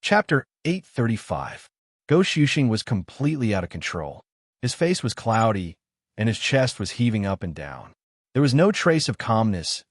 Chapter 835. Go Shushing was completely out of control. His face was cloudy, and his chest was heaving up and down. There was no trace of calmness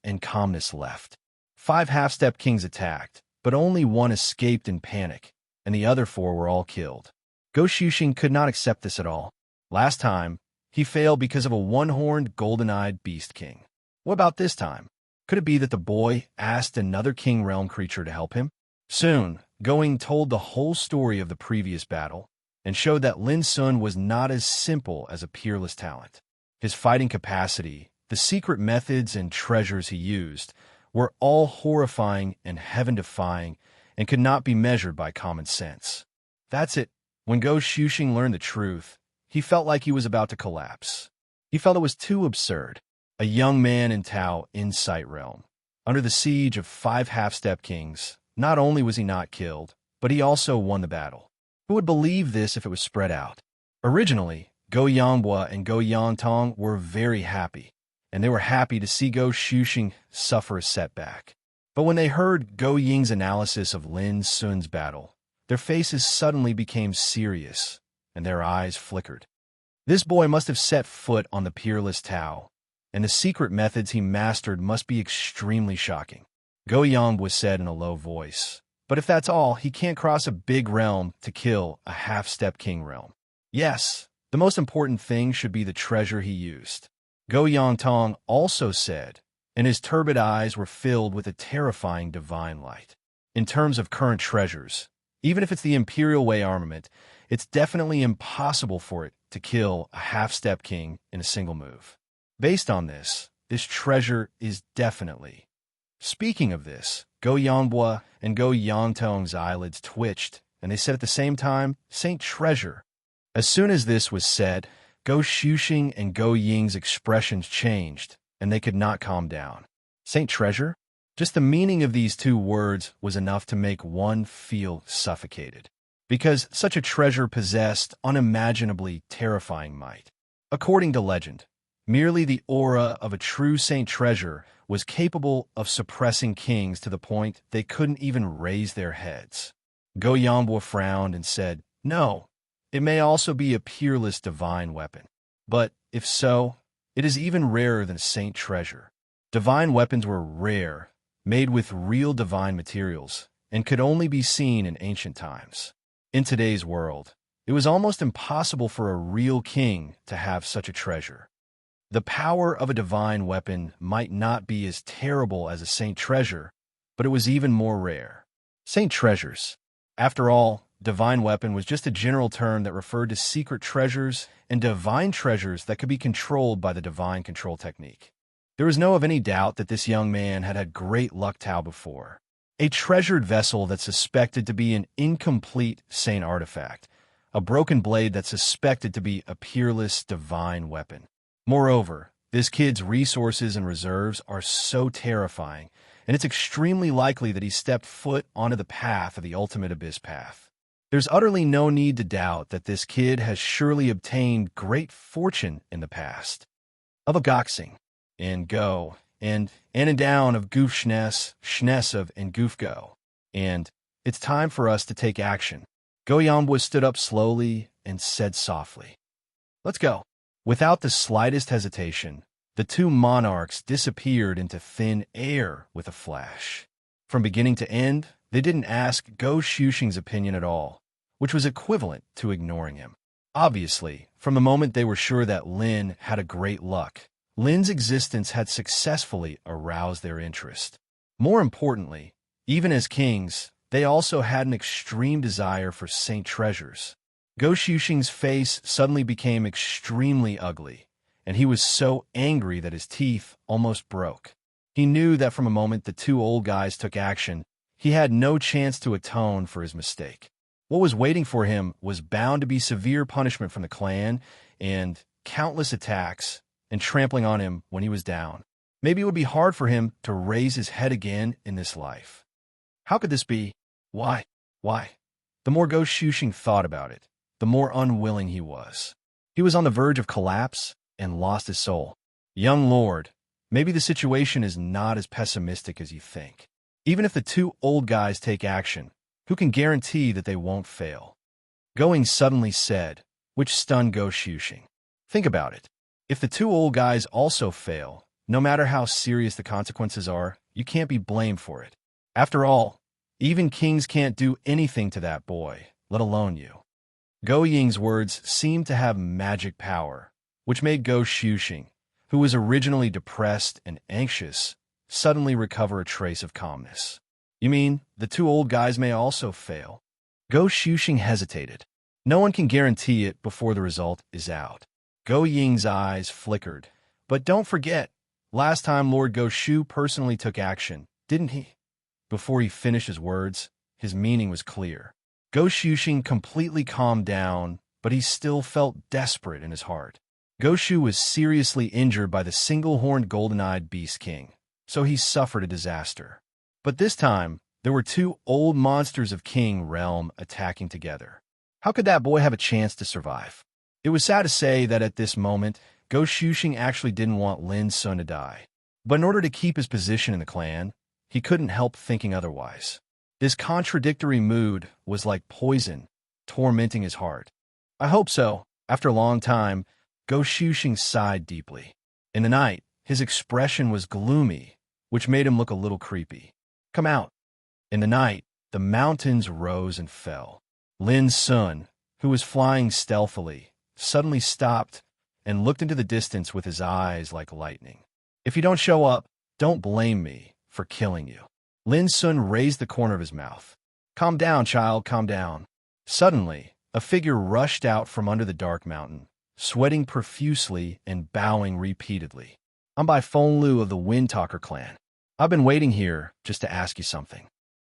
left. 5 half-step kings attacked, but only one escaped in panic, and the other 4 were all killed. Go Shushing could not accept this at all. Last time, he failed because of a one-horned, golden-eyed beast king. What about this time? Could it be that the boy asked another king realm creature to help him? Soon, Going told the whole story of the previous battle and showed that Lin Sun was not as simple as a peerless talent. His fighting capacity, the secret methods and treasures he used, were all horrifying and heaven-defying and could not be measured by common sense. That's it. When Go Shushing learned the truth, he felt like he was about to collapse. He felt it was too absurd. A young man in Tao Insight Realm, under the siege of 5 half-step kings. Not only was he not killed, but he also won the battle. Who would believe this if it was spread out? Originally, Go Yanghua and Go Yangtong were very happy, and they were happy to see Go Shushing suffer a setback. But when they heard Go Ying's analysis of Lin Sun's battle, their faces suddenly became serious, and their eyes flickered. This boy must have set foot on the peerless Tao, and the secret methods he mastered must be extremely shocking. Go Yanghua said in a low voice, but if that's all, he can't cross a big realm to kill a half-step king realm. Yes, the most important thing should be the treasure he used. Go Yangtong also said, and his turbid eyes were filled with a terrifying divine light. In terms of current treasures, even if it's the Imperial Way armament, it's definitely impossible for it to kill a half-step king in a single move. Based on this treasure is definitely... Speaking of this, Go Yanghua and Go Yangtong's eyelids twitched, and they said at the same time, Saint Treasure. As soon as this was said, Go Shushing and Go Ying's expressions changed, and they could not calm down. Saint Treasure? Just the meaning of these 2 words was enough to make one feel suffocated, because such a treasure possessed unimaginably terrifying might. According to legend, merely the aura of a true Saint Treasure was capable of suppressing kings to the point they couldn't even raise their heads. Go Yanghua frowned and said, No, it may also be a peerless divine weapon. But, if so, it is even rarer than Saint Treasure. Divine weapons were rare, made with real divine materials, and could only be seen in ancient times. In today's world, it was almost impossible for a real king to have such a treasure. The power of a divine weapon might not be as terrible as a Saint Treasure, but it was even more rare. Saint Treasures. After all, divine weapon was just a general term that referred to secret treasures and divine treasures that could be controlled by the divine control technique. There was no of any doubt that this young man had had great luck Tao before. A treasured vessel that's suspected to be an incomplete saint artifact, a broken blade that's suspected to be a peerless divine weapon. Moreover, this kid's resources and reserves are so terrifying, and it's extremely likely that he stepped foot onto the path of the ultimate abyss path. There's utterly no need to doubt that this kid has surely obtained great fortune in the past. Of a Goxing, and Go, and down of Goof Schnes of and Goof Go. And it's time for us to take action. Go Yanghua stood up slowly and said softly, Let's go. Without the slightest hesitation, the 2 monarchs disappeared into thin air with a flash. From beginning to end, they didn't ask Go Shushing's opinion at all, which was equivalent to ignoring him. Obviously, from the moment they were sure that Lin had a great luck, Lin's existence had successfully aroused their interest. More importantly, even as kings, they also had an extreme desire for Saint Treasures. Go Shushing's face suddenly became extremely ugly, and he was so angry that his teeth almost broke. He knew that from the moment the 2 old guys took action, he had no chance to atone for his mistake. What was waiting for him was bound to be severe punishment from the clan and countless attacks and trampling on him when he was down. Maybe it would be hard for him to raise his head again in this life. How could this be? Why? The more Go Shushing thought about it, the more unwilling he was. He was on the verge of collapse and lost his soul. Young lord, maybe the situation is not as pessimistic as you think. Even if the 2 old guys take action, Who can guarantee that they won't fail? Going suddenly said, which stunned Go Shushing. Think about it. If the two old guys also fail, no matter how serious the consequences are, you can't be blamed for it. After all, even kings can't do anything to that boy, let alone you. Go Ying's words seemed to have magic power, which made Go Shushing, who was originally depressed and anxious, suddenly recover a trace of calmness. You mean, the two old guys may also fail? Go Shushing hesitated. No one can guarantee it before the result is out. Go Ying's eyes flickered. But don't forget, last time Lord Go Shu personally took action, didn't he? Before he finished his words, his meaning was clear. Go Shushing completely calmed down, but he still felt desperate in his heart. Go Shu was seriously injured by the single-horned golden-eyed beast king, so he suffered a disaster. But this time, there were two old monsters of King Realm attacking together. How could that boy have a chance to survive? It was sad to say that at this moment, Go Shushing actually didn't want Lin's son to die. But in order to keep his position in the clan, he couldn't help thinking otherwise. This contradictory mood was like poison, tormenting his heart. I hope so. After a long time, Go Shushing sighed deeply. In the night, his expression was gloomy, which made him look a little creepy. Come out. In the night, the mountains rose and fell. Lin's son, who was flying stealthily, suddenly stopped and looked into the distance with his eyes like lightning. If you don't show up, don't blame me for killing you. Lin's son raised the corner of his mouth. Calm down, child, calm down. Suddenly, a figure rushed out from under the dark mountain, sweating profusely and bowing repeatedly. I'm by Feng Lu of the Windtalker clan. I've been waiting here just to ask you something.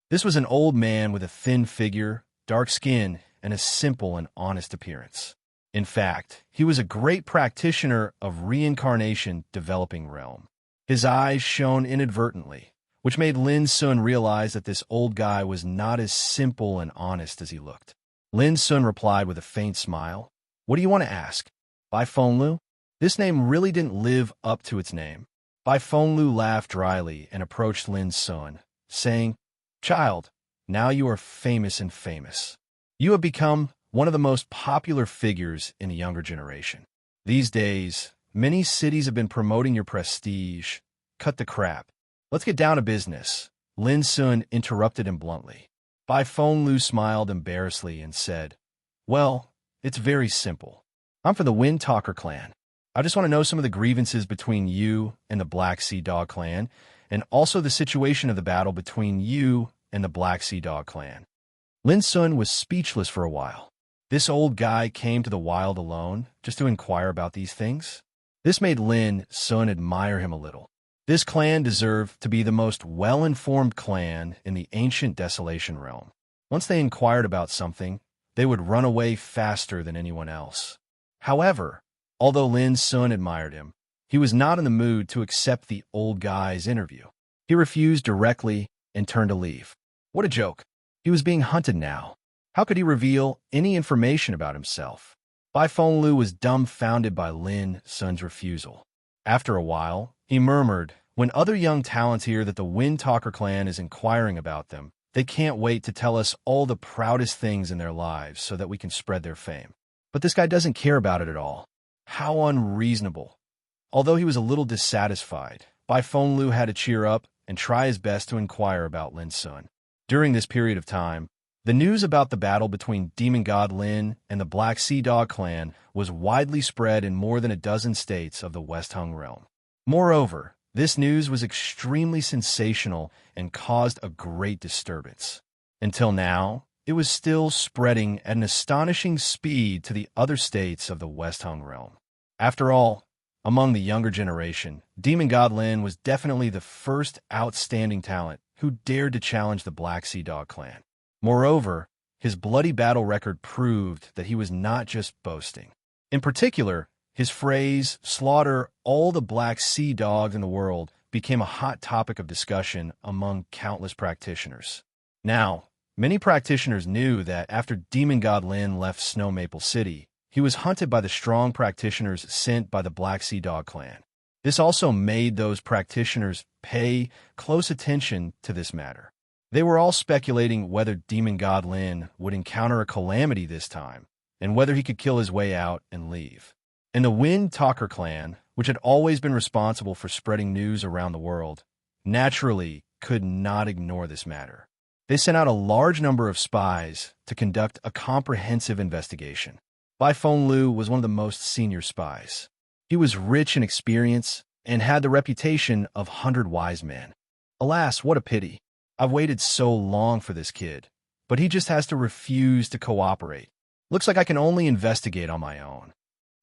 This was an old man with a thin figure, dark skin, and a simple and honest appearance. In fact, he was a great practitioner of reincarnation developing realm. His eyes shone inadvertently, which made Lin's son realize that this old guy was not as simple and honest as he looked. Lin's son replied with a faint smile. What do you want to ask? Bai Fenglu? This name really didn't live up to its name. Bai Fenglu laughed dryly and approached Lin's son, saying, Child, now you are famous and famous. You have become one of the most popular figures in the younger generation. These days, many cities have been promoting your prestige. Cut the crap. Let's get down to business. Lin's son interrupted him bluntly. Bai Fenglu smiled embarrassedly and said, Well, it's very simple. I'm from the Windtalker clan. I just want to know some of the grievances between you and the Black Sea Dog clan, and also the situation of the battle between you and the Black Sea Dog clan. Lin's son was speechless for a while. This old guy came to the wild alone just to inquire about these things. This made Lin's son admire him a little. This clan deserved to be the most well-informed clan in the ancient Desolation realm. Once they inquired about something, they would run away faster than anyone else. However, although Lin's son admired him, he was not in the mood to accept the old guy's interview. He refused directly and turned to leave. What a joke. He was being hunted now. How could he reveal any information about himself? Bai Fenglu was dumbfounded by Lin's son's refusal. After a while, he murmured, When other young talents hear that the Windtalker clan is inquiring about them, they can't wait to tell us all the proudest things in their lives so that we can spread their fame. But this guy doesn't care about it at all. How unreasonable. Although he was a little dissatisfied, Bai Fenglu had to cheer up and try his best to inquire about Lin's son. During this period of time, the news about the battle between Demon God Lin and the Black Sea Dog clan was widely spread in more than a dozen states of the West Hung realm. Moreover, this news was extremely sensational and caused a great disturbance. Until now, it was still spreading at an astonishing speed to the other states of the West Hung realm. After all, among the younger generation, Demon God Lin was definitely the first outstanding talent who dared to challenge the Black Sea Dog clan. Moreover, his bloody battle record proved that he was not just boasting. In particular, his phrase, slaughter all the Black Sea Dogs in the world, became a hot topic of discussion among countless practitioners. Now, many practitioners knew that after Demon God Lin left Snow Maple City, he was hunted by the strong practitioners sent by the Black Sea Dog clan. This also made those practitioners pay close attention to this matter. They were all speculating whether demon god Lin would encounter a calamity this time, and whether he could kill his way out and leave. And the Wind Talker clan, which had always been responsible for spreading news around the world, naturally could not ignore this matter. They sent out a large number of spies to conduct a comprehensive investigation. Bai Fenglu was one of the most senior spies. He was rich in experience and had the reputation of 100 wise men. Alas, what a pity. I've waited so long for this kid, but he just has to refuse to cooperate. Looks like I can only investigate on my own.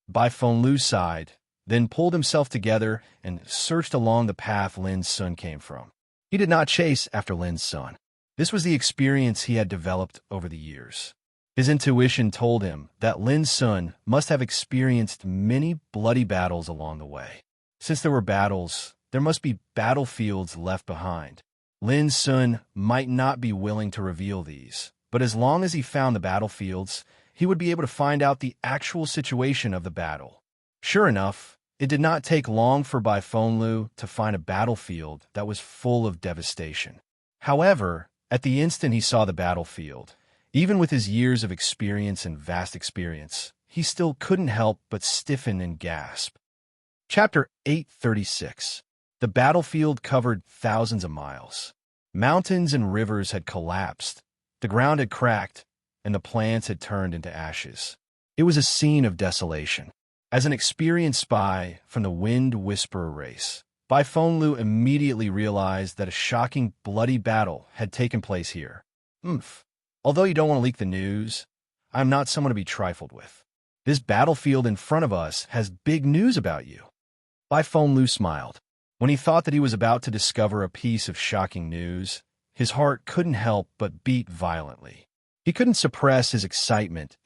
Bai Fenglu sighed, then pulled himself together and searched along the path Lin's son came from. He did not chase after Lin's son. This was the experience he had developed over the years. His intuition told him that Lin's son must have experienced many bloody battles along the way. Since there were battles, there must be battlefields left behind. Lin's son might not be willing to reveal these, but as long as he found the battlefields, he would be able to find out the actual situation of the battle. Sure enough, it did not take long for Bai Fenglu to find a battlefield that was full of devastation. However, at the instant he saw the battlefield, even with his years of experience and vast experience, he still couldn't help but stiffen and gasp. Chapter 836. The battlefield covered thousands of miles. Mountains and rivers had collapsed, the ground had cracked, and the plants had turned into ashes. It was a scene of desolation. As an experienced spy from the Wind Whisperer race, Bai Fenglu immediately realized that a shocking, bloody battle had taken place here. Although you don't want to leak the news, I'm not someone to be trifled with. This battlefield in front of us has big news about you. Bai Fenglu smiled. When he thought that he was about to discover a piece of shocking news, his heart couldn't help but beat violently. He couldn't suppress his excitement.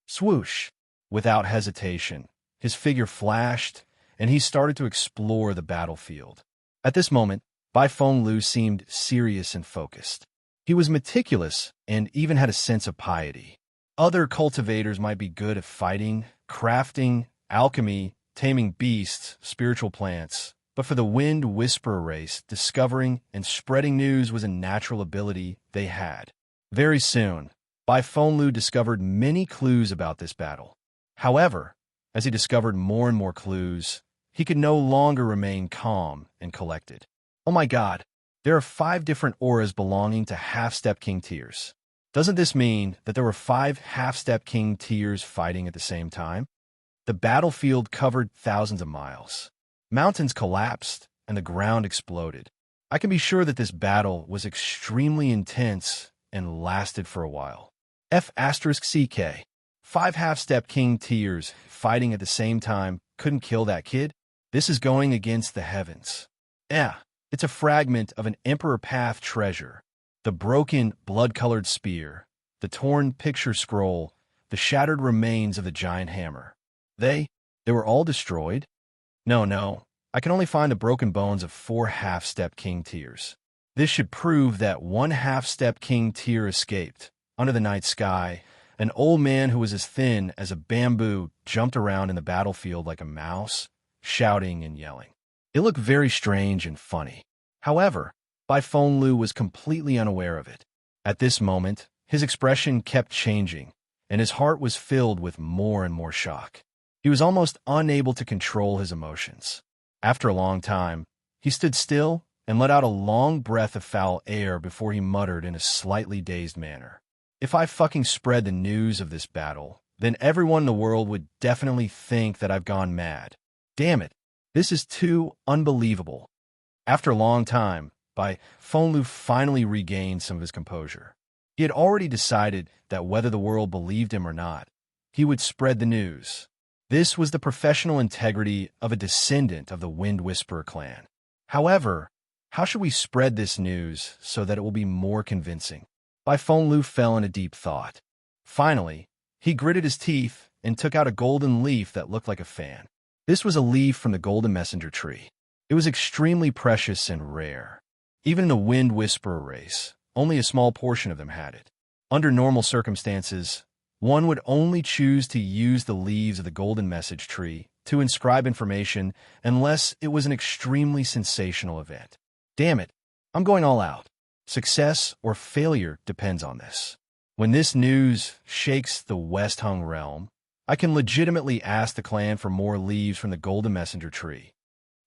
Swoosh! Without hesitation, his figure flashed, and he started to explore the battlefield. At this moment, Bai Fenglu seemed serious and focused. He was meticulous and even had a sense of piety. Other cultivators might be good at fighting, crafting, alchemy, taming beasts, spiritual plants, but for the Wind Whisperer race, discovering and spreading news was a natural ability they had. Very soon, Bai Fenglu discovered many clues about this battle. However, as he discovered more and more clues, he could no longer remain calm and collected. Oh my God, there are 5 different auras belonging to Half-Step King tiers. Doesn't this mean that there were 5 Half-Step King tiers fighting at the same time? The battlefield covered thousands of miles. Mountains collapsed, and the ground exploded. I can be sure that this battle was extremely intense and lasted for a while. F*CK. 5 Half-Step King tiers fighting at the same time couldn't kill that kid? This is going against the heavens. It's a fragment of an Emperor Path treasure. The broken, blood-colored spear, the torn picture scroll, the shattered remains of the giant hammer. They were all destroyed? No. I can only find the broken bones of 4 Half-Step King tiers. This should prove that 1 Half-Step King tier escaped. Under the night sky, an old man who was as thin as a bamboo jumped around in the battlefield like a mouse, shouting and yelling. It looked very strange and funny. However, Bai Fenglu was completely unaware of it. At this moment, his expression kept changing, and his heart was filled with more and more shock. He was almost unable to control his emotions. After a long time, he stood still and let out a long breath of foul air before he muttered in a slightly dazed manner. If I fucking spread the news of this battle, then everyone in the world would definitely think that I've gone mad. Damn it, this is too unbelievable. After a long time, Bai Fenglu finally regained some of his composure. He had already decided that whether the world believed him or not, he would spread the news. This was the professional integrity of a descendant of the Wind Whisperer clan. However, how should we spread this news so that it will be more convincing? Bai Fenglu fell in a deep thought. Finally, he gritted his teeth and took out a golden leaf that looked like a fan. This was a leaf from the golden messenger tree. It was extremely precious and rare. Even in the Wind Whisperer race, only a small portion of them had it. Under normal circumstances, one would only choose to use the leaves of the golden message tree to inscribe information unless it was an extremely sensational event. Damn it, I'm going all out. Success or failure depends on this. When this news shakes the West Hung realm, I can legitimately ask the clan for more leaves from the golden messenger tree.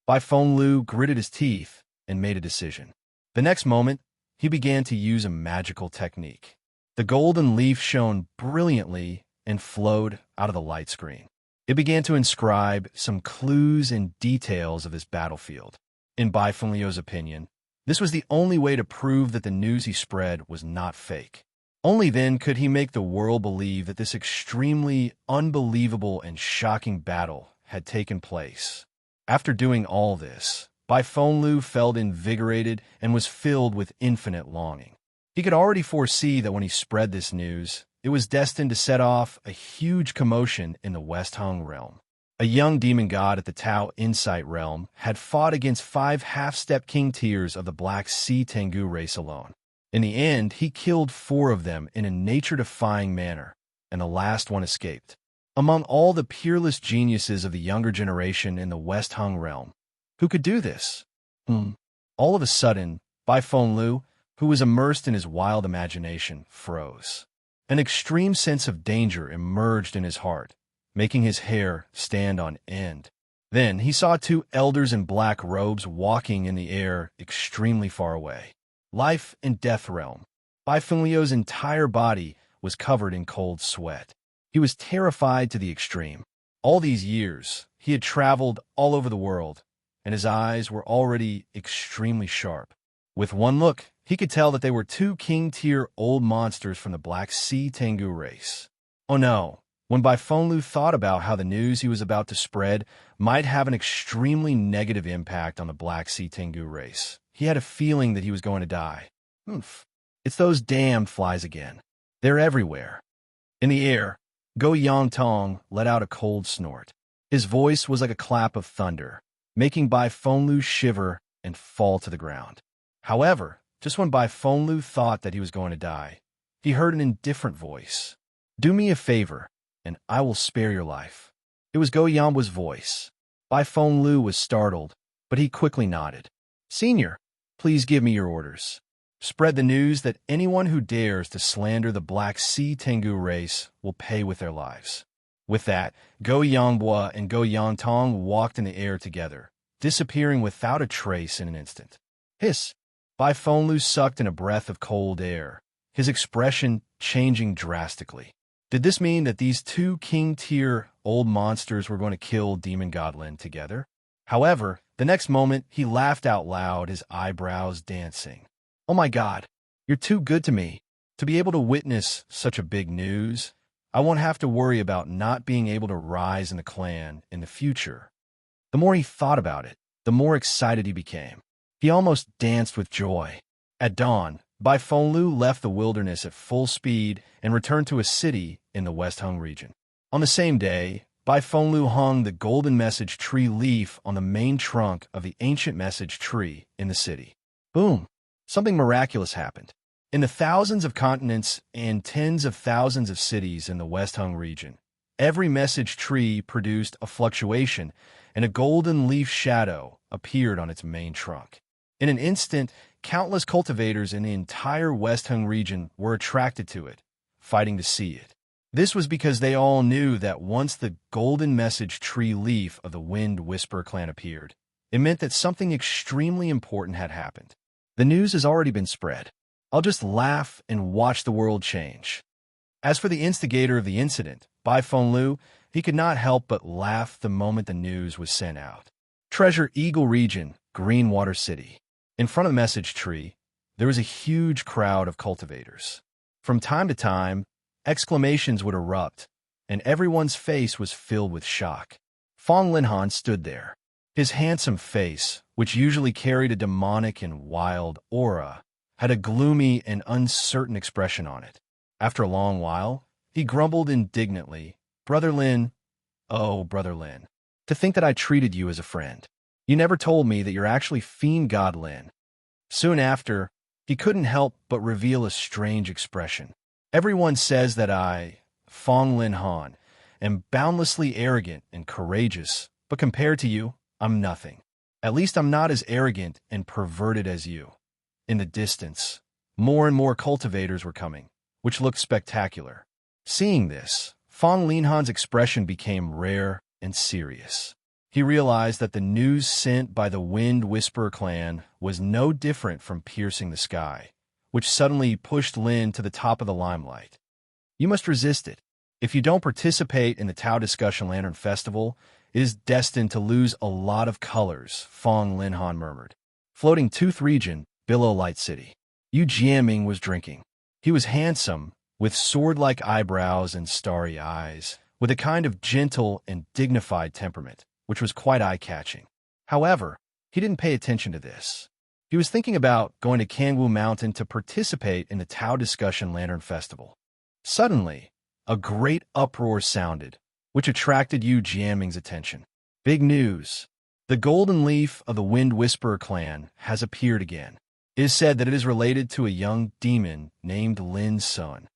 Bai Fenglu gritted his teeth and made a decision. The next moment, he began to use a magical technique. The golden leaf shone brilliantly and flowed out of the light screen. It began to inscribe some clues and details of this battlefield. In Bai Fenglu's opinion, this was the only way to prove that the news he spread was not fake. Only then could he make the world believe that this extremely unbelievable and shocking battle had taken place. After doing all this, Bai Fenglu felt invigorated and was filled with infinite longing. He could already foresee that when he spread this news, it was destined to set off a huge commotion in the West Hung realm. A young demon god at the Tao Insight realm had fought against 5 half-step king tiers of the Black Sea Tengu race alone. In the end, he killed 4 of them in a nature-defying manner, and the last one escaped. Among all the peerless geniuses of the younger generation in the West Hung realm, who could do this? All of a sudden, Bai Fenglu, who was immersed in his wild imagination, froze. An extreme sense of danger emerged in his heart, making his hair stand on end. Then he saw 2 elders in black robes walking in the air extremely far away. Life and death realm. Bai Fenglu's entire body was covered in cold sweat. He was terrified to the extreme. All these years, he had traveled all over the world, and his eyes were already extremely sharp. With one look, he could tell that they were 2 king-tier old monsters from the Black Sea Tengu race. Oh no, when Bai Fenglu thought about how the news he was about to spread might have an extremely negative impact on the Black Sea Tengu race, he had a feeling that he was going to die. It's those damned flies again. They're everywhere. In the air, Go Yangtong let out a cold snort. His voice was like a clap of thunder, making Bai Fenglu shiver and fall to the ground. However, just when Bai Fenglu thought that he was going to die, he heard an indifferent voice. "Do me a favor, and I will spare your life." It was Go Yanbu's voice. Bai Fenglu was startled, but he quickly nodded. "Senior, please give me your orders. Spread the news that anyone who dares to slander the Black Sea Tengu race will pay with their lives." With that, Go Yangbu and Go Yangtong walked in the air together, disappearing without a trace in an instant. Hiss! Bai Fenglu sucked in a breath of cold air, his expression changing drastically. Did this mean that these 2 king-tier old monsters were going to kill Demon God Lin together? However, the next moment, he laughed out loud, his eyebrows dancing. "Oh my God, you're too good to me. To be able to witness such a big news, I won't have to worry about not being able to rise in the clan in the future." The more he thought about it, the more excited he became. He almost danced with joy. At dawn, Bai Fenglu left the wilderness at full speed and returned to a city in the West Hung region. On the same day, Bai Fenglu hung the golden message tree leaf on the main trunk of the ancient message tree in the city. Boom! Something miraculous happened. In the thousands of continents and tens of thousands of cities in the West Hung region, every message tree produced a fluctuation, and a golden leaf shadow appeared on its main trunk. In an instant, countless cultivators in the entire West Hung region were attracted to it, fighting to see it. This was because they all knew that once the golden message tree leaf of the Wind Whisper clan appeared, it meant that something extremely important had happened. The news has already been spread. I'll just laugh and watch the world change. As for the instigator of the incident, Bai Fenglu, he could not help but laugh the moment the news was sent out. Treasure Eagle Region, Greenwater City. In front of the message tree, there was a huge crowd of cultivators. From time to time, exclamations would erupt, and everyone's face was filled with shock. Fong Linhan stood there. His handsome face, which usually carried a demonic and wild aura, had a gloomy and uncertain expression on it. After a long while, he grumbled indignantly, "Brother Lin, oh, Brother Lin, to think that I treated you as a friend. You never told me that you're actually Fiend God Lin." Soon after, he couldn't help but reveal a strange expression. "Everyone says that I, Fong Lin Han, am boundlessly arrogant and courageous, but compared to you, I'm nothing. At least I'm not as arrogant and perverted as you. In the distance, More and more cultivators were coming, which looked spectacular. Seeing this, Fong Linhan's expression became rare and serious. He realized that the news sent by the Wind Whisperer clan was no different from piercing the sky, which suddenly pushed Lin to the top of the limelight. You must resist it. If you don't participate in the Tao Discussion Lantern Festival, it is destined to lose a lot of colors, Fong Linhan murmured. Floating Tooth Region, below Light City. Yu Jiaming was drinking. He was handsome, with sword-like eyebrows and starry eyes, with a kind of gentle and dignified temperament, which was quite eye-catching. However, he didn't pay attention to this. He was thinking about going to Kangwu Mountain to participate in the Tao Discussion Lantern Festival. Suddenly, a great uproar sounded, which attracted Yu Jiaming's attention. Big news! The golden leaf of the Wind Whisperer clan has appeared again. It is said that it is related to a young demon named Lin Sun.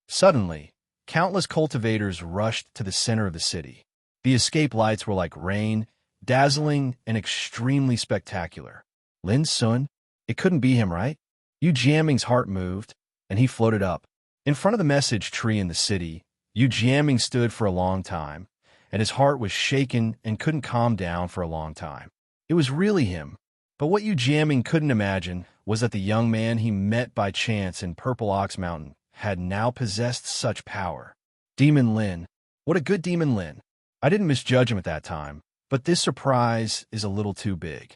Suddenly, countless cultivators rushed to the center of the city. The escape lights were like rain, dazzling and extremely spectacular. Lin Sun? It couldn't be him, right? Yu Jiaming's heart moved, and he floated up. In front of the message tree in the city, Yu Jiaming stood for a long time, and his heart was shaken and couldn't calm down for a long time. It was really him. But what Yu Jiaming couldn't imagine was that the young man he met by chance in Purple Ox Mountain had now possessed such power. Demon Lin. What a good Demon Lin. I didn't misjudge him at that time, but this surprise is a little too big.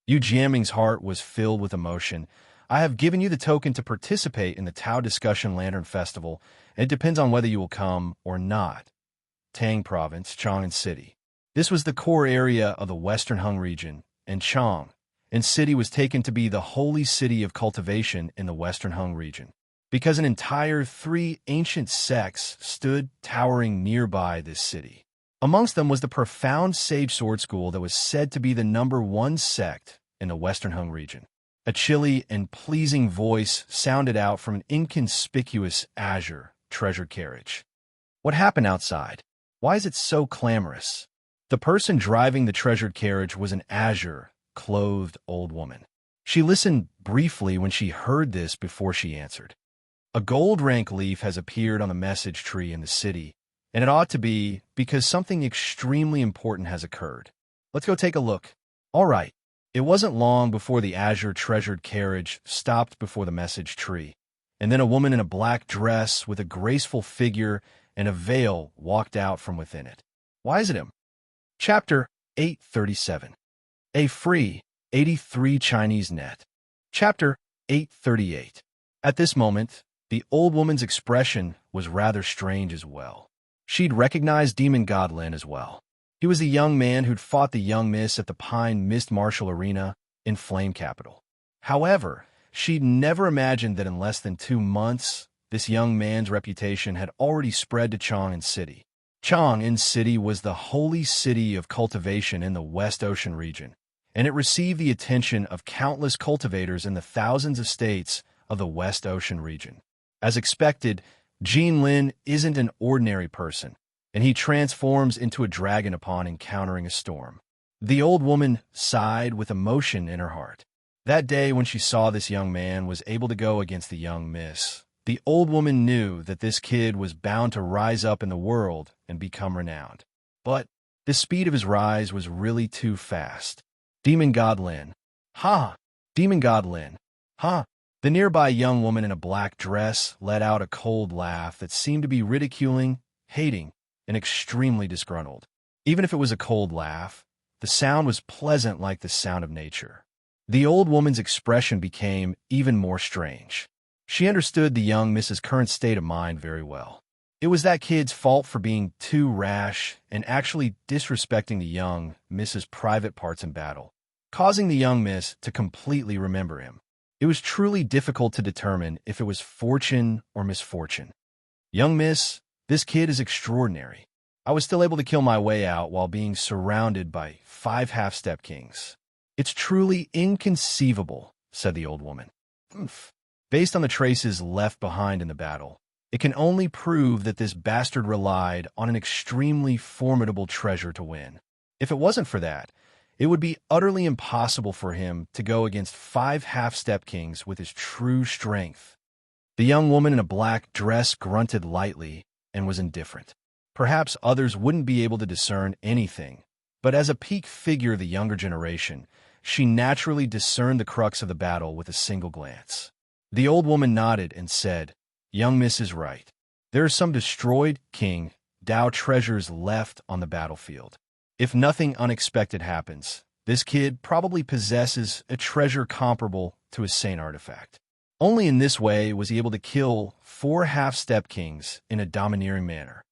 Yu Jiaming's heart was filled with emotion. I have given you the token to participate in the Tao Discussion Lantern Festival, and it depends on whether you will come or not. Tang Province, Chang'an City. This was the core area of the Western Hung region, and Chang'an City was taken to be the holy city of cultivation in the Western Hung region, because an entire 3 ancient sects stood towering nearby this city. Amongst them was the profound Sage Sword School that was said to be the #1 sect in the Western Hung region. A chilly and pleasing voice sounded out from an inconspicuous azure treasured carriage. What happened outside? Why is it so clamorous? The person driving the treasured carriage was an azure, clothed old woman. She listened briefly when she heard this before she answered. A gold rank leaf has appeared on the message tree in the city, and it ought to be because something extremely important has occurred. Let's go take a look. All right. It wasn't long before the azure treasured carriage stopped before the message tree, and then a woman in a black dress with a graceful figure and a veil walked out from within it. Why is it him? Chapter 837. A free 83 Chinese net. Chapter 838. At this moment, the old woman's expression was rather strange as well. She'd recognized Demon God Lin as well. He was the young man who'd fought the young miss at the Pine Mist Martial Arena in Flame Capital. However, she'd never imagined that in less than 2 months, this young man's reputation had already spread to Chang'an City. Chang'an City was the holy city of cultivation in the West Ocean region, and it received the attention of countless cultivators in the thousands of states of the West Ocean region. As expected, Jin Lin isn't an ordinary person, and he transforms into a dragon upon encountering a storm. The old woman sighed with emotion in her heart. That day when she saw this young man was able to go against the young miss, the old woman knew that this kid was bound to rise up in the world and become renowned. But the speed of his rise was really too fast. Demon God Lin. Ha! Demon God Lin. Ha! The nearby young woman in a black dress let out a cold laugh that seemed to be ridiculing, hating, and extremely disgruntled. Even if it was a cold laugh, the sound was pleasant like the sound of nature. The old woman's expression became even more strange. She understood the young Mrs. current state of mind very well. It was that kid's fault for being too rash and actually disrespecting the young Mrs. private parts in battle, causing the young miss to completely remember him. It was truly difficult to determine if it was fortune or misfortune. Young miss, this kid is extraordinary. I was still able to kill my way out while being surrounded by 5 half-step kings. It's truly inconceivable, said the old woman. Based on the traces left behind in the battle, it can only prove that this bastard relied on an extremely formidable treasure to win. If it wasn't for that, It would be utterly impossible for him to go against 5 half-step kings with his true strength. The young woman in a black dress grunted lightly and was indifferent. Perhaps others wouldn't be able to discern anything, but as a peak figure of the younger generation, she naturally discerned the crux of the battle with a single glance. The old woman nodded and said, "Young miss is right. There are some destroyed King Dao treasures left on the battlefield. If nothing unexpected happens, this kid probably possesses a treasure comparable to a saint artifact." Only in this way was he able to kill 4 half-step kings in a domineering manner.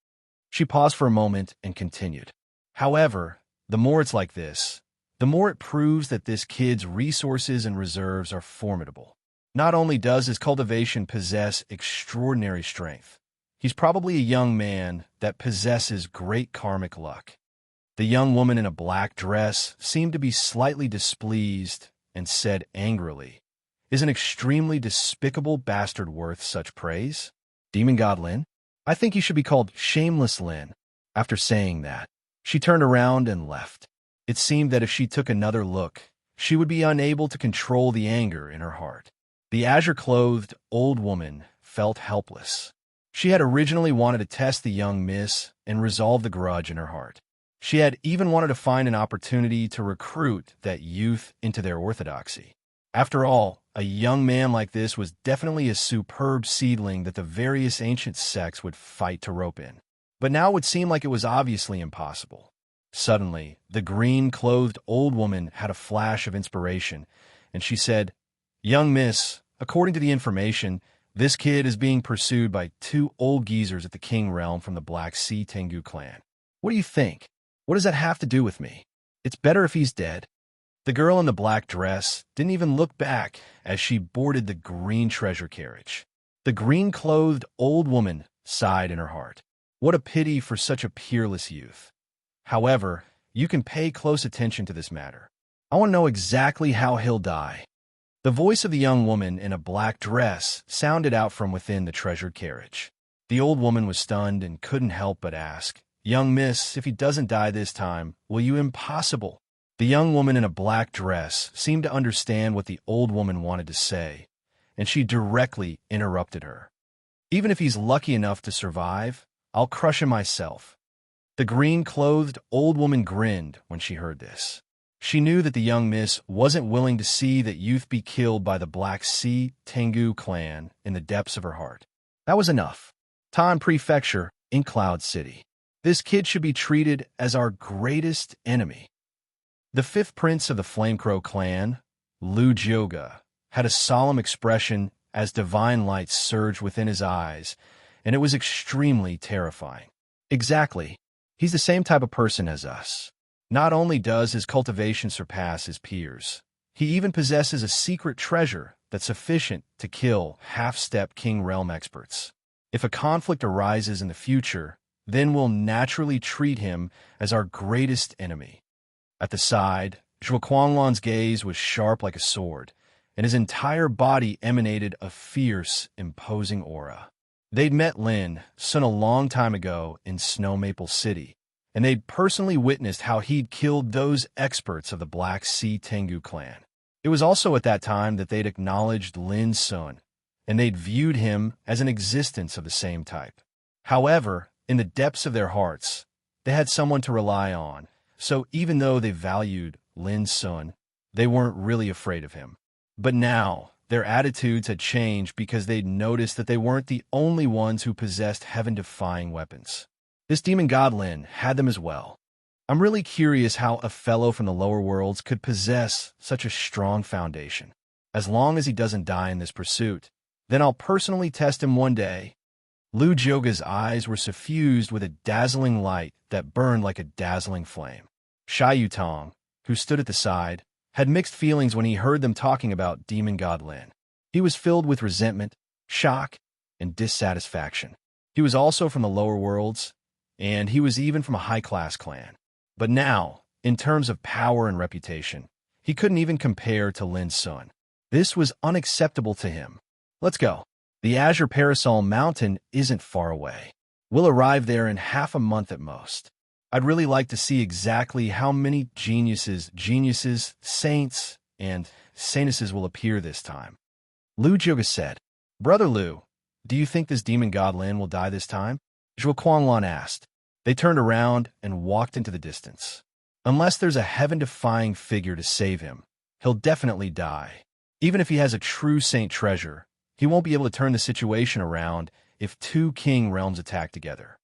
She paused for a moment and continued. However, the more it's like this, the more it proves that this kid's resources and reserves are formidable. Not only does his cultivation possess extraordinary strength, he's probably a young man that possesses great karmic luck. The young woman in a black dress seemed to be slightly displeased and said angrily, "Is an extremely despicable bastard worth such praise? Demon God Lin? I think he should be called Shameless Lin." After saying that, she turned around and left. It seemed that if she took another look, she would be unable to control the anger in her heart. The azure-clothed old woman felt helpless. She had originally wanted to test the young miss and resolve the grudge in her heart. She had even wanted to find an opportunity to recruit that youth into their orthodoxy. After all, a young man like this was definitely a superb seedling that the various ancient sects would fight to rope in. But now it would seem like it was obviously impossible. Suddenly, the green-clothed old woman had a flash of inspiration, and she said, "Young miss, according to the information, this kid is being pursued by 2 old geezers at the King Realm from the Black Sea Tengu clan. What do you think? What does that have to do with me? It's better if he's dead." The girl in the black dress didn't even look back as she boarded the green treasure carriage. The green-clothed old woman sighed in her heart. What a pity for such a peerless youth. However, you can pay close attention to this matter. I want to know exactly how he'll die. The voice of the young woman in a black dress sounded out from within the treasured carriage. The old woman was stunned and couldn't help but ask, "Young miss, if he doesn't die this time, will you impossible?" The young woman in a black dress seemed to understand what the old woman wanted to say, and she directly interrupted her. "Even if he's lucky enough to survive, I'll crush him myself." The green-clothed old woman grinned when she heard this. She knew that the young miss wasn't willing to see that youth be killed by the Black Sea Tengu clan in the depths of her heart. That was enough. Tan Prefecture in Cloud City. This kid should be treated as our greatest enemy. The 5th prince of the Flamecrow clan, Lu Jioga, had a solemn expression as divine light surged within his eyes, and it was extremely terrifying. Exactly. He's the same type of person as us. Not only does his cultivation surpass his peers, he even possesses a secret treasure that's sufficient to kill half-step King Realm experts. If a conflict arises in the future, then we'll naturally treat him as our greatest enemy. At the side, Zhuo Quanglan's gaze was sharp like a sword, and his entire body emanated a fierce, imposing aura. They'd met Lin Sun a long time ago in Snow Maple City, and they'd personally witnessed how he'd killed those experts of the Black Sea Tengu clan. It was also at that time that they'd acknowledged Lin Sun, and they'd viewed him as an existence of the same type. However, in the depths of their hearts, they had someone to rely on, so even though they valued Lin Sun, they weren't really afraid of him. But now, their attitudes had changed because they'd noticed that they weren't the only ones who possessed heaven-defying weapons. This demon god Lin had them as well. I'm really curious how a fellow from the lower worlds could possess such a strong foundation. As long as he doesn't die in this pursuit, then I'll personally test him one day. Lu Jioga's eyes were suffused with a dazzling light that burned like a dazzling flame. Shai Yutong, who stood at the side, had mixed feelings when he heard them talking about demon god Lin. He was filled with resentment, shock, and dissatisfaction. He was also from the lower worlds, and he was even from a high-class clan. But now, in terms of power and reputation, he couldn't even compare to Lin Sun. This was unacceptable to him. Let's go. The Azure Parasol Mountain isn't far away. We'll arrive there in half a month at most. I'd really like to see exactly how many geniuses, saints, and saintesses will appear this time. Lu Jioga said, Brother Lu, do you think this demon god Lin will die this time? Zhuo Quanlan asked. They turned around and walked into the distance. Unless there's a heaven-defying figure to save him, he'll definitely die. Even if he has a true saint treasure, he won't be able to turn the situation around if two king realms attack together.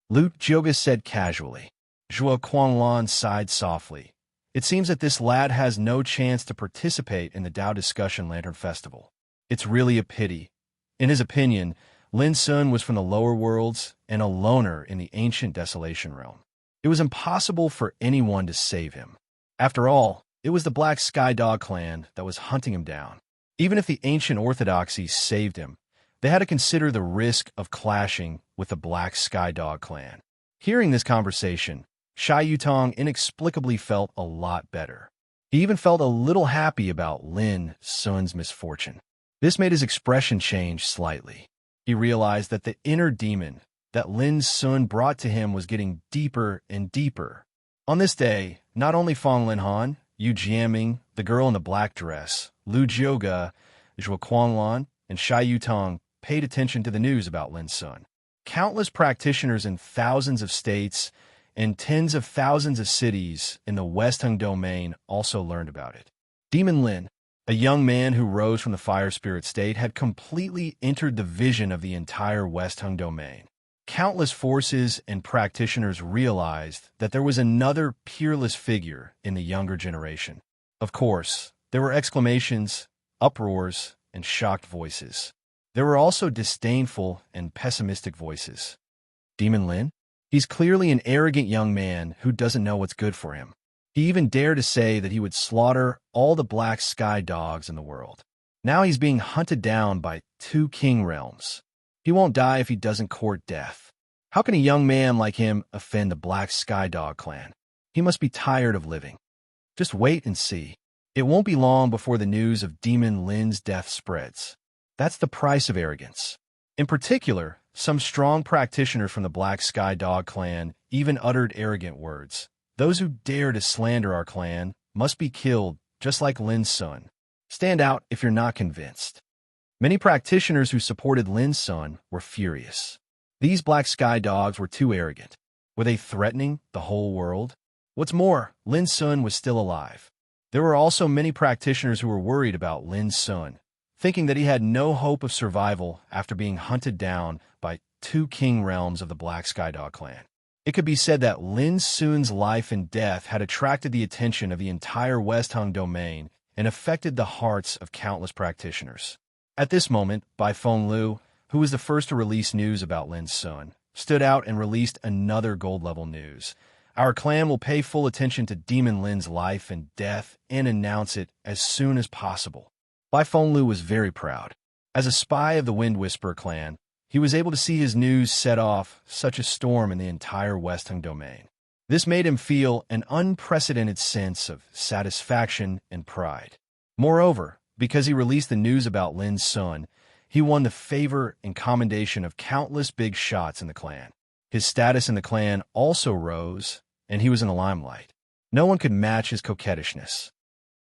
Lu Jioga said casually. Zhuo Quanlan sighed softly. It seems that this lad has no chance to participate in the Dao Discussion Lantern Festival. It's really a pity. In his opinion, Lin Sun was from the lower worlds and a loner in the ancient Desolation Realm. It was impossible for anyone to save him. After all, it was the Black Sky Dog clan that was hunting him down. Even if the ancient orthodoxy saved him, they had to consider the risk of clashing with the Black Sky Dog clan. Hearing this conversation, Shai Yutong inexplicably felt a lot better. He even felt a little happy about Lin Sun's misfortune. This made his expression change slightly. He realized that the inner demon that Lin Sun brought to him was getting deeper and deeper. On this day, not only Fong Linhan, Yu Jiaming, the girl in the black dress, Lu Jioga, Zhuo Quanlan, and Shai Yutong paid attention to the news about Lin Sun. Countless practitioners in thousands of states and tens of thousands of cities in the West Hung domain also learned about it. Demon Lin, a young man who rose from the fire spirit state, had completely entered the vision of the entire West Hung domain. Countless forces and practitioners realized that there was another peerless figure in the younger generation. Of course, there were exclamations, uproars, and shocked voices. There were also disdainful and pessimistic voices. Demon Lin? He's clearly an arrogant young man who doesn't know what's good for him. He even dared to say that he would slaughter all the Black Sky Dogs in the world. Now he's being hunted down by two king realms. He won't die if he doesn't court death. How can a young man like him offend the Black Sky Dog clan? He must be tired of living. Just wait and see. It won't be long before the news of Demon Lin's death spreads. That's the price of arrogance. In particular, some strong practitioners from the Black Sky Dog clan even uttered arrogant words. Those who dare to slander our clan must be killed, just like Lin Sun. Stand out if you're not convinced. Many practitioners who supported Lin Sun were furious. These Black Sky Dogs were too arrogant. Were they threatening the whole world? What's more, Lin Sun was still alive. There were also many practitioners who were worried about Lin Sun, thinking that he had no hope of survival after being hunted down by two king realms of the Black Sky Dog clan. It could be said that Lin Sun's life and death had attracted the attention of the entire West Hung domain and affected the hearts of countless practitioners. At this moment, Bai Feng Lu, who was the first to release news about Lin Sun, stood out and released another gold-level news. Our clan will pay full attention to Demon Lin's life and death and announce it as soon as possible. Bai Feng Lu was very proud. As a spy of the Wind Whisperer clan, he was able to see his news set off such a storm in the entire West Hung domain. This made him feel an unprecedented sense of satisfaction and pride. Moreover, because he released the news about Lin Sun, he won the favor and commendation of countless big shots in the clan. His status in the clan also rose, and he was in the limelight. No one could match his coquettishness.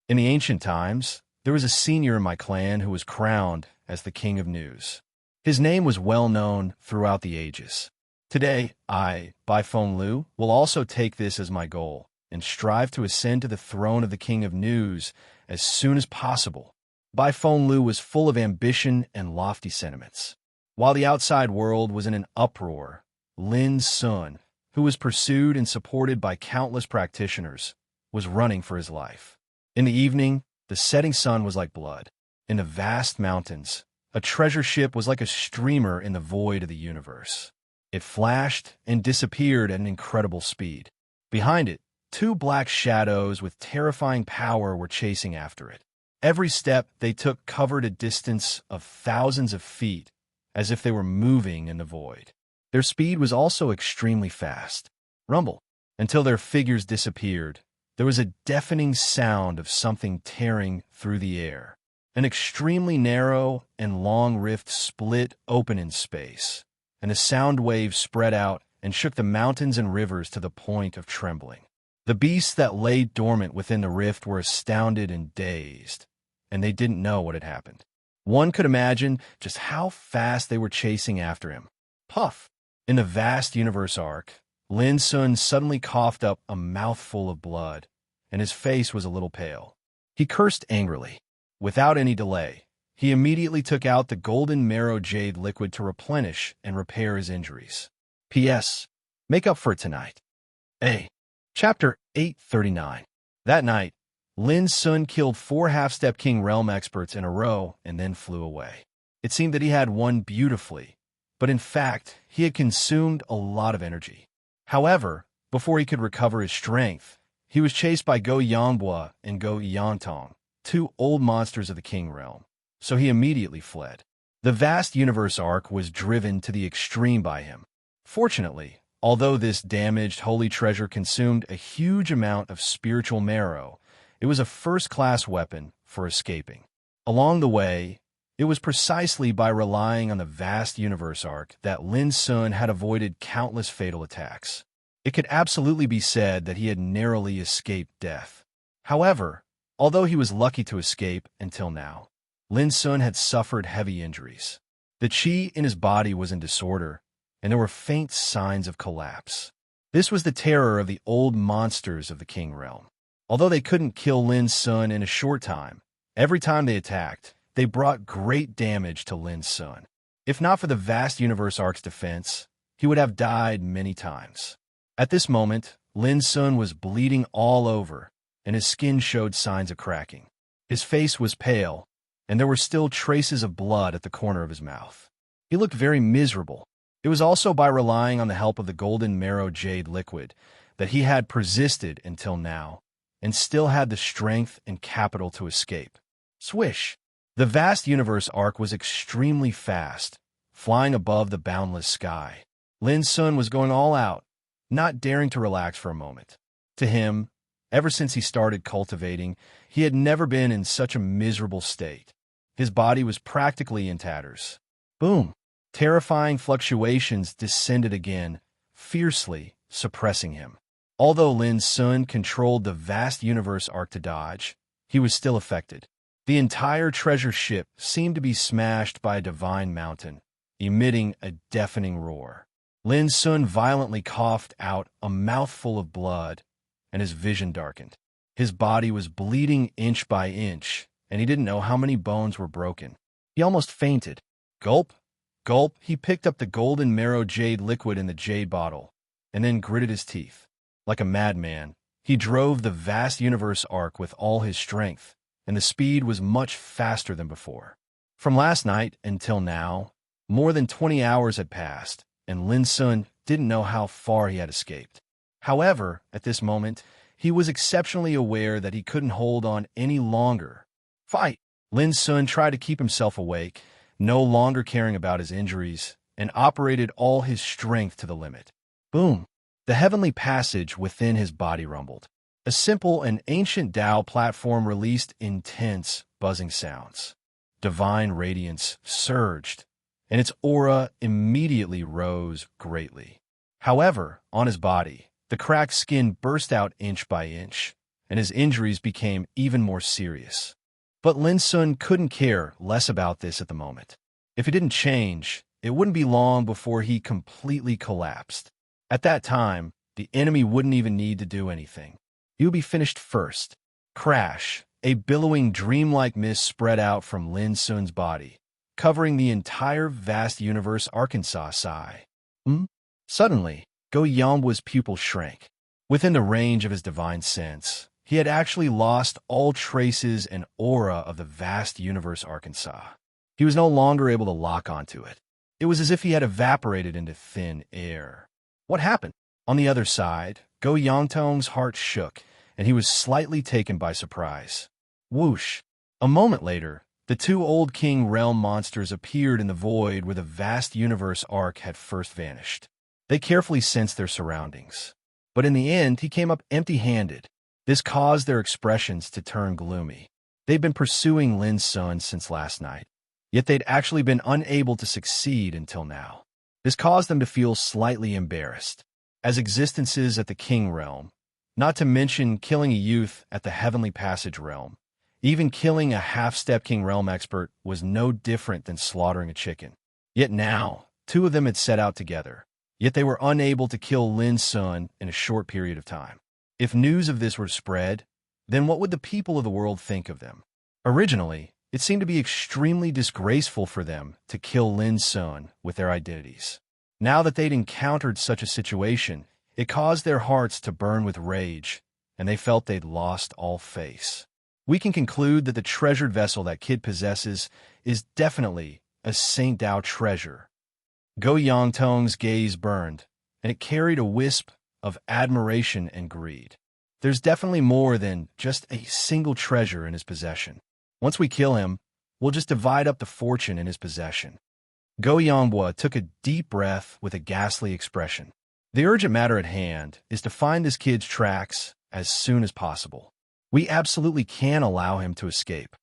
In the ancient times, there was a senior in my clan who was crowned as the King of News. His name was well known throughout the ages. Today, I, Bai Feng Lu, will also take this as my goal and strive to ascend to the throne of the King of News as soon as possible. Bai Feng Lu was full of ambition and lofty sentiments. While the outside world was in an uproar, Lin Sun, who was pursued and supported by countless practitioners, was running for his life. In the evening, the setting sun was like blood. In the vast mountains, a treasure ship was like a streamer in the void of the universe. It flashed and disappeared at an incredible speed. Behind it, two black shadows with terrifying power were chasing after it. Every step they took covered a distance of thousands of feet, as if they were moving in the void. Their speed was also extremely fast. Rumble. Until their figures disappeared, there was a deafening sound of something tearing through the air. An extremely narrow and long rift split open in space, and a sound wave spread out and shook the mountains and rivers to the point of trembling. The beasts that lay dormant within the rift were astounded and dazed, and they didn't know what had happened. One could imagine just how fast they were chasing after him. Puff! In the vast universe arc, Lin Sun suddenly coughed up a mouthful of blood, and his face was a little pale. He cursed angrily. Without any delay, he immediately took out the golden marrow jade liquid to replenish and repair his injuries. P.S. Make up for it tonight. A. Chapter 839. That night, Lin Sun killed 4 half-step King Realm experts in a row and then flew away. It seemed that he had won beautifully, but in fact, he had consumed a lot of energy. However, before he could recover his strength, he was chased by Go Yangbua and Go Yantong, 2 old monsters of the King Realm, so he immediately fled. The vast universe arc was driven to the extreme by him. Fortunately, although this damaged holy treasure consumed a huge amount of spiritual marrow, it was a first-class weapon for escaping. Along the way, it was precisely by relying on the vast universe arc that Lin Sun had avoided countless fatal attacks. It could absolutely be said that he had narrowly escaped death. However, although he was lucky to escape until now, Lin Sun had suffered heavy injuries. The qi in his body was in disorder, and there were faint signs of collapse. This was the terror of the old monsters of the King Realm. Although they couldn't kill Lin Sun in a short time, every time they attacked, they brought great damage to Lin Sun. If not for the vast universe arc's defense, he would have died many times. At this moment, Lin Sun was bleeding all over, and his skin showed signs of cracking. His face was pale, and there were still traces of blood at the corner of his mouth. He looked very miserable. It was also by relying on the help of the golden marrow jade liquid that he had persisted until now, and still had the strength and capital to escape. Swish! The vast universe arc was extremely fast, flying above the boundless sky. Lin Sun was going all out, not daring to relax for a moment. To him, ever since he started cultivating, he had never been in such a miserable state. His body was practically in tatters. Boom! Terrifying fluctuations descended again, fiercely suppressing him. Although Lin Sun controlled the vast universe arc to dodge, he was still affected. The entire treasure ship seemed to be smashed by a divine mountain, emitting a deafening roar. Lin Sun violently coughed out a mouthful of blood, and his vision darkened. His body was bleeding inch by inch, and he didn't know how many bones were broken. He almost fainted. Gulp! Gulp! He picked up the golden marrow jade liquid in the jade bottle, and then gritted his teeth. Like a madman, he drove the vast universe arc with all his strength, and the speed was much faster than before. From last night until now, more than 20 hours had passed, and Lin Sun didn't know how far he had escaped. However, at this moment, he was exceptionally aware that he couldn't hold on any longer. Fight! Lin Sun tried to keep himself awake, no longer caring about his injuries, and operated all his strength to the limit. Boom! The heavenly passage within his body rumbled. A simple and ancient Tao platform released intense, buzzing sounds. Divine radiance surged, and its aura immediately rose greatly. However, on his body, the cracked skin burst out inch by inch, and his injuries became even more serious. But Lin Sun couldn't care less about this at the moment. If he didn't change, it wouldn't be long before he completely collapsed. At that time, the enemy wouldn't even need to do anything. He would be finished first. Crash! A billowing dreamlike mist spread out from Lin Sun's body, covering the entire vast universe Arkansas Sai. Suddenly, Go Yambua's pupil shrank. Within the range of his divine sense, he had actually lost all traces and aura of the vast universe Arkansas. He was no longer able to lock onto it. It was as if he had evaporated into thin air. What happened? On the other side, Go Yangtong's heart shook, and he was slightly taken by surprise. Whoosh! A moment later, the 2 old King Realm monsters appeared in the void where the vast universe arc had first vanished. They carefully sensed their surroundings. But in the end, he came up empty-handed. This caused their expressions to turn gloomy. They'd been pursuing Lin Sun since last night, yet they'd actually been unable to succeed until now. This caused them to feel slightly embarrassed. As existences at the king realm, not to mention killing a youth at the heavenly passage realm, even killing a half-step king realm expert was no different than slaughtering a chicken. Yet now, two of them had set out together, yet they were unable to kill Lin Sun in a short period of time. If news of this were spread, then what would the people of the world think of them? Originally, it seemed to be extremely disgraceful for them to kill Lin Sun with their identities. Now that they'd encountered such a situation, it caused their hearts to burn with rage, and they felt they'd lost all face. We can conclude that the treasured vessel that kid possesses is definitely a Saint Dao treasure. Go Yangtong's gaze burned, and it carried a wisp of admiration and greed. There's definitely more than just a single treasure in his possession. Once we kill him, we'll just divide up the fortune in his possession. Go Yanghua took a deep breath with a ghastly expression. The urgent matter at hand is to find this kid's tracks as soon as possible. We absolutely can allow him to escape.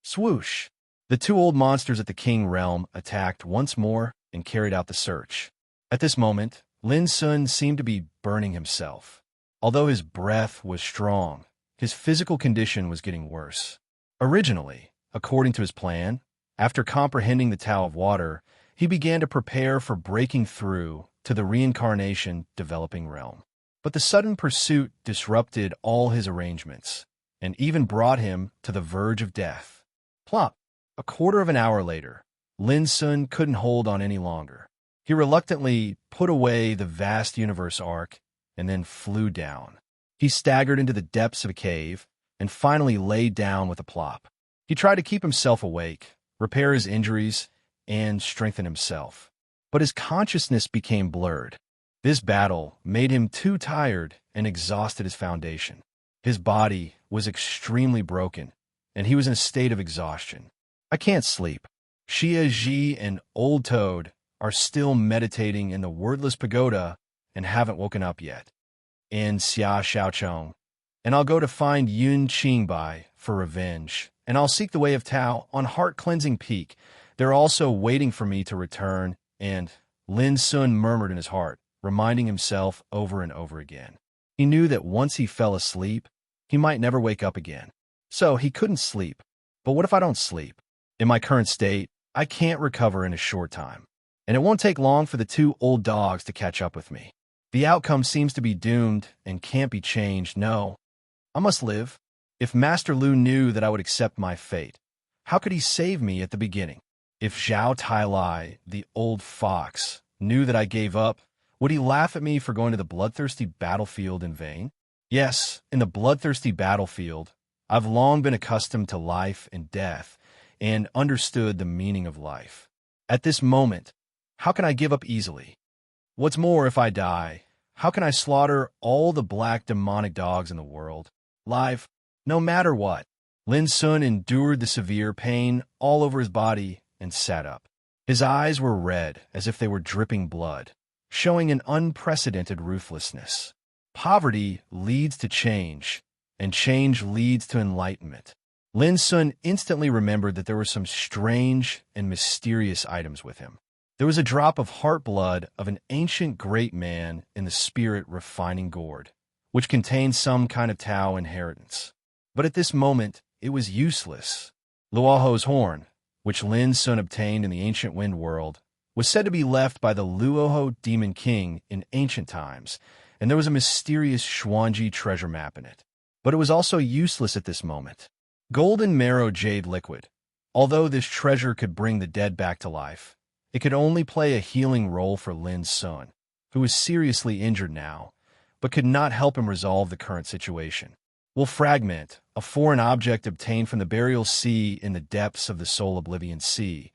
Swoosh! The two old monsters at the king realm attacked once more and carried out the search. At this moment, Lin Sun seemed to be burning himself. Although his breath was strong, his physical condition was getting worse. Originally, according to his plan, after comprehending the Tao of Water, he began to prepare for breaking through to the reincarnation developing realm. But the sudden pursuit disrupted all his arrangements, and even brought him to the verge of death. Plop! A quarter of an hour later, Lin Sun couldn't hold on any longer. He reluctantly put away the vast universe arc and then flew down. He staggered into the depths of a cave and finally laid down with a plop. He tried to keep himself awake, repair his injuries, and strengthen himself. But his consciousness became blurred. This battle made him too tired and exhausted his foundation. His body was extremely broken, and he was in a state of exhaustion. I can't sleep. Xia Ji and Old Toad are still meditating in the wordless pagoda and haven't woken up yet. And Xia Xiaochong. And I'll go to find Yun Qingbai for revenge, and I'll seek the way of Tao on heart-cleansing peak. They're also waiting for me to return, and Lin Sun murmured in his heart, reminding himself over and over again. He knew that once he fell asleep, he might never wake up again. So he couldn't sleep. But what if I don't sleep? In my current state, I can't recover in a short time. And it won't take long for the two old dogs to catch up with me. The outcome seems to be doomed and can't be changed. No, I must live. If Master Lu knew that I would accept my fate, how could he save me at the beginning? If Zhao Tailai, the old fox, knew that I gave up, would he laugh at me for going to the bloodthirsty battlefield in vain? Yes, in the bloodthirsty battlefield, I've long been accustomed to life and death and understood the meaning of life. At this moment, how can I give up easily? What's more, if I die, how can I slaughter all the black demonic dogs in the world? Live, no matter what. Lin Sun endured the severe pain all over his body and sat up. His eyes were red as if they were dripping blood, showing an unprecedented ruthlessness. Poverty leads to change, and change leads to enlightenment. Lin Sun instantly remembered that there were some strange and mysterious items with him. There was a drop of heart blood of an ancient great man in the spirit refining gourd, which contained some kind of Tao inheritance. But at this moment, it was useless. Luoho's horn, which Lin Sun obtained in the ancient wind world, was said to be left by the Luoho demon king in ancient times, and there was a mysterious Xuanji treasure map in it. But it was also useless at this moment. Golden marrow jade liquid. Although this treasure could bring the dead back to life, it could only play a healing role for Lin Sun, who was seriously injured now, but could not help him resolve the current situation. Will fragment, a foreign object obtained from the burial sea in the depths of the soul oblivion sea,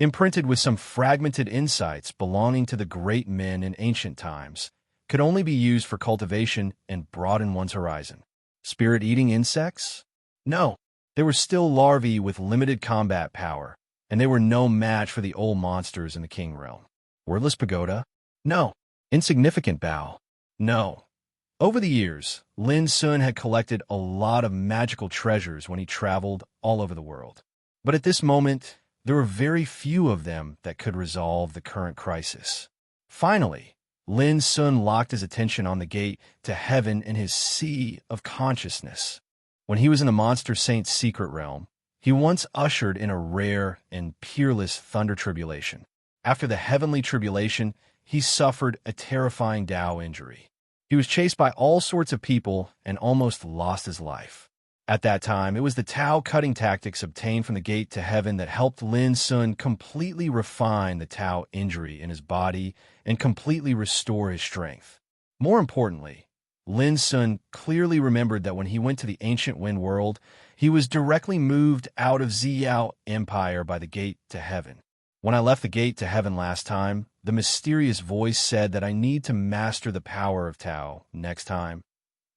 imprinted with some fragmented insights belonging to the great men in ancient times, could only be used for cultivation and broaden one's horizon. Spirit-eating insects? No, they were still larvae with limited combat power, and they were no match for the old monsters in the king realm. Wordless pagoda? No. Insignificant bow? No. Over the years, Lin Sun had collected a lot of magical treasures when he traveled all over the world. But at this moment, there were very few of them that could resolve the current crisis. Finally, Lin Sun locked his attention on the gate to heaven in his sea of consciousness. When he was in the monster saint's secret realm, he once ushered in a rare and peerless thunder tribulation. After the heavenly tribulation, he suffered a terrifying Tao injury. He was chased by all sorts of people and almost lost his life. At that time, it was the Tao cutting tactics obtained from the gate to heaven that helped Lin Sun completely refine the Tao injury in his body and completely restore his strength. More importantly, Lin Sun clearly remembered that when he went to the ancient Wind world, he was directly moved out of Ziyao Empire by the gate to heaven. When I left the gate to heaven last time, the mysterious voice said that I need to master the power of Tao next time.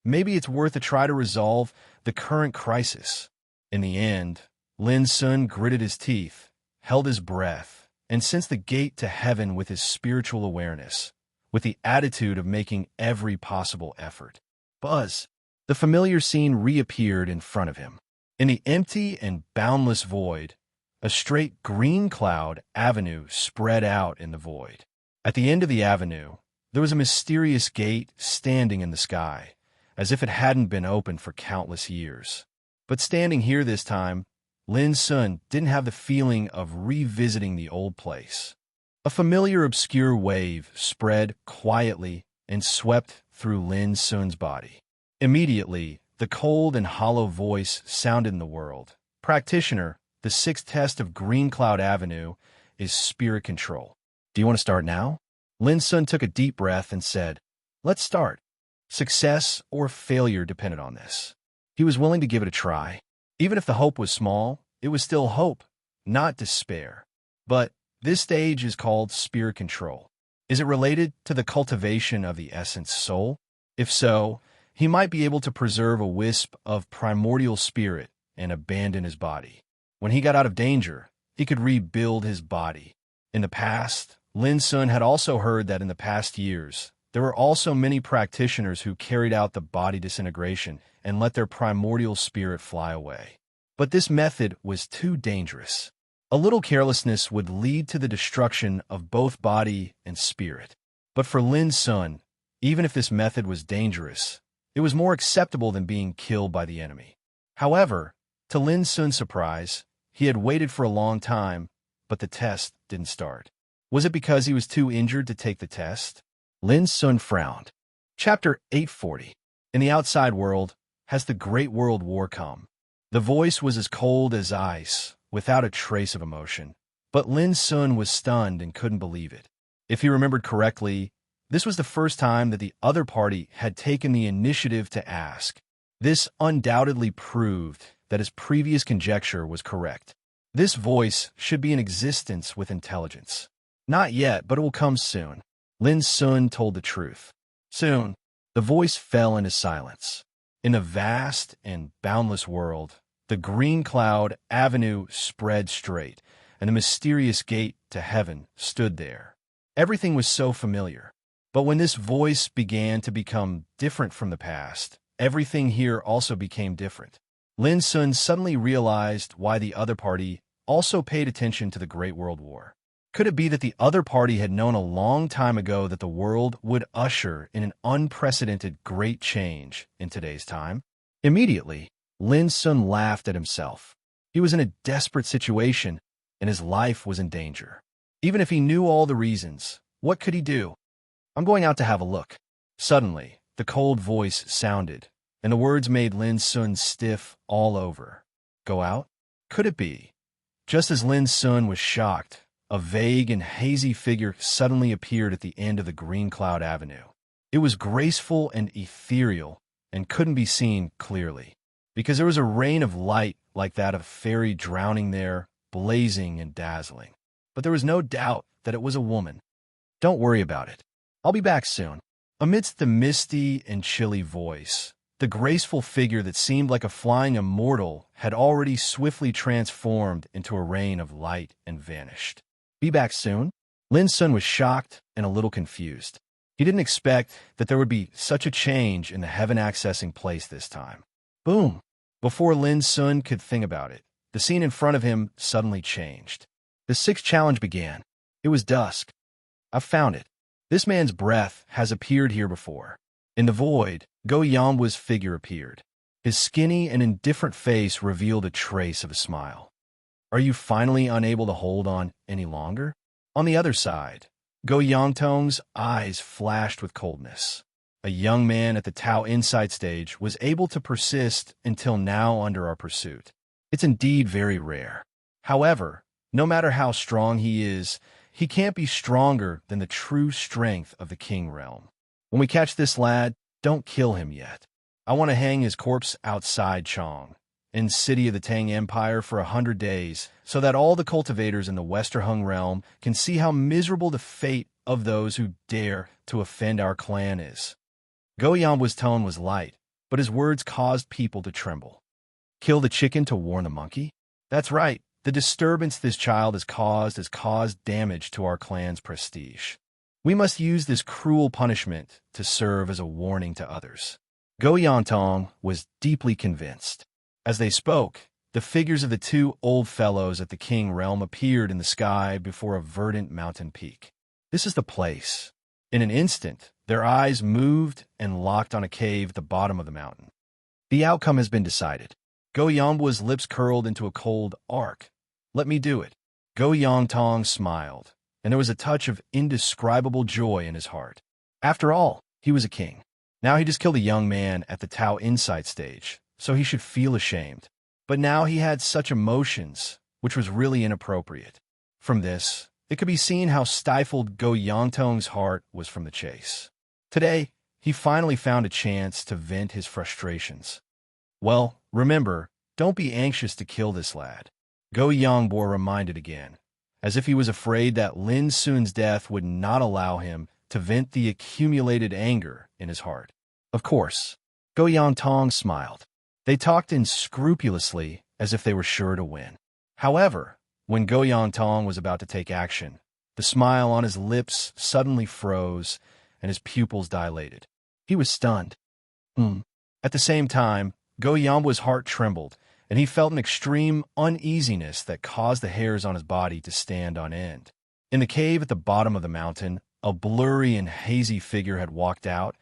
Maybe it's worth a try to resolve the current crisis. In the end, Lin Sun gritted his teeth, held his breath, and sensed the gate to heaven with his spiritual awareness, with the attitude of making every possible effort. Buzz! The familiar scene reappeared in front of him. In the empty and boundless void, a straight green cloud avenue spread out in the void. At the end of the avenue, there was a mysterious gate standing in the sky, as if it hadn't been opened for countless years. But standing here this time, Lin Sun didn't have the feeling of revisiting the old place. A familiar obscure wave spread quietly and swept through Lin Sun's body. Immediately, the cold and hollow voice sounded in the world. Practitioner, the sixth test of Green Cloud Avenue is spirit control. Do you want to start now? Lin Sun took a deep breath and said, "Let's start." Success or failure depended on this. He was willing to give it a try. Even if the hope was small, it was still hope, not despair. But this stage is called spirit control. Is it related to the cultivation of the essence soul? If so, he might be able to preserve a wisp of primordial spirit and abandon his body. When he got out of danger, he could rebuild his body. In the past, Lin Sun had also heard that in the past years, there were also many practitioners who carried out the body disintegration and let their primordial spirit fly away. But this method was too dangerous. A little carelessness would lead to the destruction of both body and spirit. But for Lin Sun, even if this method was dangerous, it was more acceptable than being killed by the enemy. However, to Lin Sun's surprise, he had waited for a long time, but the test didn't start. Was it because he was too injured to take the test? Lin Sun frowned. Chapter 840. In the outside world, has the Great World War come? The voice was as cold as ice, without a trace of emotion. But Lin Sun was stunned and couldn't believe it. If he remembered correctly, this was the first time that the other party had taken the initiative to ask. This undoubtedly proved that his previous conjecture was correct. This voice should be in existence with intelligence. Not yet, but it will come soon. Lin Sun told the truth. Soon, the voice fell into silence. In a vast and boundless world, the Green Cloud Avenue spread straight, and the mysterious gate to heaven stood there. Everything was so familiar. But when this voice began to become different from the past, everything here also became different. Lin Sun suddenly realized why the other party also paid attention to the Great World War. Could it be that the other party had known a long time ago that the world would usher in an unprecedented great change in today's time? Immediately, Lin Sun laughed at himself. He was in a desperate situation, and his life was in danger. Even if he knew all the reasons, what could he do? "I'm going out to have a look." Suddenly, the cold voice sounded, and the words made Lin Sun stiff all over. Go out? Could it be? Just as Lin Sun was shocked, a vague and hazy figure suddenly appeared at the end of the Green Cloud Avenue. It was graceful and ethereal and couldn't be seen clearly, because there was a rain of light like that of a fairy drowning there, blazing and dazzling. But there was no doubt that it was a woman. "Don't worry about it. I'll be back soon." Amidst the misty and chilly voice, the graceful figure that seemed like a flying immortal had already swiftly transformed into a rain of light and vanished. "Be back soon?" Lin Sun was shocked and a little confused. He didn't expect that there would be such a change in the heaven-accessing place this time. Boom! Before Lin Sun could think about it, the scene in front of him suddenly changed. The sixth challenge began. It was dusk. "I've found it." This man's breath has appeared here before. In the void, Go Yamba's figure appeared. His skinny and indifferent face revealed a trace of a smile. Are you finally unable to hold on any longer? On the other side, Go Yangtong's eyes flashed with coldness. A young man at the Tao Insight stage was able to persist until now under our pursuit. It's indeed very rare. However, no matter how strong he is, he can't be stronger than the true strength of the King Realm. When we catch this lad, don't kill him yet. I want to hang his corpse outside Chong, in city of the Tang Empire, for 100 days, so that all the cultivators in the Westerhung realm can see how miserable the fate of those who dare to offend our clan is. Go Yamba's tone was light, but his words caused people to tremble. Kill the chicken to warn the monkey? That's right. The disturbance this child has caused damage to our clan's prestige. We must use this cruel punishment to serve as a warning to others. Go Yantong was deeply convinced. As they spoke, the figures of the two old fellows at the King Realm appeared in the sky before a verdant mountain peak. This is the place. In an instant, their eyes moved and locked on a cave at the bottom of the mountain. The outcome has been decided. Go Yamba's lips curled into a cold arc. Let me do it. Go Yangtong smiled, and there was a touch of indescribable joy in his heart. After all, he was a king. Now he just killed a young man at the Tao Insight stage, so he should feel ashamed. But now he had such emotions, which was really inappropriate. From this, it could be seen how stifled Go Yangtong's heart was from the chase. Today, he finally found a chance to vent his frustrations. Well, remember, don't be anxious to kill this lad. Go Yangbo reminded again, as if he was afraid that Lin Sun's death would not allow him to vent the accumulated anger in his heart. Of course, Go Yangtong smiled. They talked unscrupulously as if they were sure to win. However, when Go Yangtong was about to take action, the smile on his lips suddenly froze and his pupils dilated. He was stunned. At the same time, Go Yamba's heart trembled, and he felt an extreme uneasiness that caused the hairs on his body to stand on end. In the cave at the bottom of the mountain, a blurry and hazy figure had walked out.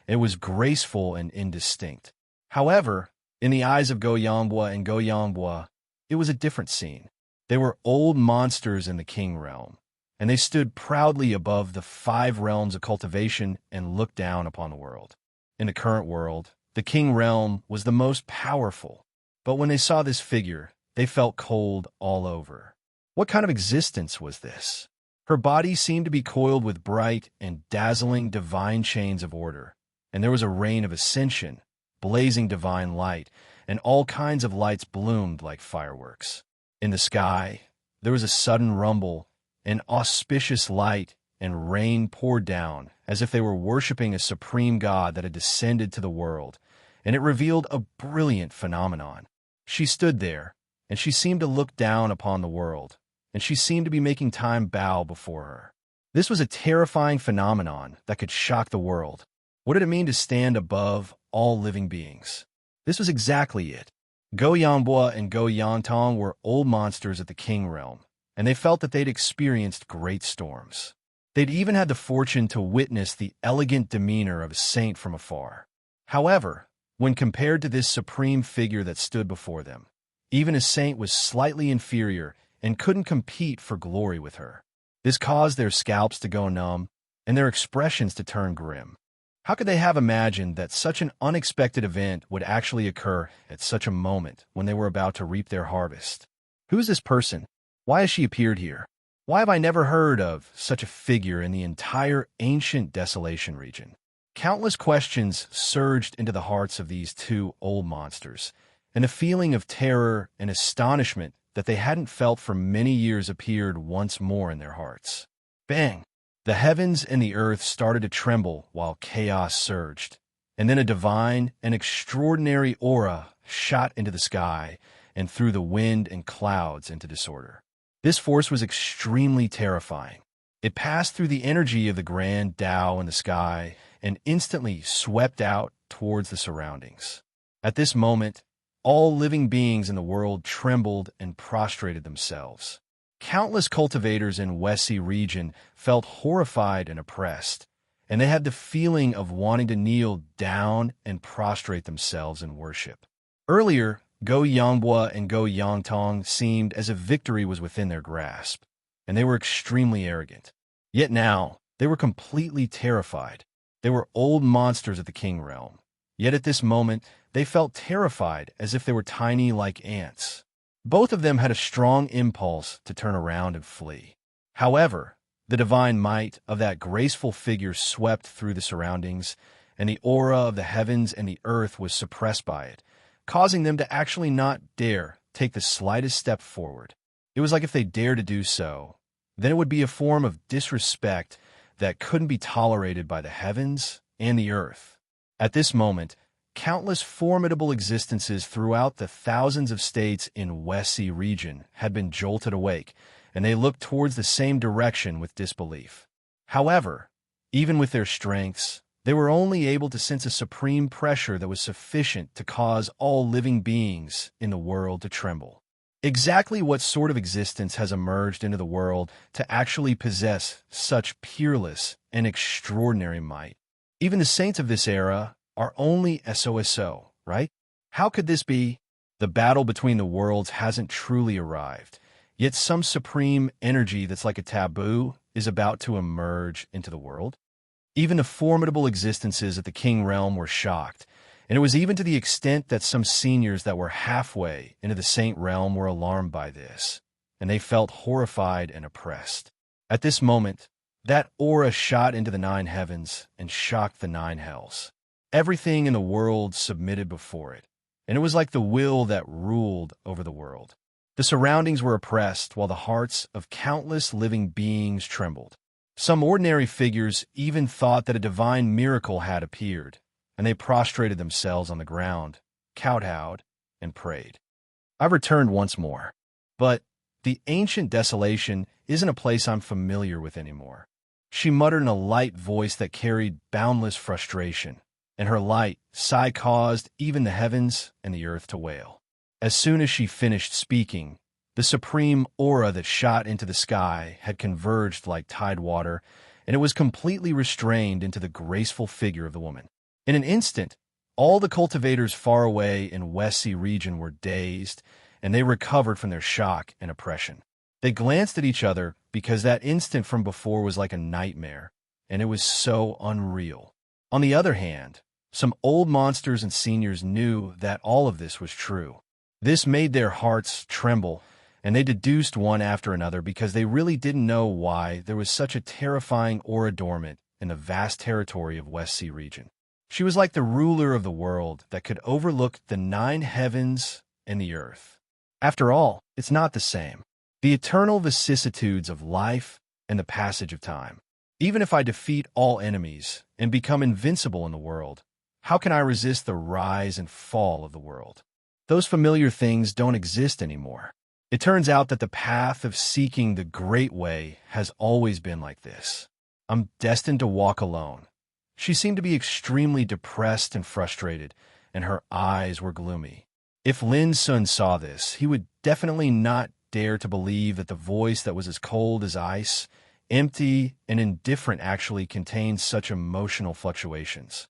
It was graceful and indistinct. However, in the eyes of Go Yamba and Go Yamba, it was a different scene. They were old monsters in the King Realm, and they stood proudly above the 5 realms of cultivation and looked down upon the world. In the current world, the King Realm was the most powerful, but when they saw this figure, they felt cold all over. What kind of existence was this? Her body seemed to be coiled with bright and dazzling divine chains of order, and there was a rain of ascension, blazing divine light, and all kinds of lights bloomed like fireworks. In the sky, there was a sudden rumble, and auspicious light and rain poured down as if they were worshiping a supreme god that had descended to the world, and it revealed a brilliant phenomenon. She stood there, and she seemed to look down upon the world, and she seemed to be making time bow before her. This was a terrifying phenomenon that could shock the world. What did it mean to stand above all living beings? This was exactly it. Go Yangbo and Go Yangtong were old monsters at the King Realm, and they felt that they'd experienced great storms. They'd even had the fortune to witness the elegant demeanor of a saint from afar. However, when compared to this supreme figure that stood before them, even a saint was slightly inferior and couldn't compete for glory with her. This caused their scalps to go numb and their expressions to turn grim. How could they have imagined that such an unexpected event would actually occur at such a moment when they were about to reap their harvest? Who's this person? Why has she appeared here? Why have I never heard of such a figure in the entire ancient Desolation region? Countless questions surged into the hearts of these two old monsters, and a feeling of terror and astonishment that they hadn't felt for many years appeared once more in their hearts. Bang! The heavens and the earth started to tremble while chaos surged, and then a divine and extraordinary aura shot into the sky and threw the wind and clouds into disorder. This force was extremely terrifying. It passed through the energy of the grand Tao in the sky and instantly swept out towards the surroundings. At this moment, all living beings in the world trembled and prostrated themselves. Countless cultivators in Wessi region felt horrified and oppressed, and they had the feeling of wanting to kneel down and prostrate themselves in worship. Earlier, Go Yangbua and Go Yangtong seemed as if victory was within their grasp, and they were extremely arrogant. Yet now, they were completely terrified. They were old monsters of the king realm. Yet at this moment, they felt terrified as if they were tiny like ants. Both of them had a strong impulse to turn around and flee. However, the divine might of that graceful figure swept through the surroundings, and the aura of the heavens and the earth was suppressed by it, causing them to actually not dare take the slightest step forward. It was like if they dared to do so, then it would be a form of disrespect that couldn't be tolerated by the heavens and the earth. At this moment, countless formidable existences throughout the thousands of states in Wessi region had been jolted awake, and they looked towards the same direction with disbelief. However, even with their strengths, they were only able to sense a supreme pressure that was sufficient to cause all living beings in the world to tremble. Exactly what sort of existence has emerged into the world to actually possess such peerless and extraordinary might? Even the saints of this era are only SOSO, right? How could this be? The battle between the worlds hasn't truly arrived, yet some supreme energy that's like a taboo is about to emerge into the world. Even the formidable existences of the king realm were shocked, and it was even to the extent that some seniors that were halfway into the saint realm were alarmed by this, and they felt horrified and oppressed. At this moment, that aura shot into the 9 heavens and shocked the 9 hells. Everything in the world submitted before it, and it was like the will that ruled over the world. The surroundings were oppressed while the hearts of countless living beings trembled. Some ordinary figures even thought that a divine miracle had appeared, and they prostrated themselves on the ground, kowtowed, and prayed. I've returned once more, but the ancient desolation isn't a place I'm familiar with anymore. She muttered in a light voice that carried boundless frustration, and her light sigh caused even the heavens and the earth to wail. As soon as she finished speaking, the supreme aura that shot into the sky had converged like tide water, and it was completely restrained into the graceful figure of the woman. In an instant, all the cultivators far away in Wessi region were dazed, and they recovered from their shock and oppression. They glanced at each other because that instant from before was like a nightmare, and it was so unreal. On the other hand, some old monsters and seniors knew that all of this was true. This made their hearts tremble, and they deduced one after another because they really didn't know why there was such a terrifying aura dormant in the vast territory of Wessi region. She was like the ruler of the world that could overlook the 9 heavens and the earth. After all, it's not the same. The eternal vicissitudes of life and the passage of time. Even if I defeat all enemies and become invincible in the world, how can I resist the rise and fall of the world? Those familiar things don't exist anymore. It turns out that the path of seeking the great way has always been like this. I'm destined to walk alone. She seemed to be extremely depressed and frustrated, and her eyes were gloomy. If Lin Sun saw this, he would definitely not dare to believe that the voice that was as cold as ice, empty, and indifferent actually contained such emotional fluctuations.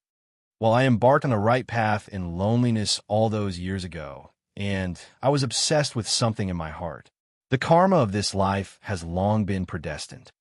Well, I embarked on the right path in loneliness all those years ago, and I was obsessed with something in my heart. The karma of this life has long been predestined.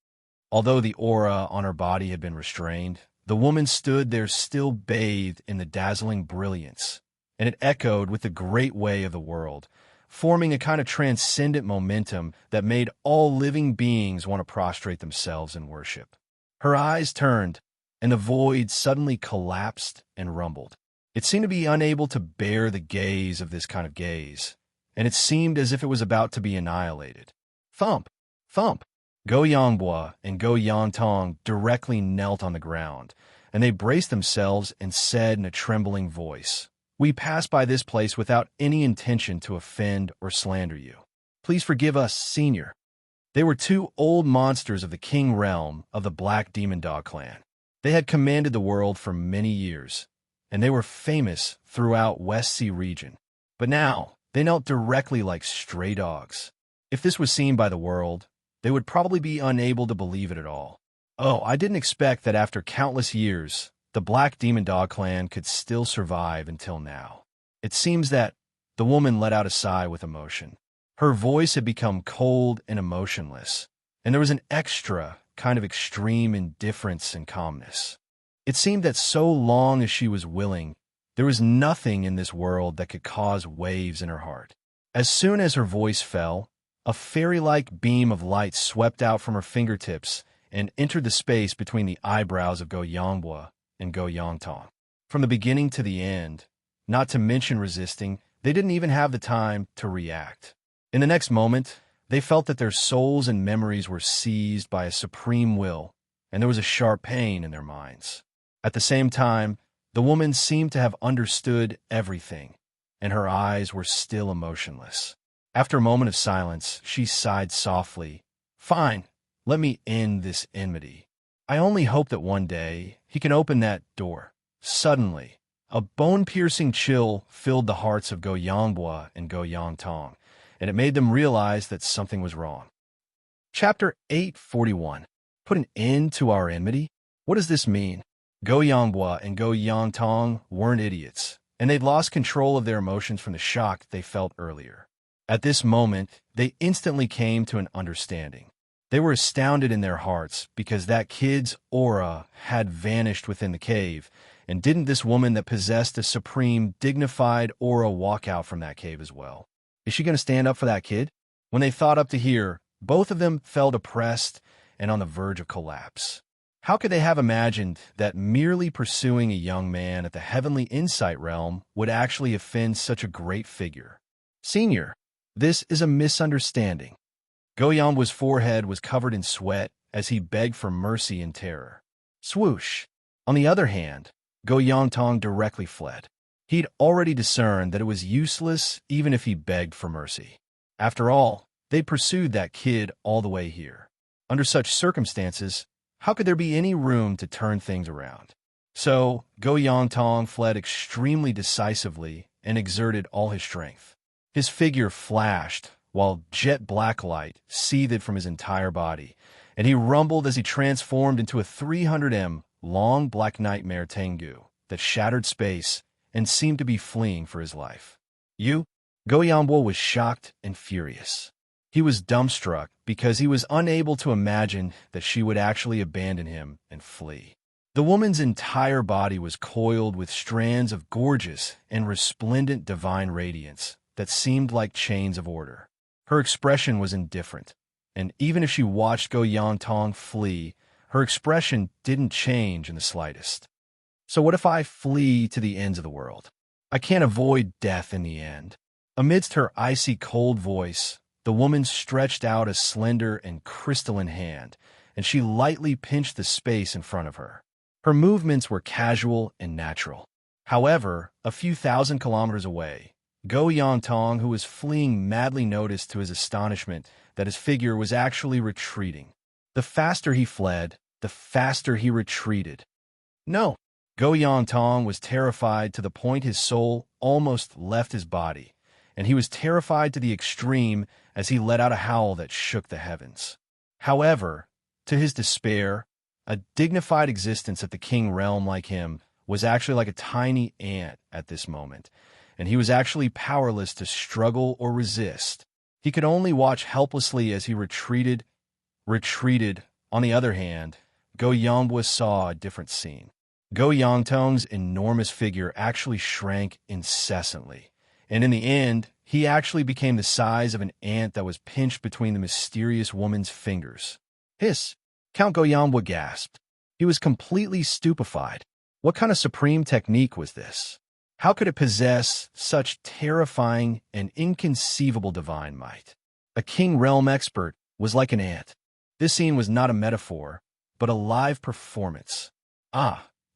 Although the aura on her body had been restrained, the woman stood there still bathed in the dazzling brilliance, and it echoed with the great way of the world, forming a kind of transcendent momentum that made all living beings want to prostrate themselves in worship. Her eyes turned, and the void suddenly collapsed and rumbled. It seemed to be unable to bear the gaze of this kind of gaze, and it seemed as if it was about to be annihilated. Thump! Thump! Go Yangbua and Go Yangtong directly knelt on the ground, and they braced themselves and said in a trembling voice, "We pass by this place without any intention to offend or slander you. Please forgive us, Senior." They were 2 old monsters of the king realm of the Black Demon Dog clan. They had commanded the world for many years, and they were famous throughout Wessi region. But now, they knelt directly like stray dogs. If this was seen by the world, they would probably be unable to believe it at all. Oh, I didn't expect that after countless years, the Black Demon Dog clan could still survive until now. It seems that the woman let out a sigh with emotion. Her voice had become cold and emotionless, and there was an extra kind of extreme indifference and calmness. It seemed that so long as she was willing, there was nothing in this world that could cause waves in her heart. As soon as her voice fell, a fairy-like beam of light swept out from her fingertips and entered the space between the eyebrows of Go Yangbua and Go Yangtong. From the beginning to the end, not to mention resisting, they didn't even have the time to react. In the next moment, they felt that their souls and memories were seized by a supreme will, and there was a sharp pain in their minds. At the same time, the woman seemed to have understood everything, and her eyes were still emotionless. After a moment of silence, she sighed softly. "Fine, let me end this enmity. I only hope that one day he can open that door." Suddenly, a bone-piercing chill filled the hearts of Go Yangbua and Go Yangtong, and it made them realize that something was wrong. Chapter 841. Put an end to our enmity? What does this mean? Go Yangbua and Go Yangtong weren't idiots, and they'd lost control of their emotions from the shock they felt earlier. At this moment, they instantly came to an understanding. They were astounded in their hearts because that kid's aura had vanished within the cave, and didn't this woman that possessed a supreme, dignified aura walk out from that cave as well? Is she going to stand up for that kid? When they thought up to here, both of them felt oppressed and on the verge of collapse. How could they have imagined that merely pursuing a young man at the heavenly insight realm would actually offend such a great figure? Senior, this is a misunderstanding. Go Yanbua's forehead was covered in sweat as he begged for mercy and terror. Swoosh! On the other hand, Go Yangtong directly fled. He'd already discerned that it was useless even if he begged for mercy. After all, they'd pursued that kid all the way here. Under such circumstances, how could there be any room to turn things around? So, Go Yangtong fled extremely decisively and exerted all his strength. His figure flashed, while jet black light seethed from his entire body, and he rumbled as he transformed into a 300 long black nightmare Tengu that shattered space and seemed to be fleeing for his life. Go Yangbua was shocked and furious. He was dumbstruck because he was unable to imagine that she would actually abandon him and flee. The woman's entire body was coiled with strands of gorgeous and resplendent divine radiance that seemed like chains of order. Her expression was indifferent, and even if she watched Go Yangtong flee, her expression didn't change in the slightest. So what if I flee to the ends of the world? I can't avoid death in the end. Amidst her icy cold voice, the woman stretched out a slender and crystalline hand, and she lightly pinched the space in front of her. Her movements were casual and natural. However, a few thousand kilometers away, Go Yangtong, who was fleeing madly, noticed to his astonishment that his figure was actually retreating. The faster he fled, the faster he retreated. No! Go Yangtong was terrified to the point his soul almost left his body, and he was terrified to the extreme as he let out a howl that shook the heavens. However, to his despair, a dignified existence at the king realm like him was actually like a tiny ant at this moment, and he was actually powerless to struggle or resist. He could only watch helplessly as he retreated. On the other hand, Go Yangbua saw a different scene. Go Yangtong's enormous figure actually shrank incessantly, and in the end, he actually became the size of an ant that was pinched between the mysterious woman's fingers. Hiss! Count Go Yangbua gasped. He was completely stupefied. What kind of supreme technique was this? How could it possess such terrifying and inconceivable divine might? A king realm expert was like an ant. This scene was not a metaphor, but a live performance.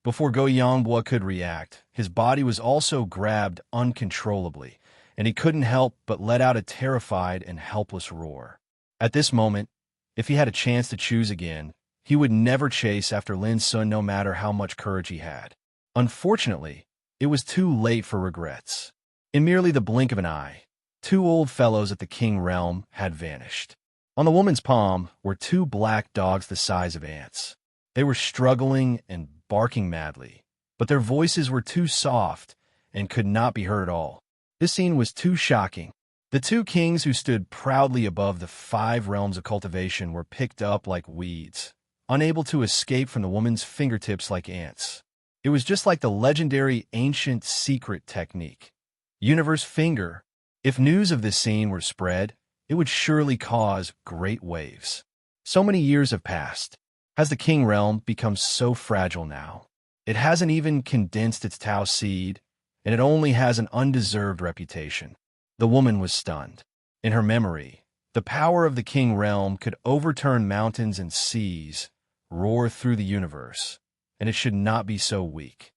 Before Go Yangbua could react, his body was also grabbed uncontrollably, and he couldn't help but let out a terrified and helpless roar. At this moment, if he had a chance to choose again, he would never chase after Lin Sun no matter how much courage he had. Unfortunately, it was too late for regrets. In merely the blink of an eye, 2 old fellows at the king realm had vanished. On the woman's palm were 2 black dogs the size of ants. They were struggling and barking madly, but their voices were too soft and could not be heard at all. This scene was too shocking. The 2 kings who stood proudly above the 5 realms of cultivation were picked up like weeds, unable to escape from the woman's fingertips like ants. It was just like the legendary ancient secret technique. Universe finger. If news of this scene were spread, it would surely cause great waves. So many years have passed. Has the king realm become so fragile now? It hasn't even condensed its Tau seed, and it only has an undeserved reputation. The woman was stunned. In her memory, the power of the king realm could overturn mountains and seas, roar through the universe, and it should not be so weak.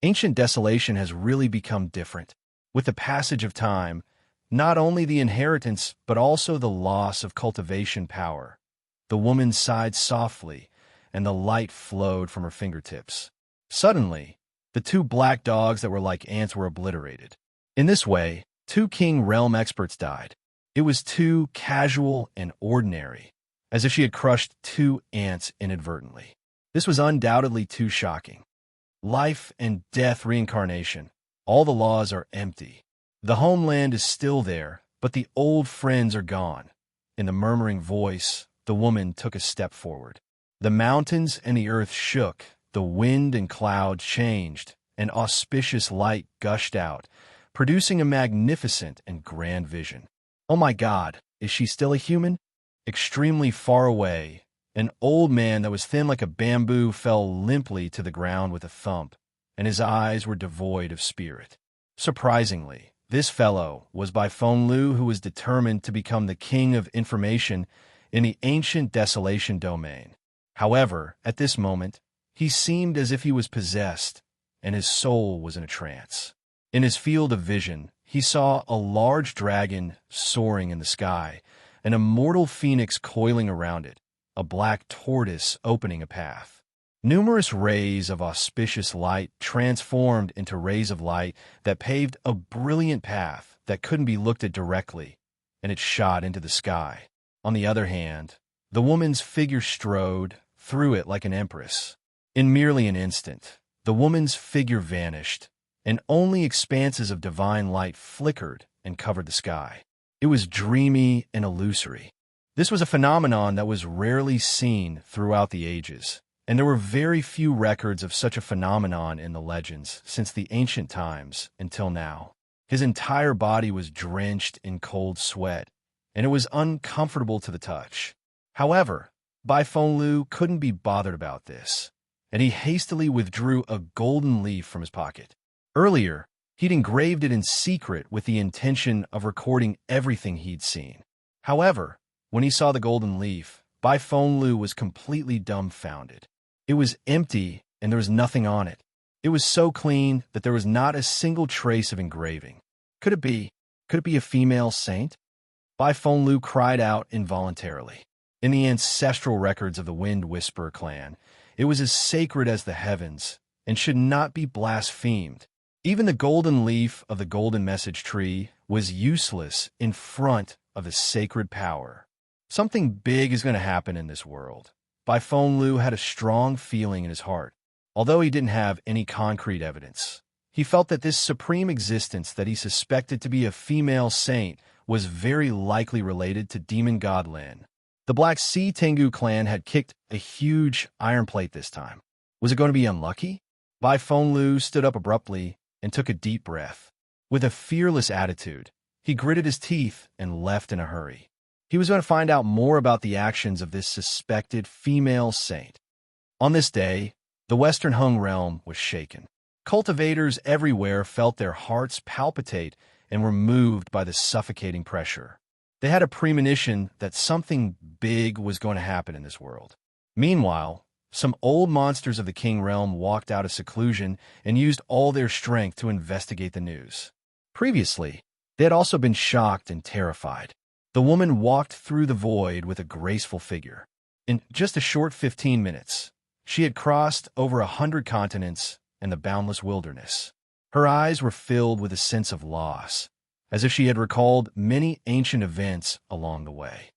Ancient desolation has really become different. With the passage of time, not only the inheritance, but also the loss of cultivation power. The woman sighed softly, and the light flowed from her fingertips. Suddenly, the 2 black dogs that were like ants were obliterated. In this way, 2 king realm experts died. It was too casual and ordinary, as if she had crushed 2 ants inadvertently. This was undoubtedly too shocking. Life and death reincarnation. All the laws are empty. The homeland is still there, but the old friends are gone. In the murmuring voice, the woman took a step forward. The mountains and the earth shook, the wind and clouds changed, and auspicious light gushed out, producing a magnificent and grand vision. Oh my God, is she still a human? Extremely far away, an old man that was thin like a bamboo fell limply to the ground with a thump, and his eyes were devoid of spirit. Surprisingly, this fellow was Bai Fenglu, who was determined to become the king of information in the ancient desolation domain. However, at this moment, he seemed as if he was possessed, and his soul was in a trance. In his field of vision, he saw a large dragon soaring in the sky, an immortal phoenix coiling around it, a black tortoise opening a path. Numerous rays of auspicious light transformed into rays of light that paved a brilliant path that couldn't be looked at directly, and it shot into the sky. On the other hand, the woman's figure strode through it like an empress. In merely an instant, the woman's figure vanished, and only expanses of divine light flickered and covered the sky. It was dreamy and illusory. This was a phenomenon that was rarely seen throughout the ages, and there were very few records of such a phenomenon in the legends since the ancient times until now. His entire body was drenched in cold sweat, and it was uncomfortable to the touch. However, Bai Fenglu couldn't be bothered about this, and he hastily withdrew a golden leaf from his pocket. Earlier, he'd engraved it in secret with the intention of recording everything he'd seen. However, when he saw the golden leaf, Bai Fenglu was completely dumbfounded. It was empty, and there was nothing on it. It was so clean that there was not a single trace of engraving. Could it be a female saint? Bai Fenglu cried out involuntarily. In the ancestral records of the Wind Whisperer clan, it was as sacred as the heavens and should not be blasphemed. Even the golden leaf of the golden message tree was useless in front of the sacred power. Something big is going to happen in this world. Bai Fenglu had a strong feeling in his heart. Although he didn't have any concrete evidence, he felt that this supreme existence that he suspected to be a female saint was very likely related to demon god Lin. The Black Sea Tengu clan had kicked a huge iron plate this time. Was it going to be unlucky? Bai Fenglu stood up abruptly and took a deep breath. With a fearless attitude, he gritted his teeth and left in a hurry. He was going to find out more about the actions of this suspected female saint. On this day, the Western Hung realm was shaken. Cultivators everywhere felt their hearts palpitate and were moved by the suffocating pressure. They had a premonition that something big was going to happen in this world. Meanwhile, some old monsters of the King Realm walked out of seclusion and used all their strength to investigate the news. Previously, they had also been shocked and terrified. The woman walked through the void with a graceful figure. In just a short 15 minutes, she had crossed over 100 continents and the boundless wilderness. Her eyes were filled with a sense of loss, as if she had recalled many ancient events along the way.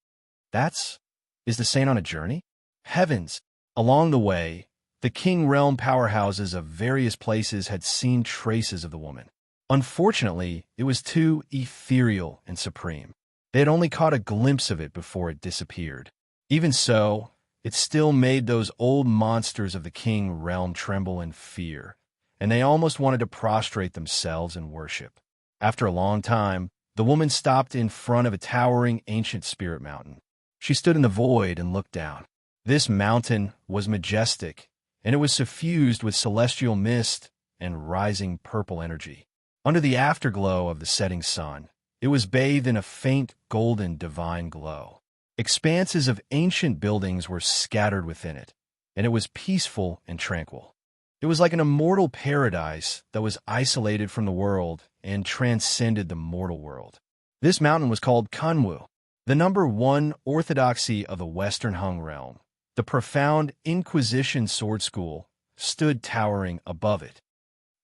Is the saint on a journey? Heavens! Along the way, the king realm powerhouses of various places had seen traces of the woman. Unfortunately, it was too ethereal and supreme. They had only caught a glimpse of it before it disappeared. Even so, it still made those old monsters of the king realm tremble in fear, and they almost wanted to prostrate themselves in worship. After a long time, the woman stopped in front of a towering ancient spirit mountain. She stood in the void and looked down. This mountain was majestic, and it was suffused with celestial mist and rising purple energy. Under the afterglow of the setting sun, it was bathed in a faint golden divine glow. Expanses of ancient buildings were scattered within it, and it was peaceful and tranquil. It was like an immortal paradise that was isolated from the world and transcended the mortal world. This mountain was called Kunwu, the number one orthodoxy of the Western Hung realm. The profound Inquisition sword school stood towering above it.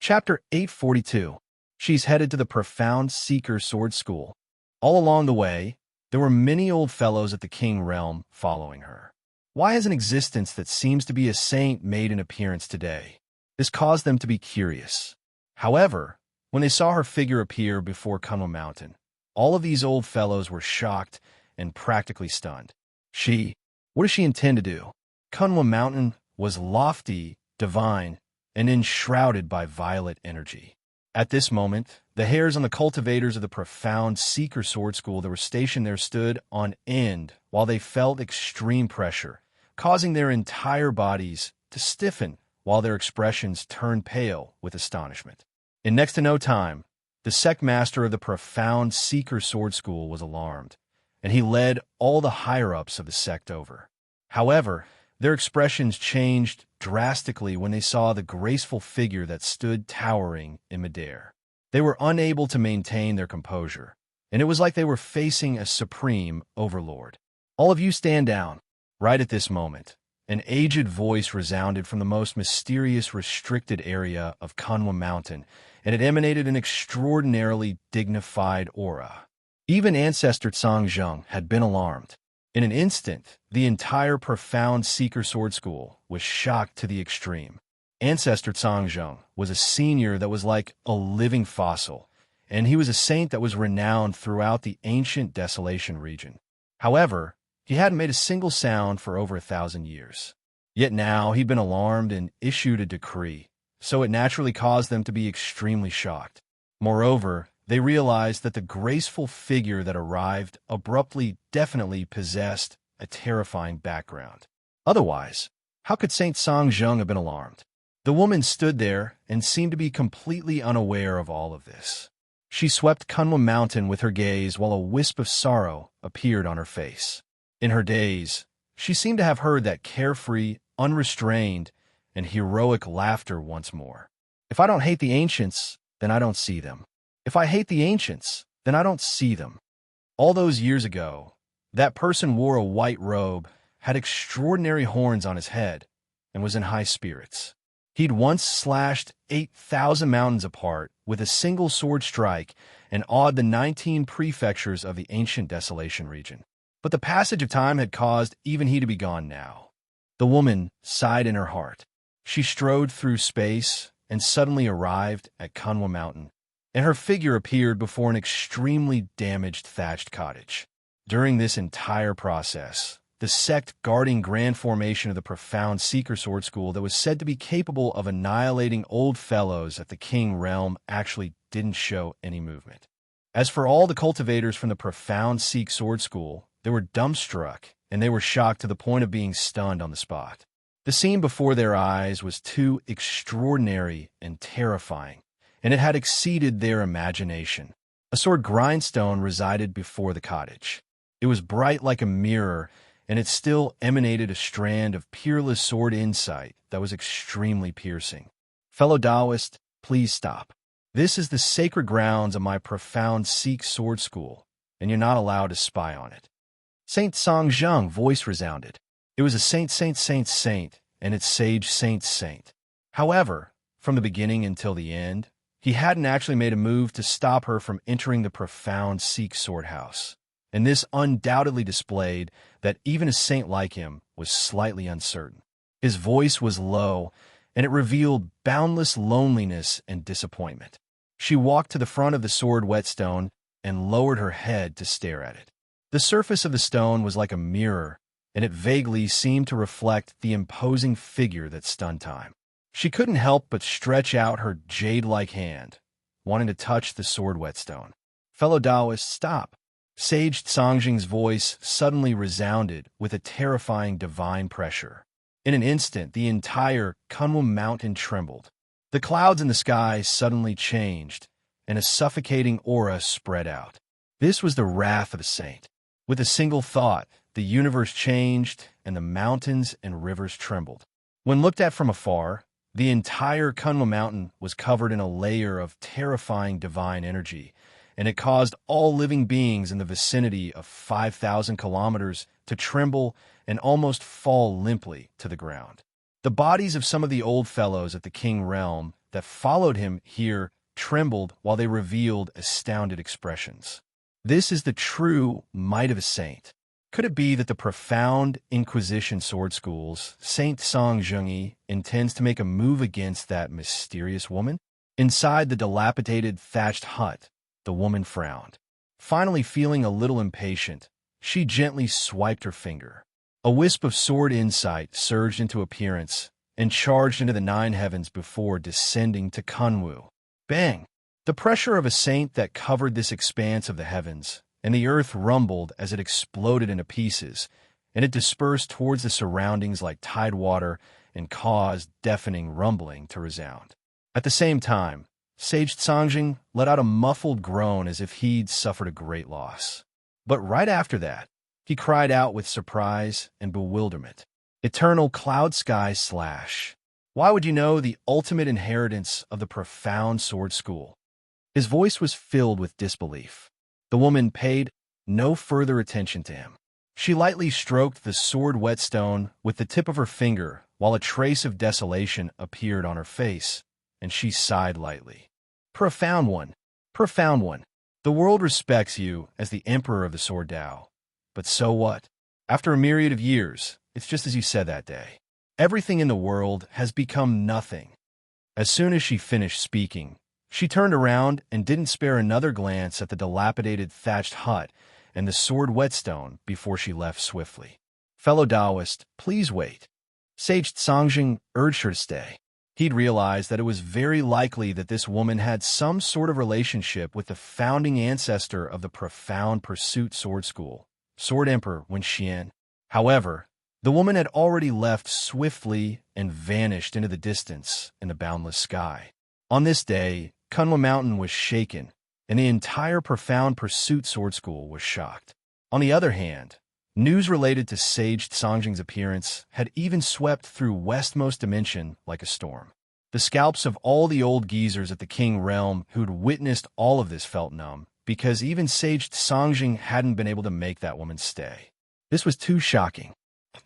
Chapter 842. She's headed to the profound Seeker sword school. All along the way, there were many old fellows at the king realm following her. Why has an existence that seems to be a saint made an appearance today? This caused them to be curious. However, when they saw her figure appear before Kunwu Mountain, all of these old fellows were shocked and practically stunned. What does she intend to do? Kunwu Mountain was lofty, divine, and enshrouded by violet energy. At this moment, the hairs on the cultivators of the profound Seeker sword school that were stationed there stood on end while they felt extreme pressure, causing their entire bodies to stiffen while their expressions turned pale with astonishment. In next to no time, the sect master of the profound Seeker sword school was alarmed, and he led all the higher-ups of the sect over. However, their expressions changed drastically when they saw the graceful figure that stood towering in midair. They were unable to maintain their composure, and it was like they were facing a supreme overlord. "All of you stand down." Right at this moment, an aged voice resounded from the most mysterious restricted area of Kunwu Mountain, and it emanated an extraordinarily dignified aura. Even Ancestor Zhang had been alarmed. In an instant, the entire profound Seeker sword school was shocked to the extreme. Ancestor Zhang was a senior that was like a living fossil, and he was a saint that was renowned throughout the ancient Desolation region. However, he hadn't made a single sound for over 1,000 years. Yet now he'd been alarmed and issued a decree, so it naturally caused them to be extremely shocked. Moreover, they realized that the graceful figure that arrived abruptly definitely possessed a terrifying background. Otherwise, how could Saint Zhang have been alarmed? The woman stood there and seemed to be completely unaware of all of this. She swept Kunwu Mountain with her gaze while a wisp of sorrow appeared on her face. In her daze, she seemed to have heard that carefree, unrestrained, and heroic laughter once more. "If I don't hate the ancients, then I don't see them. If I hate the ancients, then I don't see them." All those years ago, that person wore a white robe, had extraordinary horns on his head, and was in high spirits. He'd once slashed 8,000 mountains apart with a single sword strike and awed the 19 prefectures of the ancient Desolation region. But the passage of time had caused even he to be gone now. The woman sighed in her heart. She strode through space and suddenly arrived at Kunwu Mountain, and her figure appeared before an extremely damaged thatched cottage. During this entire process, the sect guarding grand formation of the profound Seeker sword school that was said to be capable of annihilating old fellows at the king realm actually didn't show any movement. As for all the cultivators from the profound Seek sword school, they were dumbstruck, and they were shocked to the point of being stunned on the spot. The scene before their eyes was too extraordinary and terrifying, and it had exceeded their imagination. A sword grindstone resided before the cottage. It was bright like a mirror, and it still emanated a strand of peerless sword insight that was extremely piercing. "Fellow Taoist, please stop. This is the sacred grounds of my profound Seek sword school, and you're not allowed to spy on it." Saint Zhang voice resounded. It was a saint, and its sage saint. However, from the beginning until the end, He hadn't actually made a move to stop her from entering the profound Sikh sword house. And this undoubtedly displayed that even a saint like him was slightly uncertain. His voice was low, and it revealed boundless loneliness and disappointment. She walked to the front of the sword whetstone and lowered her head to stare at it. The surface of the stone was like a mirror, and it vaguely seemed to reflect the imposing figure that stunned time. She couldn't help but stretch out her jade-like hand, wanting to touch the sword whetstone. "Fellow Taoist, stop!" Sage Songjing's voice suddenly resounded with a terrifying divine pressure. In an instant, the entire Kunlun mountain trembled. The clouds in the sky suddenly changed, and a suffocating aura spread out. This was the wrath of a saint. With a single thought, the universe changed, and the mountains and rivers trembled. When looked at from afar, the entire Kunlun mountain was covered in a layer of terrifying divine energy, and it caused all living beings in the vicinity of 5,000 kilometers to tremble and almost fall limply to the ground. The bodies of some of the old fellows at the King realm that followed him here trembled while they revealed astounded expressions. This is the true might of a saint. Could it be that the profound Inquisition sword school's Saint Song Zhengyi intends to make a move against that mysterious woman? Inside the dilapidated thatched hut, the woman frowned. Finally feeling a little impatient, she gently swiped her finger. A wisp of sword insight surged into appearance and charged into the nine heavens before descending to Kunwu. Bang! The pressure of a saint that covered this expanse of the heavens, and the earth rumbled as it exploded into pieces, and it dispersed towards the surroundings like tide water and caused deafening rumbling to resound. At the same time, Sage Songjing let out a muffled groan as if he'd suffered a great loss. But right after that, he cried out with surprise and bewilderment. "Eternal cloud sky slash. Why would you know the ultimate inheritance of the profound sword school?" His voice was filled with disbelief. The woman paid no further attention to him. She lightly stroked the sword whetstone with the tip of her finger while a trace of desolation appeared on her face, and she sighed lightly. Profound one. Profound one. The world respects you as the emperor of the sword Tao. But so what? After a myriad of years, it's just as you said that day. Everything in the world has become nothing. As soon as she finished speaking, she turned around and didn't spare another glance at the dilapidated thatched hut and the sword whetstone before she left swiftly. "Fellow Taoist, please wait." Sage Songjing urged her to stay. He'd realized that it was very likely that this woman had some sort of relationship with the founding ancestor of the profound pursuit sword school, Sword Emperor Wen Xian. However, the woman had already left swiftly and vanished into the distance in the boundless sky. On this day, Kunlun Mountain was shaken, and the entire profound pursuit sword school was shocked. On the other hand, news related to Sage Songjing's appearance had even swept through Westmost Dimension like a storm. The scalps of all the old geezers at the King realm who'd witnessed all of this felt numb, because even Sage Songjing hadn't been able to make that woman stay. This was too shocking.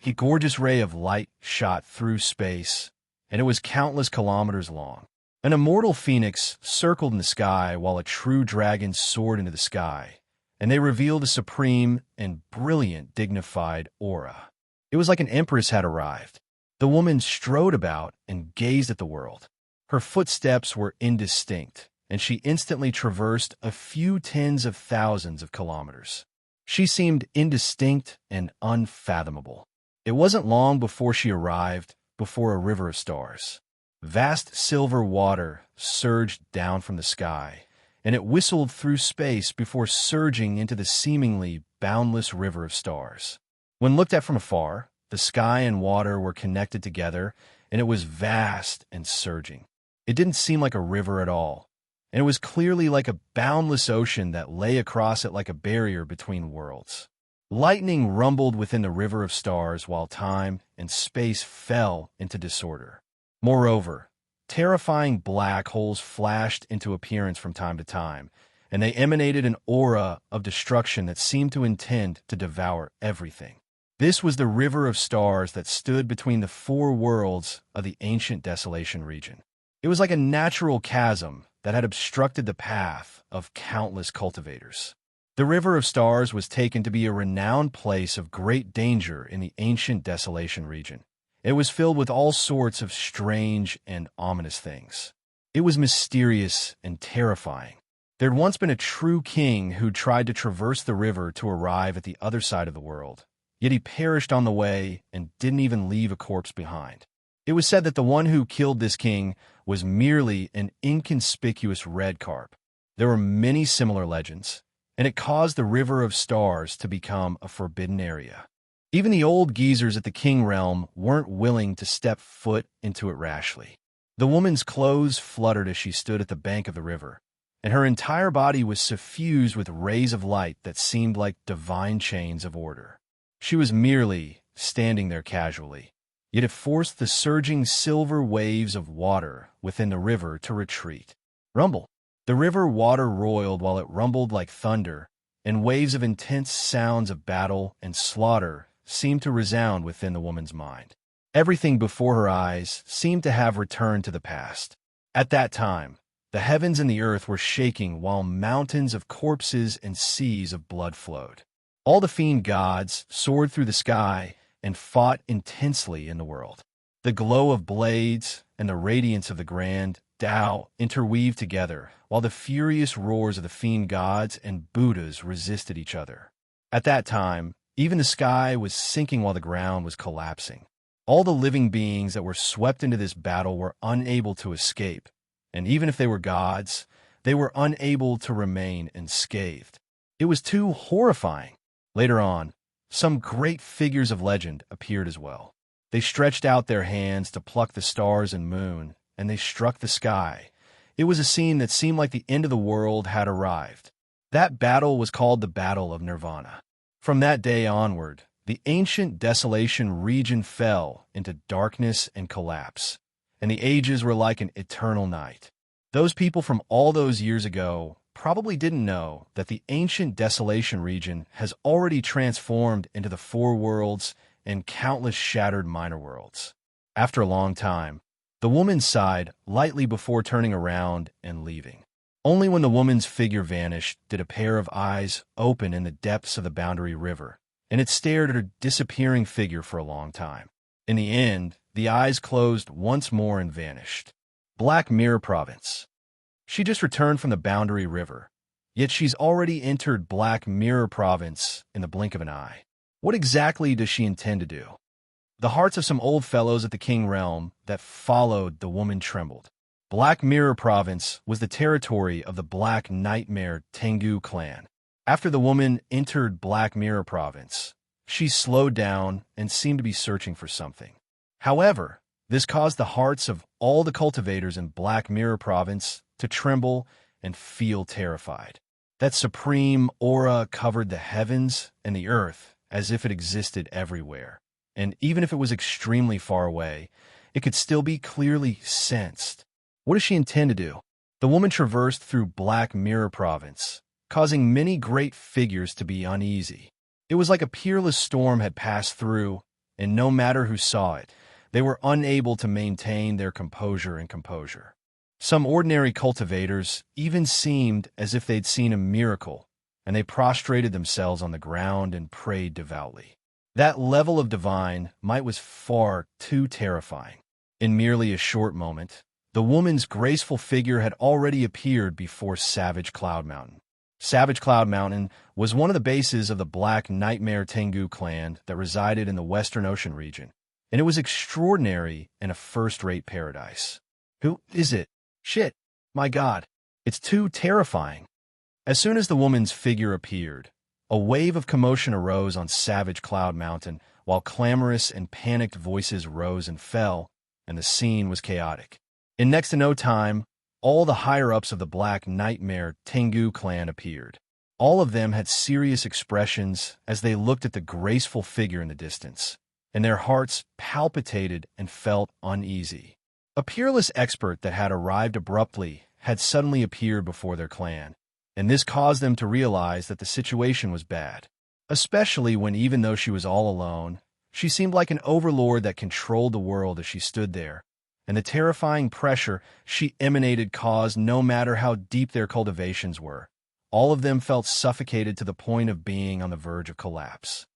A gorgeous ray of light shot through space, and it was countless kilometers long. An immortal phoenix circled in the sky while a true dragon soared into the sky, and they revealed a supreme and brilliant dignified aura. It was like an empress had arrived. The woman strode about and gazed at the world. Her footsteps were indistinct, and she instantly traversed a few tens of thousands of kilometers. She seemed indistinct and unfathomable. It wasn't long before she arrived before a river of stars. Vast silver water surged down from the sky, and it whistled through space before surging into the seemingly boundless river of stars. When looked at from afar, the sky and water were connected together, and it was vast and surging. It didn't seem like a river at all, and it was clearly like a boundless ocean that lay across it like a barrier between worlds. Lightning rumbled within the river of stars while time and space fell into disorder. Moreover, terrifying black holes flashed into appearance from time to time, and they emanated an aura of destruction that seemed to intend to devour everything. This was the river of stars that stood between the four worlds of the ancient Desolation region. It was like a natural chasm that had obstructed the path of countless cultivators. The River of Stars was taken to be a renowned place of great danger in the ancient Desolation region. It was filled with all sorts of strange and ominous things. It was mysterious and terrifying. There had once been a true king who tried to traverse the river to arrive at the other side of the world, yet he perished on the way and didn't even leave a corpse behind. It was said that the one who killed this king was merely an inconspicuous red carp. There were many similar legends, and it caused the River of Stars to become a forbidden area. Even the old geezers at the king realm weren't willing to step foot into it rashly. The woman's clothes fluttered as she stood at the bank of the river, and her entire body was suffused with rays of light that seemed like divine chains of order. She was merely standing there casually, yet it forced the surging silver waves of water within the river to retreat. Rumble. The river water roiled while it rumbled like thunder, and waves of intense sounds of battle and slaughter seemed to resound within the woman's mind. Everything before her eyes seemed to have returned to the past. At that time, the heavens and the earth were shaking while mountains of corpses and seas of blood flowed. All the fiend gods soared through the sky and fought intensely in the world. The glow of blades and the radiance of the grand Tao interweaved together, while the furious roars of the fiend gods and Buddhas resisted each other. At that time, even the sky was sinking while the ground was collapsing. All the living beings that were swept into this battle were unable to escape, and even if they were gods, they were unable to remain unscathed. It was too horrifying. Later on, some great figures of legend appeared as well. They stretched out their hands to pluck the stars and moon, and they struck the sky. It was a scene that seemed like the end of the world had arrived. That battle was called the Battle of Nirvana. From that day onward, the ancient Desolation region fell into darkness and collapse, and the ages were like an eternal night. Those people from all those years ago probably didn't know that the ancient Desolation region has already transformed into the four worlds and countless shattered minor worlds. After a long time, the woman sighed lightly before turning around and leaving. Only when the woman's figure vanished did a pair of eyes open in the depths of the Boundary River, and it stared at her disappearing figure for a long time. In the end, the eyes closed once more and vanished. Black Mirror Province. She just returned from the Boundary River, yet she's already entered Black Mirror Province in the blink of an eye. What exactly does she intend to do? The hearts of some old fellows at the King Realm that followed the woman trembled. Black Mirror Province was the territory of the Black Nightmare Tengu clan. After the woman entered Black Mirror Province, she slowed down and seemed to be searching for something. However, this caused the hearts of all the cultivators in Black Mirror Province to tremble and feel terrified. That supreme aura covered the heavens and the earth as if it existed everywhere. And even if it was extremely far away, it could still be clearly sensed. What does she intend to do? The woman traversed through Black Mirror Province, causing many great figures to be uneasy. It was like a peerless storm had passed through, and no matter who saw it, they were unable to maintain their composure and composure. Some ordinary cultivators even seemed as if they'd seen a miracle, and they prostrated themselves on the ground and prayed devoutly. That level of divine might was far too terrifying. In merely a short moment, the woman's graceful figure had already appeared before Savage Cloud Mountain. Savage Cloud Mountain was one of the bases of the Black Nightmare Tengu clan that resided in the Western Ocean region, and it was extraordinary and a first-rate paradise. Who is it? Shit, my God, it's too terrifying. As soon as the woman's figure appeared, a wave of commotion arose on Savage Cloud Mountain, while clamorous and panicked voices rose and fell, and the scene was chaotic. In next to no time, all the higher-ups of the Black Nightmare Tengu clan appeared. All of them had serious expressions as they looked at the graceful figure in the distance, and their hearts palpitated and felt uneasy. A peerless expert that had arrived abruptly had suddenly appeared before their clan, and this caused them to realize that the situation was bad, especially when, even though she was all alone, she seemed like an overlord that controlled the world as she stood there, and the terrifying pressure she emanated caused no matter how deep their cultivations were. All of them felt suffocated to the point of being on the verge of collapse.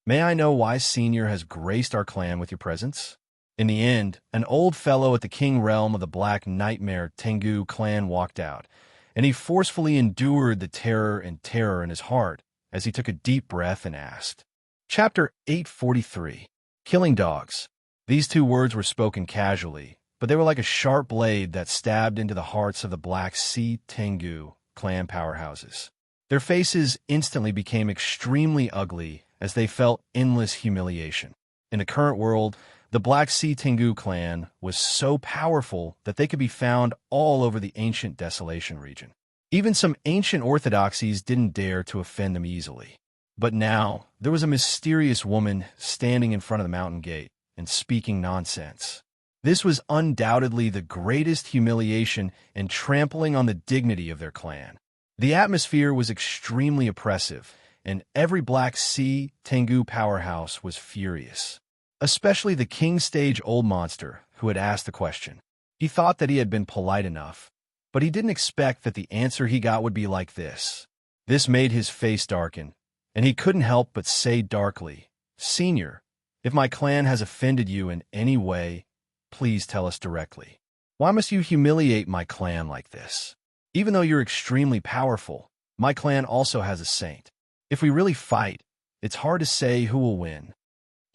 May I know why Senior has graced our clan with your presence? In the end, an old fellow at the king realm of the Black Nightmare Tengu clan walked out, and he forcefully endured the terror in his heart as he took a deep breath and asked. Chapter 843. Killing Dogs. These two words were spoken casually, but they were like a sharp blade that stabbed into the hearts of the Black Sea Tengu clan powerhouses. Their faces instantly became extremely ugly as they felt endless humiliation. In the current world, the Black Sea Tengu clan was so powerful that they could be found all over the ancient Desolation region. Even some ancient orthodoxies didn't dare to offend them easily. But now, there was a mysterious woman standing in front of the mountain gate and speaking nonsense. This was undoubtedly the greatest humiliation and trampling on the dignity of their clan. The atmosphere was extremely oppressive, and every Black Sea Tengu powerhouse was furious. Especially the king stage old monster who had asked the question. He thought that he had been polite enough, but he didn't expect that the answer he got would be like this. This made his face darken, and he couldn't help but say darkly, Senior, if my clan has offended you in any way, please tell us directly. Why must you humiliate my clan like this? Even though you're extremely powerful, my clan also has a saint. If we really fight, it's hard to say who will win.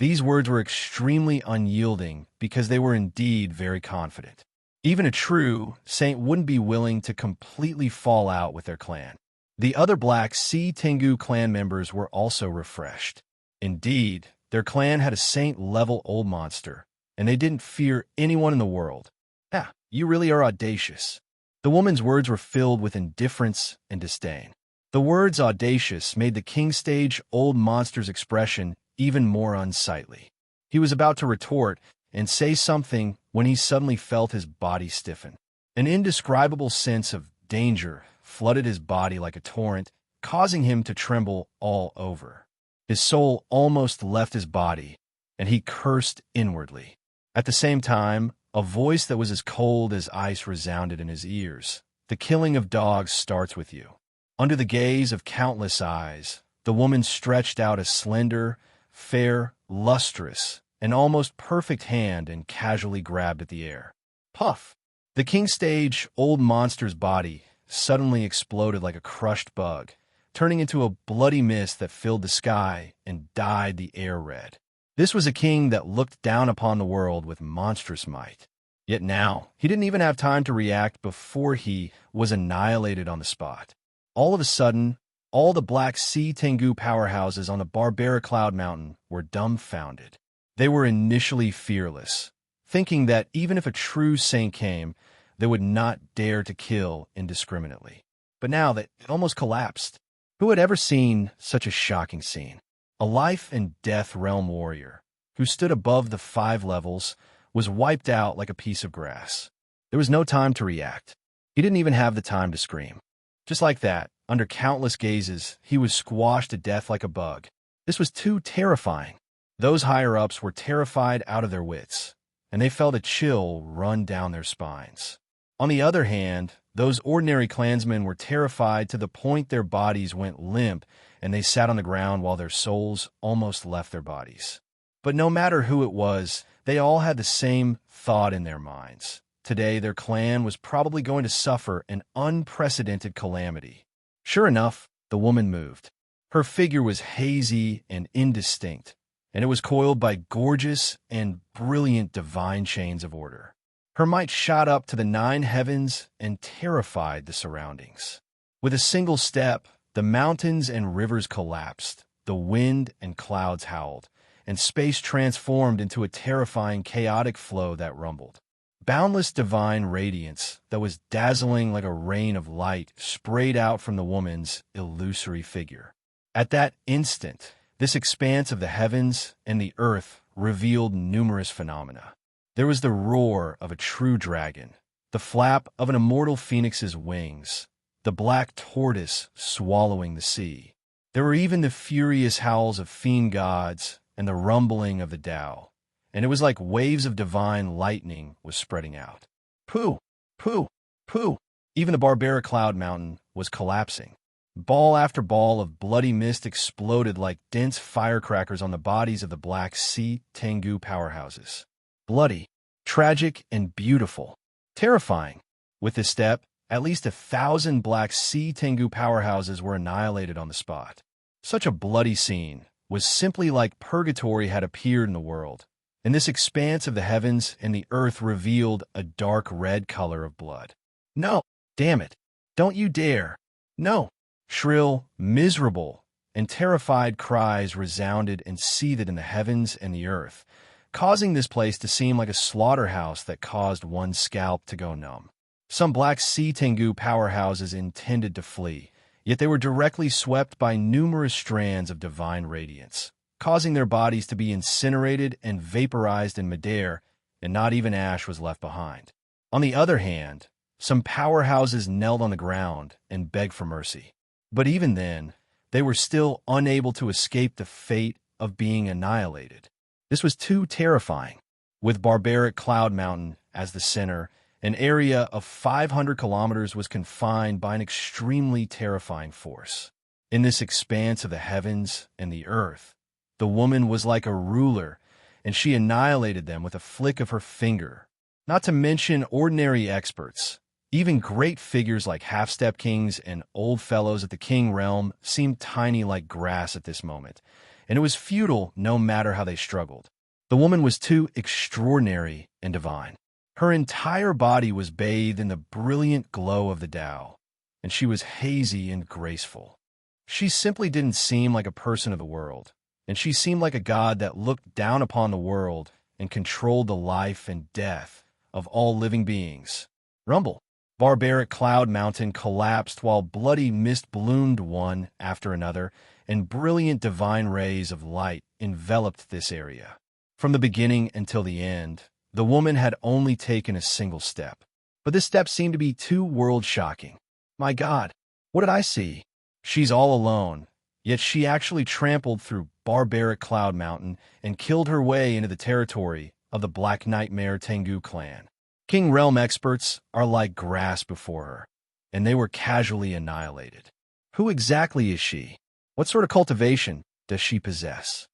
These words were extremely unyielding because they were indeed very confident. Even a true saint wouldn't be willing to completely fall out with their clan. The other Black Sea Tengu clan members were also refreshed. Indeed, their clan had a saint-level old monster, and they didn't fear anyone in the world. Ah, you really are audacious. The woman's words were filled with indifference and disdain. The words audacious made the king stage old monster's expression even more unsightly. He was about to retort and say something when he suddenly felt his body stiffen. An indescribable sense of danger flooded his body like a torrent, causing him to tremble all over. His soul almost left his body, and he cursed inwardly. At the same time, a voice that was as cold as ice resounded in his ears. The killing of dogs starts with you. Under the gaze of countless eyes, the woman stretched out a slender, fair, lustrous, and almost perfect hand and casually grabbed at the air. Puff! The king stage old monster's body suddenly exploded like a crushed bug, turning into a bloody mist that filled the sky and dyed the air red. This was a king that looked down upon the world with monstrous might. Yet now, he didn't even have time to react before he was annihilated on the spot. All of a sudden, all the Black Sea Tengu powerhouses on the barbaric Cloud Mountain were dumbfounded. They were initially fearless, thinking that even if a true saint came, they would not dare to kill indiscriminately. But now that it almost collapsed. Who had ever seen such a shocking scene? A life and death realm warrior, who stood above the 5 levels, was wiped out like a piece of grass. There was no time to react. He didn't even have the time to scream. Just like that, under countless gazes, he was squashed to death like a bug. This was too terrifying. Those higher-ups were terrified out of their wits, and they felt a chill run down their spines. On the other hand, those ordinary clansmen were terrified to the point their bodies went limp and they sat on the ground while their souls almost left their bodies. But no matter who it was, they all had the same thought in their minds. Today, their clan was probably going to suffer an unprecedented calamity. Sure enough, the woman moved. Her figure was hazy and indistinct, and it was coiled by gorgeous and brilliant divine chains of order. Her might shot up to the 9 heavens and terrified the surroundings. With a single step, the mountains and rivers collapsed, the wind and clouds howled, and space transformed into a terrifying chaotic flow that rumbled. Boundless divine radiance that was dazzling like a rain of light sprayed out from the woman's illusory figure. At that instant, this expanse of the heavens and the earth revealed numerous phenomena. There was the roar of a true dragon, the flap of an immortal phoenix's wings, the black tortoise swallowing the sea. There were even the furious howls of fiend gods and the rumbling of the Tao. and it was like waves of divine lightning was spreading out. Pooh, pooh, pooh. Even the barbaric cloud mountain was collapsing. Ball after ball of bloody mist exploded like dense firecrackers on the bodies of the Black Sea Tengu powerhouses. Bloody, tragic, and beautiful. Terrifying. With this step, at least 1,000 Black Sea Tengu powerhouses were annihilated on the spot. Such a bloody scene was simply like purgatory had appeared in the world, and this expanse of the heavens and the earth revealed a dark red color of blood. No, damn it, don't you dare. No. Shrill, miserable, and terrified cries resounded and seethed in the heavens and the earth, causing this place to seem like a slaughterhouse that caused one's scalp to go numb. Some Black Sea Tengu powerhouses intended to flee, yet they were directly swept by numerous strands of divine radiance, causing their bodies to be incinerated and vaporized in midair, and not even ash was left behind. On the other hand, some powerhouses knelt on the ground and begged for mercy. But even then, they were still unable to escape the fate of being annihilated. This was too terrifying. With barbaric Cloud Mountain as the center, an area of 500 kilometers was confined by an extremely terrifying force. In this expanse of the heavens and the earth, the woman was like a ruler, and she annihilated them with a flick of her finger. Not to mention ordinary experts. Even great figures like half-step kings and old fellows at the king realm seemed tiny like grass at this moment, and it was futile no matter how they struggled. The woman was too extraordinary and divine. Her entire body was bathed in the brilliant glow of the Tao, and she was hazy and graceful. She simply didn't seem like a person of the world, and she seemed like a god that looked down upon the world and controlled the life and death of all living beings. Rumble. Barbaric Cloud Mountain collapsed while bloody mist bloomed one after another, and brilliant divine rays of light enveloped this area. From the beginning until the end, the woman had only taken a single step. But this step seemed to be too world-shocking. My God, what did I see? She's all alone, yet she actually trampled through barbaric Cloud Mountain and killed her way into the territory of the Black Nightmare Tengu clan. King Realm experts are like grass before her, and they were casually annihilated. Who exactly is she? What sort of cultivation does she possess?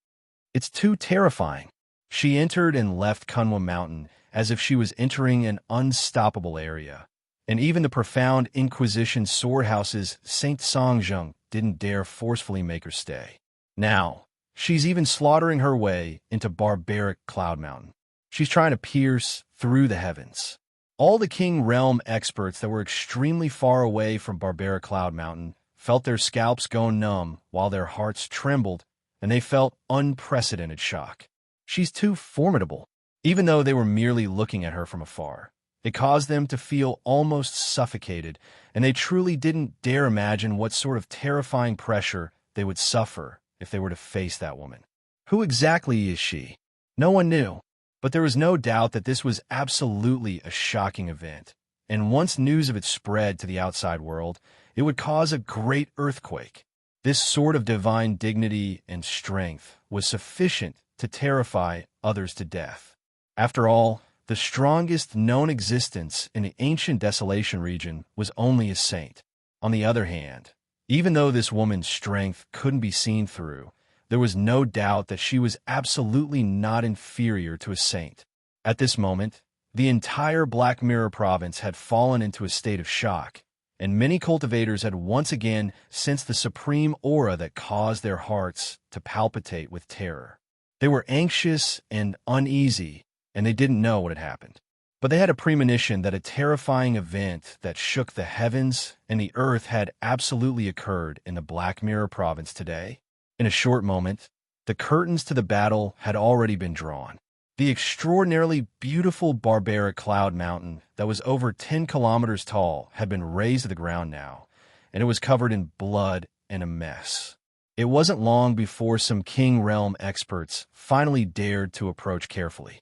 It's too terrifying. She entered and left Kunwa Mountain as if she was entering an unstoppable area, and even the profound Inquisition swordhouse's Saint Songjung didn't dare forcefully make her stay. Now, she's even slaughtering her way into barbaric Cloud Mountain. She's trying to pierce through the heavens. All the King Realm experts that were extremely far away from barbaric Cloud Mountain felt their scalps go numb while their hearts trembled, and they felt unprecedented shock. She's too formidable. Even though they were merely looking at her from afar, it caused them to feel almost suffocated, and they truly didn't dare imagine what sort of terrifying pressure they would suffer if they were to face that woman. Who exactly is she? No one knew. But there was no doubt that this was absolutely a shocking event, and once news of it spread to the outside world, it would cause a great earthquake. This sort of divine dignity and strength was sufficient to terrify others to death. After all, the strongest known existence in the ancient Desolation region was only a saint. On the other hand, even though this woman's strength couldn't be seen through, there was no doubt that she was absolutely not inferior to a saint. At this moment, the entire Black Mirror province had fallen into a state of shock, and many cultivators had once again sensed the supreme aura that caused their hearts to palpitate with terror. They were anxious and uneasy, and they didn't know what had happened. But they had a premonition that a terrifying event that shook the heavens and the earth had absolutely occurred in the Black Mirror province today. In a short moment, the curtains to the battle had already been drawn. The extraordinarily beautiful barbaric Cloud Mountain that was over 10 kilometers tall had been razed to the ground now, and it was covered in blood and a mess. It wasn't long before some King Realm experts finally dared to approach carefully.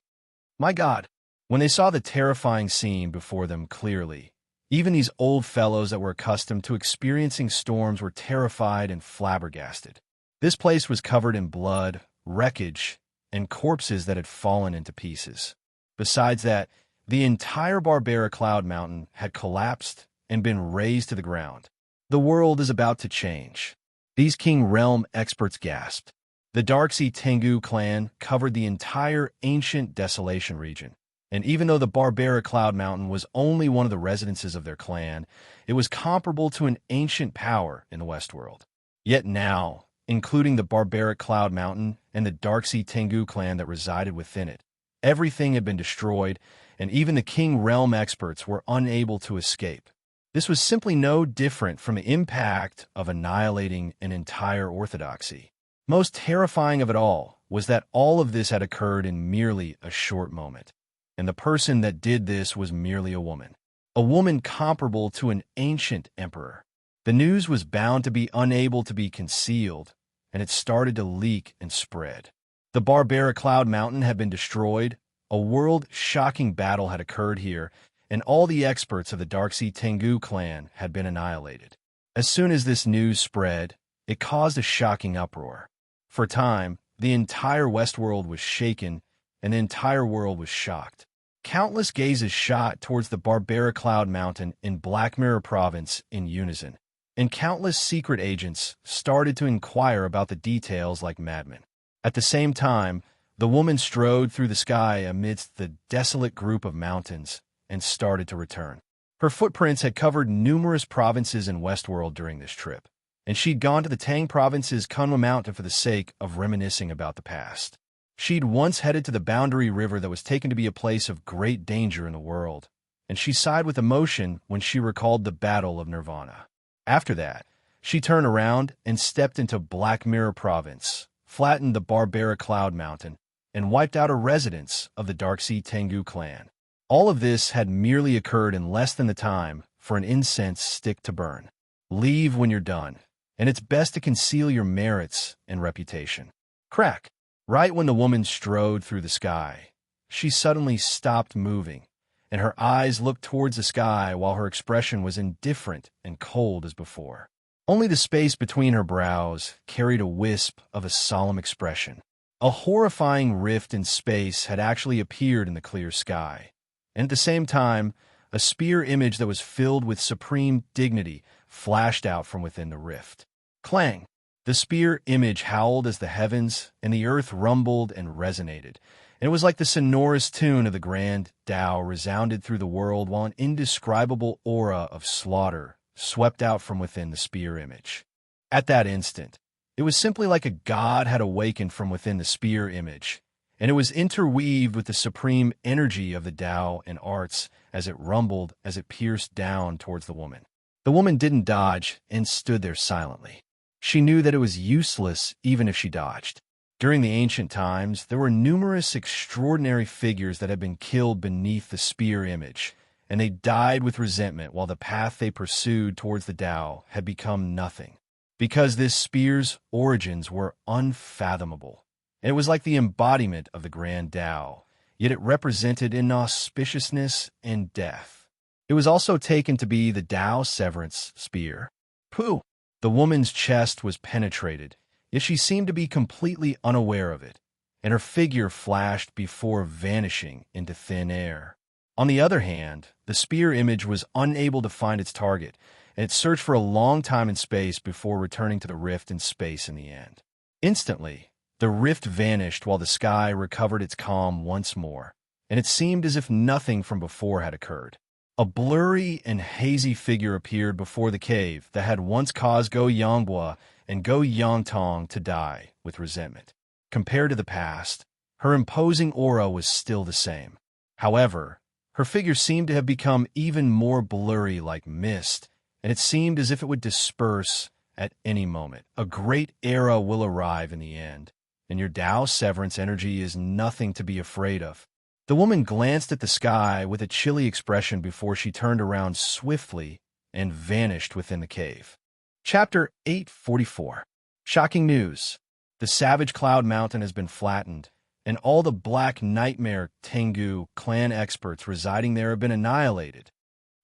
My God, when they saw the terrifying scene before them clearly, even these old fellows that were accustomed to experiencing storms were terrified and flabbergasted. This place was covered in blood, wreckage, and corpses that had fallen into pieces. Besides that, the entire Barbera Cloud Mountain had collapsed and been razed to the ground. The world is about to change. These King Realm experts gasped. The Darksea Tengu clan covered the entire ancient Desolation region, and even though the Barbera Cloud Mountain was only one of the residences of their clan, it was comparable to an ancient power in the Westworld. Yet now, including the Barbaric Cloud Mountain and the Darksea Tengu clan that resided within it, everything had been destroyed, and even the King Realm experts were unable to escape. This was simply no different from the impact of annihilating an entire orthodoxy. Most terrifying of it all was that all of this had occurred in merely a short moment, and the person that did this was merely a woman comparable to an ancient emperor. The news was bound to be unable to be concealed, and it started to leak and spread. The Barbera Cloud Mountain had been destroyed, a world-shocking battle had occurred here, and all the experts of the Darksea Tengu clan had been annihilated. As soon as this news spread, it caused a shocking uproar. For a time, the entire Westworld was shaken, and the entire world was shocked. Countless gazes shot towards the Barbera Cloud Mountain in Black Mirror Province in unison, and countless secret agents started to inquire about the details like madmen. At the same time, the woman strode through the sky amidst the desolate group of mountains and started to return. Her footprints had covered numerous provinces in Westworld during this trip, and she'd gone to the Tang province's Kunwa Mountain for the sake of reminiscing about the past. She'd once headed to the Boundary River that was taken to be a place of great danger in the world, and she sighed with emotion when she recalled the Battle of Nirvana. After that, she turned around and stepped into Black Mirror Province, flattened the Barbera Cloud Mountain, and wiped out a residence of the Darksea Tengu clan. All of this had merely occurred in less than the time for an incense stick to burn. Leave when you're done, and it's best to conceal your merits and reputation. Crack! Right when the woman strode through the sky, she suddenly stopped moving, and her eyes looked towards the sky while her expression was indifferent and cold as before. Only the space between her brows carried a wisp of a solemn expression. A horrifying rift in space had actually appeared in the clear sky, and at the same time, a spear image that was filled with supreme dignity flashed out from within the rift. Clang! The spear image howled as the heavens and the earth rumbled and resonated, and it was like the sonorous tune of the grand Tao resounded through the world while an indescribable aura of slaughter swept out from within the spear image. At that instant, it was simply like a god had awakened from within the spear image, and it was interweaved with the supreme energy of the Tao and arts as it rumbled as it pierced down towards the woman. The woman didn't dodge and stood there silently. She knew that it was useless even if she dodged. During the ancient times, there were numerous extraordinary figures that had been killed beneath the spear image, and they died with resentment while the path they pursued towards the Tao had become nothing. Because this spear's origins were unfathomable, and it was like the embodiment of the grand Tao, yet it represented inauspiciousness and death. It was also taken to be the Tao Severance Spear. Pooh! The woman's chest was penetrated, yet she seemed to be completely unaware of it, and her figure flashed before vanishing into thin air. On the other hand, the spear image was unable to find its target, and it searched for a long time in space before returning to the rift in space in the end. Instantly, the rift vanished while the sky recovered its calm once more, and it seemed as if nothing from before had occurred. A blurry and hazy figure appeared before the cave that had once caused Go Yongbua and Go Yongtong to die with resentment. Compared to the past, her imposing aura was still the same. However, her figure seemed to have become even more blurry like mist, and it seemed as if it would disperse at any moment. A great era will arrive in the end, and your Tao Severance energy is nothing to be afraid of. The woman glanced at the sky with a chilly expression before she turned around swiftly and vanished within the cave. Chapter 844. Shocking news. The Savage Cloud Mountain has been flattened, and all the Black Nightmare Tengu clan experts residing there have been annihilated.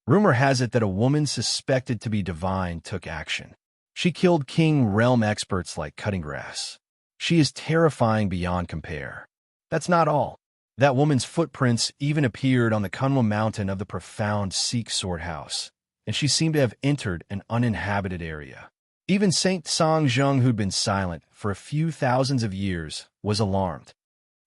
Rumor has it that a woman suspected to be divine took action. She killed King Realm experts like cutting grass. She is terrifying beyond compare. That's not all. That woman's footprints even appeared on the Kunwa mountain of the profound Sikh sword house, and she seemed to have entered an uninhabited area. Even Saint Songjung, who'd been silent for a few thousands of years, was alarmed.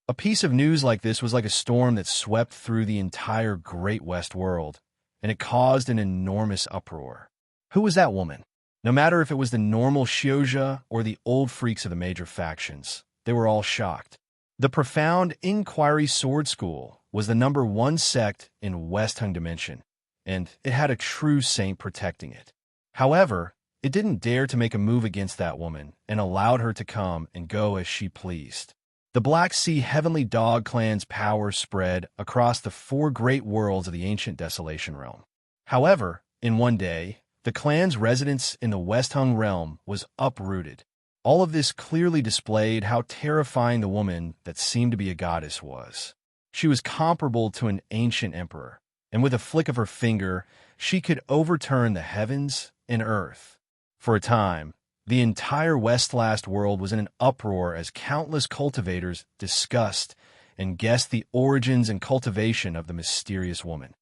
A piece of news like this was like a storm that swept through the entire Great West world, and it caused an enormous uproar. Who was that woman? No matter if it was the normal Xiozha or the old freaks of the major factions, they were all shocked. The profound Inquiry Sword School was the #1 sect in West Hung Dimension, and it had a true saint protecting it. However, it didn't dare to make a move against that woman and allowed her to come and go as she pleased. The Black Sea Heavenly Dog clan's power spread across the 4 great worlds of the ancient Desolation realm. However, in one day, the clan's residence in the West Hung realm was uprooted. All of this clearly displayed how terrifying the woman that seemed to be a goddess was. She was comparable to an ancient emperor, and with a flick of her finger, she could overturn the heavens and earth. For a time, the entire Westlast world was in an uproar as countless cultivators discussed and guessed the origins and cultivation of the mysterious woman.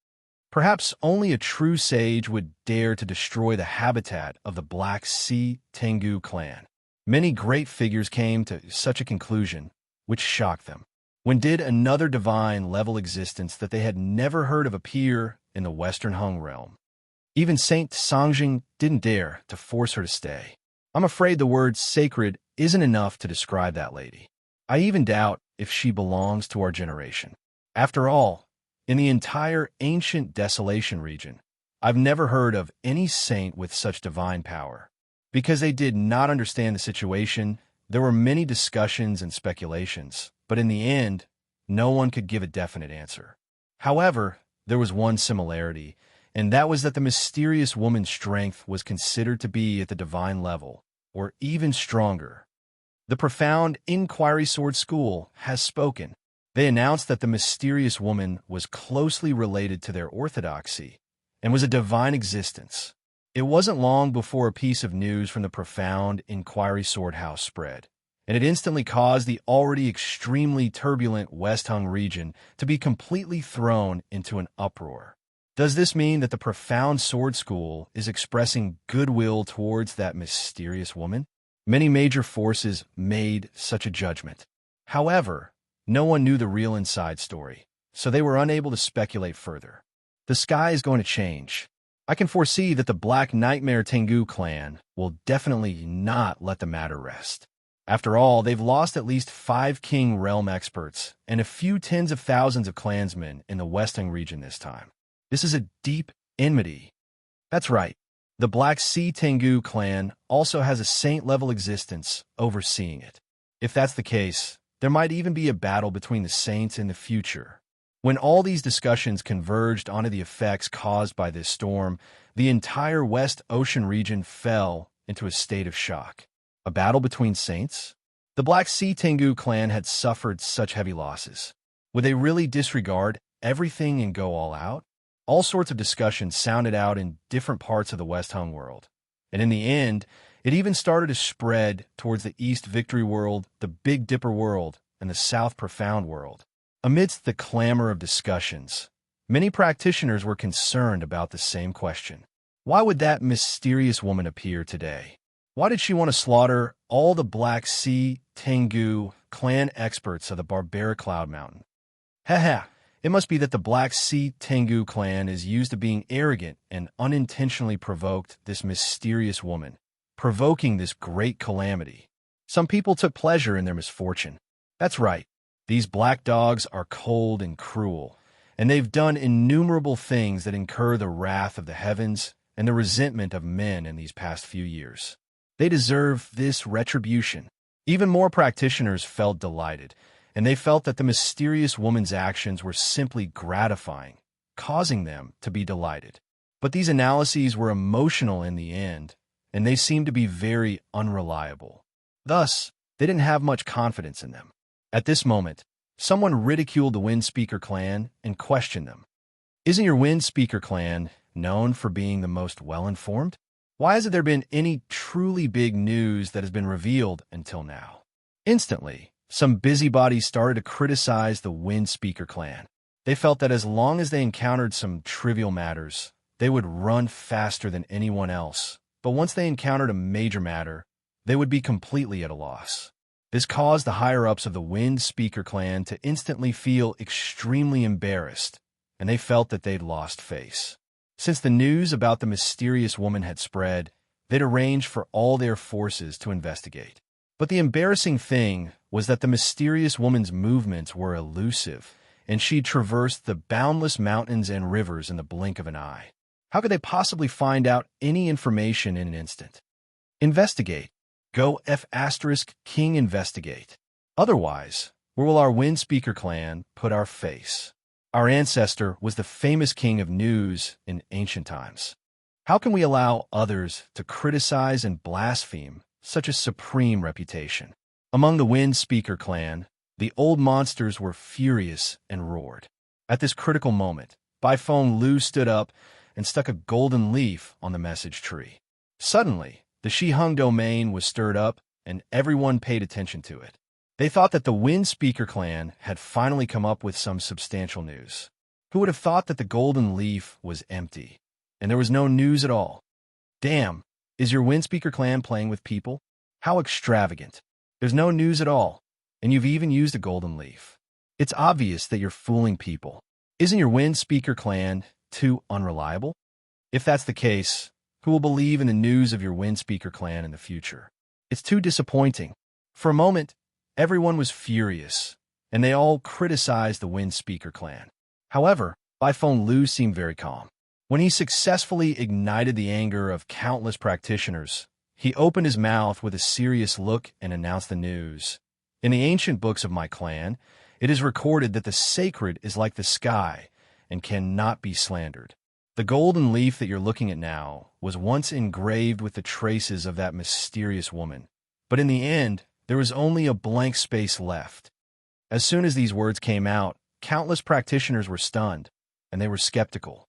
Perhaps only a true sage would dare to destroy the habitat of the Black Sea Tengu clan. Many great figures came to such a conclusion, which shocked them. When did another divine-level existence that they had never heard of appear in the Western Hung realm? Even Saint Songjing didn't dare to force her to stay. I'm afraid the word sacred isn't enough to describe that lady. I even doubt if she belongs to our generation. After all, in the entire ancient Desolation region, I've never heard of any saint with such divine power. Because they did not understand the situation, there were many discussions and speculations, but in the end, no one could give a definite answer. However, there was one similarity, and that was that the mysterious woman's strength was considered to be at the divine level, or even stronger. The profound Inquiry Sword School has spoken. They announced that the mysterious woman was closely related to their orthodoxy and was a divine existence. It wasn't long before a piece of news from the profound Inquiry Sword House spread, and it instantly caused the already extremely turbulent West Hung region to be completely thrown into an uproar. Does this mean that the profound sword school is expressing goodwill towards that mysterious woman? Many major forces made such a judgment. However, no one knew the real inside story, so they were unable to speculate further. The sky is going to change. I can foresee that the Black Nightmare Tengu clan will definitely not let the matter rest. After all, they've lost at least 5 King Realm experts and a few tens of thousands of clansmen in the Western region this time. This is a deep enmity. That's right. The Black Sea Tengu clan also has a saint-level existence overseeing it. If that's the case, there might even be a battle between the saints in the future. When all these discussions converged onto the effects caused by this storm, the entire West Ocean region fell into a state of shock. A battle between saints? The Black Sea Tengu clan had suffered such heavy losses. Would they really disregard everything and go all out? All sorts of discussions sounded out in different parts of the West Hung world. And in the end, it even started to spread towards the East Victory world, the Big Dipper world, and the South Profound world. Amidst the clamor of discussions, many practitioners were concerned about the same question. Why would that mysterious woman appear today? Why did she want to slaughter all the Black Sea Tengu clan experts of the barbaric Cloud Mountain? Haha, it must be that the Black Sea Tengu clan is used to being arrogant and unintentionally provoked this mysterious woman, provoking this great calamity. Some people took pleasure in their misfortune. That's right. These black dogs are cold and cruel, and they've done innumerable things that incur the wrath of the heavens and the resentment of men in these past few years. They deserve this retribution. Even more practitioners felt delighted, and they felt that the mysterious woman's actions were simply gratifying, causing them to be delighted. But these analyses were emotional in the end, and they seemed to be very unreliable. Thus, they didn't have much confidence in them. At this moment, someone ridiculed the Windspeaker clan and questioned them. Isn't your Windspeaker clan known for being the most well-informed? Why hasn't there been any truly big news that has been revealed until now? Instantly, Some busybodies started to criticize the Wind Speaker clan. They felt that as long as they encountered some trivial matters, they would run faster than anyone else. But once they encountered a major matter, they would be completely at a loss. This caused the higher-ups of the Wind Speaker clan to instantly feel extremely embarrassed, and they felt that they'd lost face. Since the news about the mysterious woman had spread, they'd arranged for all their forces to investigate. But the embarrassing thing was that the mysterious woman's movements were elusive, and she traversed the boundless mountains and rivers in the blink of an eye. How could they possibly find out any information in an instant? Investigate. Go King investigate. Otherwise, where will our Wind Speaker clan put our face? Our ancestor was the famous king of news in ancient times. How can we allow others to criticize and blaspheme such a supreme reputation? Among the Wind Speaker clan, the old monsters were furious and roared. At this critical moment, Baifeng Lu stood up and stuck a golden leaf on the message tree. Suddenly, the Shiheng domain was stirred up, and everyone paid attention to it. They thought that the Wind Speaker clan had finally come up with some substantial news. Who would have thought that the golden leaf was empty, and there was no news at all? Damn, is your Wind Speaker clan playing with people? How extravagant. There's no news at all, and you've even used a golden leaf. It's obvious that you're fooling people. Isn't your Wind Speaker clan too unreliable? If that's the case, who will believe in the news of your Wind Speaker clan in the future? It's too disappointing. For a moment, everyone was furious, and they all criticized the Wind Speaker clan. However, Baifeng Lu seemed very calm. When he successfully ignited the anger of countless practitioners, he opened his mouth with a serious look and announced the news. In the ancient books of my clan, it is recorded that the sacred is like the sky and cannot be slandered. The golden leaf that you're looking at now was once engraved with the traces of that mysterious woman, but in the end, there was only a blank space left. As soon as these words came out, countless practitioners were stunned, and they were skeptical.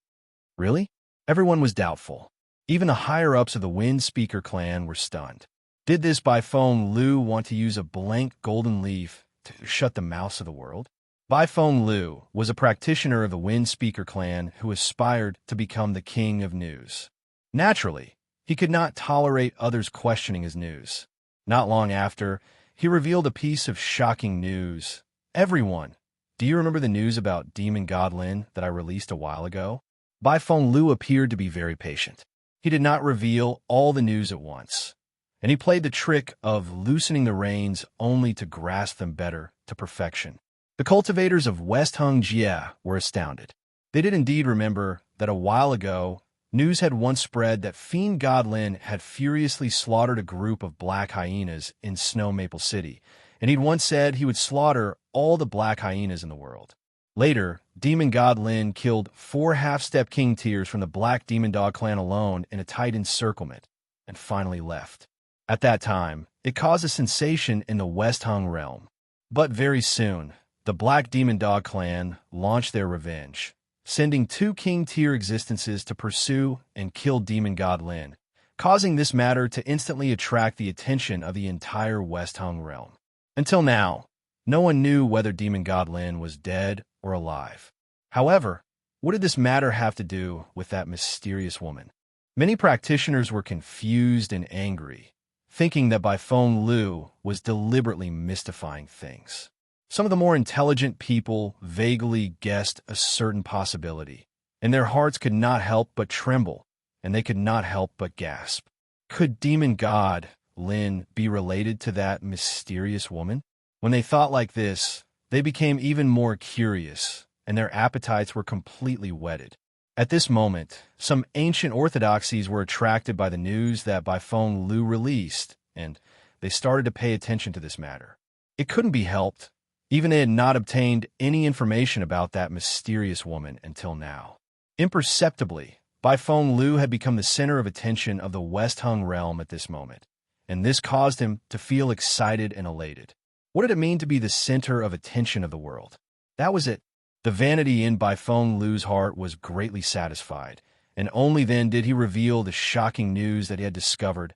Really? Everyone was doubtful. Even the higher-ups of the Wind Speaker clan were stunned. Did this Baifeng Lu want to use a blank golden leaf to shut the mouths of the world? Baifeng Lu was a practitioner of the Wind Speaker clan who aspired to become the king of news. Naturally, he could not tolerate others questioning his news. Not long after, he revealed a piece of shocking news. Everyone, do you remember the news about Demon God Lin that I released a while ago? Baifeng Lu appeared to be very patient. He did not reveal all the news at once, and he played the trick of loosening the reins only to grasp them better to perfection. The cultivators of West Hung Jia were astounded. They did indeed remember that a while ago, news had once spread that Fiend God Lin had furiously slaughtered a group of black hyenas in Snow Maple City, and he'd once said he would slaughter all the black hyenas in the world. Later, Demon God Lin killed 4 half-step king tiers from the Black Demon Dog clan alone in a tight encirclement, and finally left. At that time, it caused a sensation in the West Hung realm. But very soon, the Black Demon Dog clan launched their revenge, sending 2 king tier existences to pursue and kill Demon God Lin, causing this matter to instantly attract the attention of the entire West Hung realm. Until now, no one knew whether Demon God Lin was dead or alive. However, what did this matter have to do with that mysterious woman? Many practitioners were confused and angry, thinking that Baifeng Lu was deliberately mystifying things. Some of the more intelligent people vaguely guessed a certain possibility, and their hearts could not help but tremble, and they could not help but gasp. Could Demon God Lin be related to that mysterious woman? When they thought like this, they became even more curious, and their appetites were completely whetted. At this moment, some ancient orthodoxies were attracted by the news that Baifeng Lu released, and they started to pay attention to this matter. It couldn't be helped. Even they had not obtained any information about that mysterious woman until now. Imperceptibly, Baifeng Lu had become the center of attention of the West Hung realm at this moment, and this caused him to feel excited and elated. What did it mean to be the center of attention of the world? That was it. The vanity in Baifeng Lu's heart was greatly satisfied, and only then did he reveal the shocking news that he had discovered.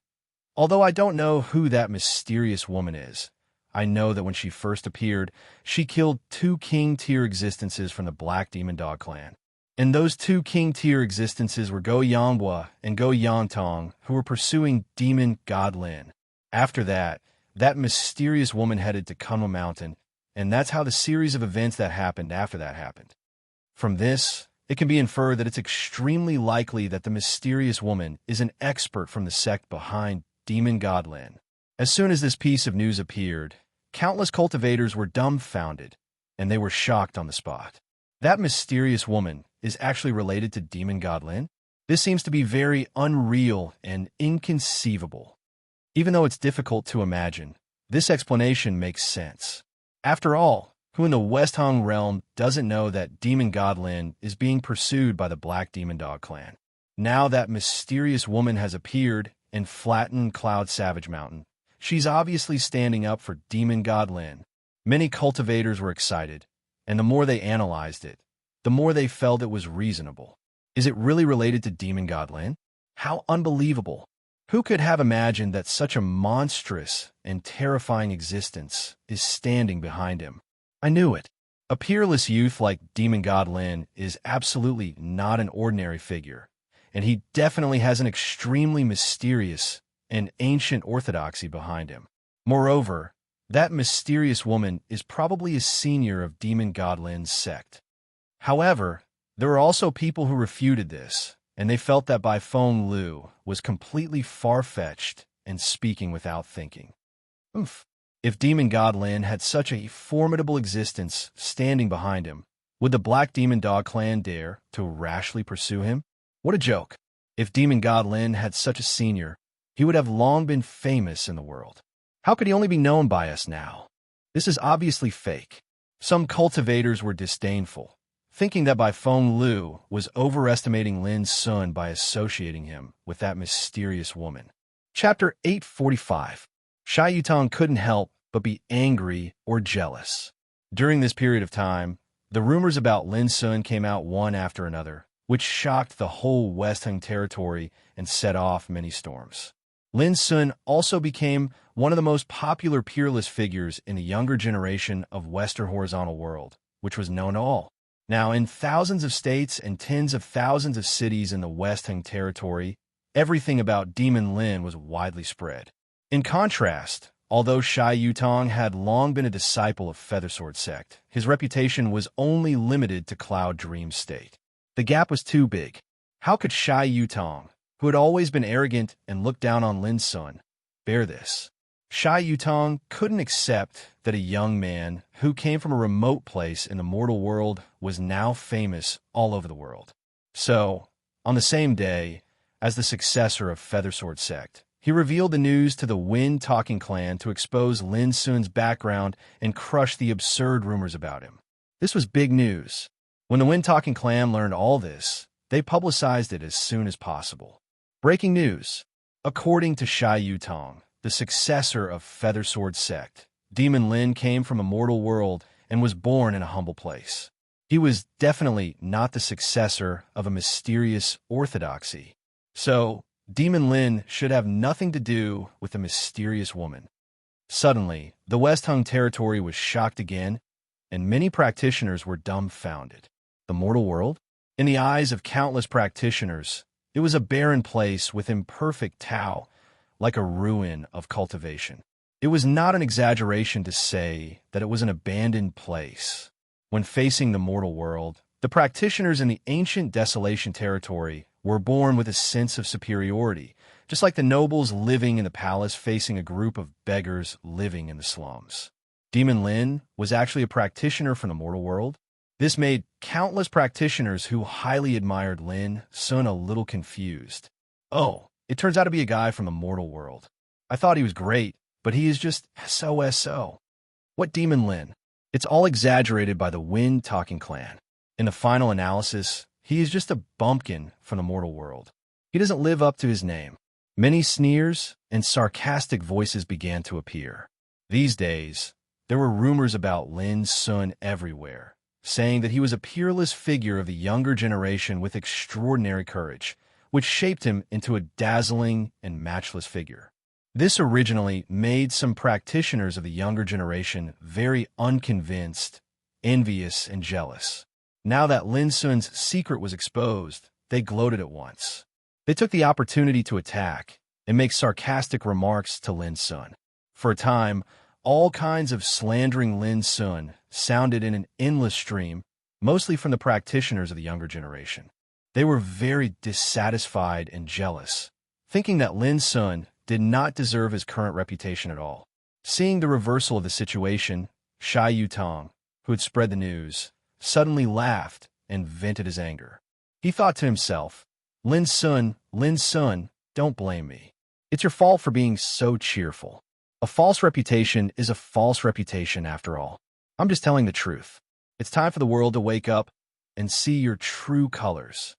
Although I don't know who that mysterious woman is, I know that when she first appeared, she killed 2 king-tier existences from the Black Demon Dog clan. And those 2 king-tier existences were Go Yanhua and Go Yantong, who were pursuing demon god Lin. After that, that mysterious woman headed to Kunwa Mountain, and that's how the series of events that happened after that happened. From this, it can be inferred that it's extremely likely that the mysterious woman is an expert from the sect behind demon god Lin. As soon as this piece of news appeared, countless cultivators were dumbfounded, and they were shocked on the spot. That mysterious woman is actually related to demon god Lin? This seems to be very unreal and inconceivable. Even though it's difficult to imagine, this explanation makes sense. After all, who in the West Hung realm doesn't know that demon god Lin is being pursued by the Black Demon Dog clan? Now that mysterious woman has appeared and flattened Cloud Savage Mountain, she's obviously standing up for demon god Lin. Many cultivators were excited, and the more they analyzed it, the more they felt it was reasonable. Is it really related to demon god Lin? How unbelievable! Who could have imagined that such a monstrous and terrifying existence is standing behind him? I knew it. A peerless youth like demon god Lin is absolutely not an ordinary figure, and he definitely has an extremely mysterious and ancient orthodoxy behind him. Moreover, that mysterious woman is probably a senior of demon god Lin's sect. However, there were also people who refuted this, and they felt that Bai Feng Lu was completely far-fetched and speaking without thinking. If demon god Lin had such a formidable existence standing behind him, would the Black Demon Dog clan dare to rashly pursue him? What a joke! If demon god Lin had such a senior, he would have long been famous in the world. How could he only be known by us now? This is obviously fake. Some cultivators were disdainful, thinking that Bai Feng Lu was overestimating Lin Sun by associating him with that mysterious woman. Chapter 845. Shai Yutong couldn't help but be angry or jealous. During this period of time, the rumors about Lin Sun came out one after another, which shocked the whole West Hung territory and set off many storms. Lin Sun also became one of the most popular peerless figures in the younger generation of Western Horizontal World, which was known to all. Now, in thousands of states and tens of thousands of cities in the West Hung territory, everything about Demon Lin was widely spread. In contrast, although Shai Yutong had long been a disciple of Feathersword sect, his reputation was only limited to Cloud Dream State. The gap was too big. How could Shai Yutong, who had always been arrogant and looked down on Lin Sun, bear this? Shai Yutong couldn't accept that a young man who came from a remote place in the mortal world was now famous all over the world. So, on the same day, as the successor of Feathersword sect, he revealed the news to the Wind Talking clan to expose Lin Sun's background and crush the absurd rumors about him. This was big news. When the Wind Talking clan learned all this, they publicized it as soon as possible. Breaking news. According to Shai Yutong, the successor of Feathersword sect, Demon Lin came from a mortal world and was born in a humble place. He was definitely not the successor of a mysterious orthodoxy. So, Demon Lin should have nothing to do with the mysterious woman. Suddenly, the West Hung territory was shocked again, and many practitioners were dumbfounded. The mortal world? In the eyes of countless practitioners, it was a barren place with imperfect Tao, like a ruin of cultivation. It was not an exaggeration to say that it was an abandoned place. When facing the mortal world, the practitioners in the ancient Desolation territory were born with a sense of superiority, just like the nobles living in the palace facing a group of beggars living in the slums. Demon Lin was actually a practitioner from the mortal world. This made countless practitioners who highly admired Lin Sun a little confused. Oh, it turns out to be a guy from the mortal world. I thought he was great, but he is just so. What Demon Lin? It's all exaggerated by the Wind Talking clan. In the final analysis, he is just a bumpkin from the mortal world. He doesn't live up to his name. Many sneers and sarcastic voices began to appear. These days, there were rumors about Lin Sun everywhere, saying that he was a peerless figure of the younger generation with extraordinary courage, which shaped him into a dazzling and matchless figure. This originally made some practitioners of the younger generation very unconvinced, envious, and jealous. Now that Lin Sun's secret was exposed, they gloated at once. They took the opportunity to attack and make sarcastic remarks to Lin Sun. For a time, all kinds of slandering Lin Sun sounded in an endless stream, mostly from the practitioners of the younger generation. They were very dissatisfied and jealous, thinking that Lin Sun did not deserve his current reputation at all. Seeing the reversal of the situation, Shai Yutong, who had spread the news, suddenly laughed and vented his anger. He thought to himself, Lin Sun, don't blame me. It's your fault for being so cheerful. A false reputation is a false reputation after all. I'm just telling the truth. It's time for the world to wake up and see your true colors.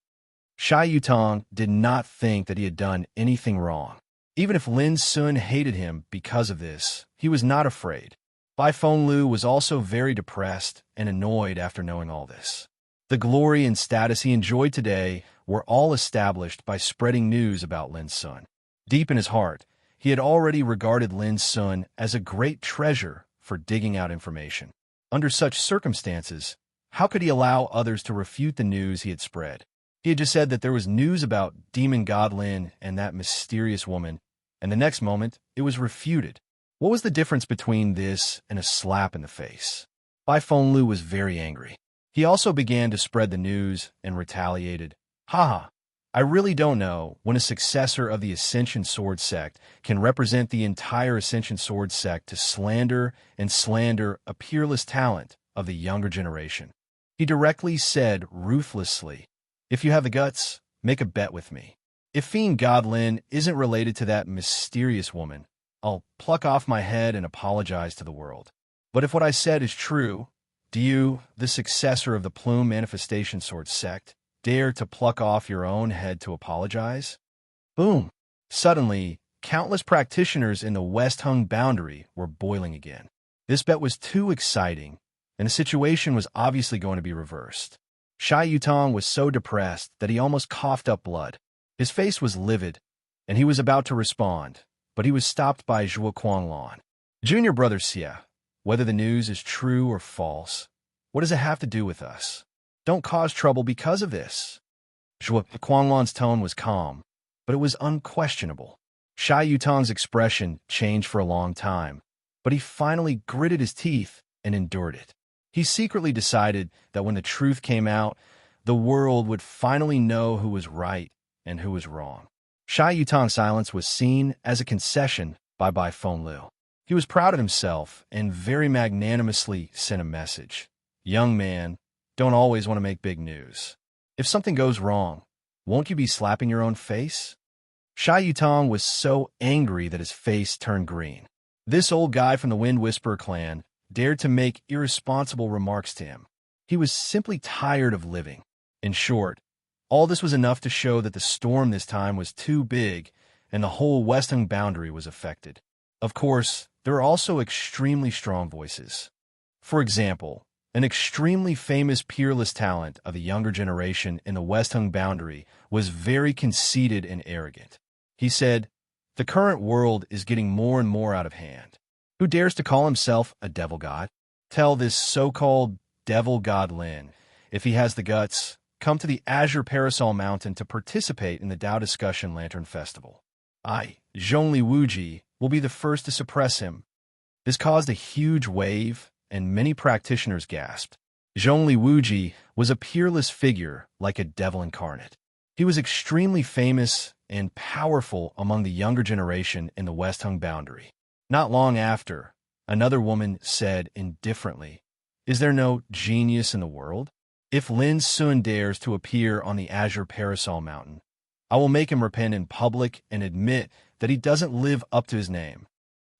Shai Yutong did not think that he had done anything wrong. Even if Lin Sun hated him because of this, he was not afraid. Bai Fenglu was also very depressed and annoyed after knowing all this. The glory and status he enjoyed today were all established by spreading news about Lin Sun. Deep in his heart, he had already regarded Lin Sun as a great treasure for digging out information. Under such circumstances, how could he allow others to refute the news he had spread? He had just said that there was news about demon god Lin and that mysterious woman, and the next moment, it was refuted. What was the difference between this and a slap in the face? Bai Fenglu was very angry. He also began to spread the news and retaliated. Haha, I really don't know when a successor of the Ascension Sword Sect can represent the entire Ascension Sword Sect to slander a peerless talent of the younger generation. He directly said ruthlessly, if you have the guts, make a bet with me. If Fiend God Lin isn't related to that mysterious woman, I'll pluck off my head and apologize to the world. But if what I said is true, do you, the successor of the Plume Manifestation Sword Sect, dare to pluck off your own head to apologize? Boom! Suddenly, countless practitioners in the West Hung boundary were boiling again. This bet was too exciting, and the situation was obviously going to be reversed. Shai Yutong was so depressed that he almost coughed up blood. His face was livid, and he was about to respond, but he was stopped by Zhuo Kuanglan. Junior brother Xia, whether the news is true or false, what does it have to do with us? Don't cause trouble because of this. Zhuo Kuanglan's tone was calm, but it was unquestionable. Shai Yutong's expression changed for a long time, but he finally gritted his teeth and endured it. He secretly decided that when the truth came out, the world would finally know who was right and who was wrong. Shai Yutong's silence was seen as a concession by Bai Fenglu. He was proud of himself and very magnanimously sent a message. Young man, don't always want to make big news. If something goes wrong, won't you be slapping your own face? Shai Yutong was so angry that his face turned green. This old guy from the Wind Whisperer clan dared to make irresponsible remarks to him. He was simply tired of living. In short, all this was enough to show that the storm this time was too big and the whole Western boundary was affected. Of course, there are also extremely strong voices. For example, an extremely famous peerless talent of the younger generation in the West Hung boundary was very conceited and arrogant. He said, the current world is getting more and more out of hand. Who dares to call himself a devil god? Tell this so-called devil god Lin, if he has the guts, come to the Azure Parasol Mountain to participate in the Tao Discussion Lantern Festival. I, Zhongli Wuji, will be the first to suppress him. This caused a huge wave, and many practitioners gasped. Zhongli Wuji was a peerless figure like a devil incarnate. He was extremely famous and powerful among the younger generation in the West Hung boundary. Not long after, another woman said indifferently, is there no genius in the world? If Lin Sun dares to appear on the Azure Parasol Mountain, I will make him repent in public and admit that he doesn't live up to his name.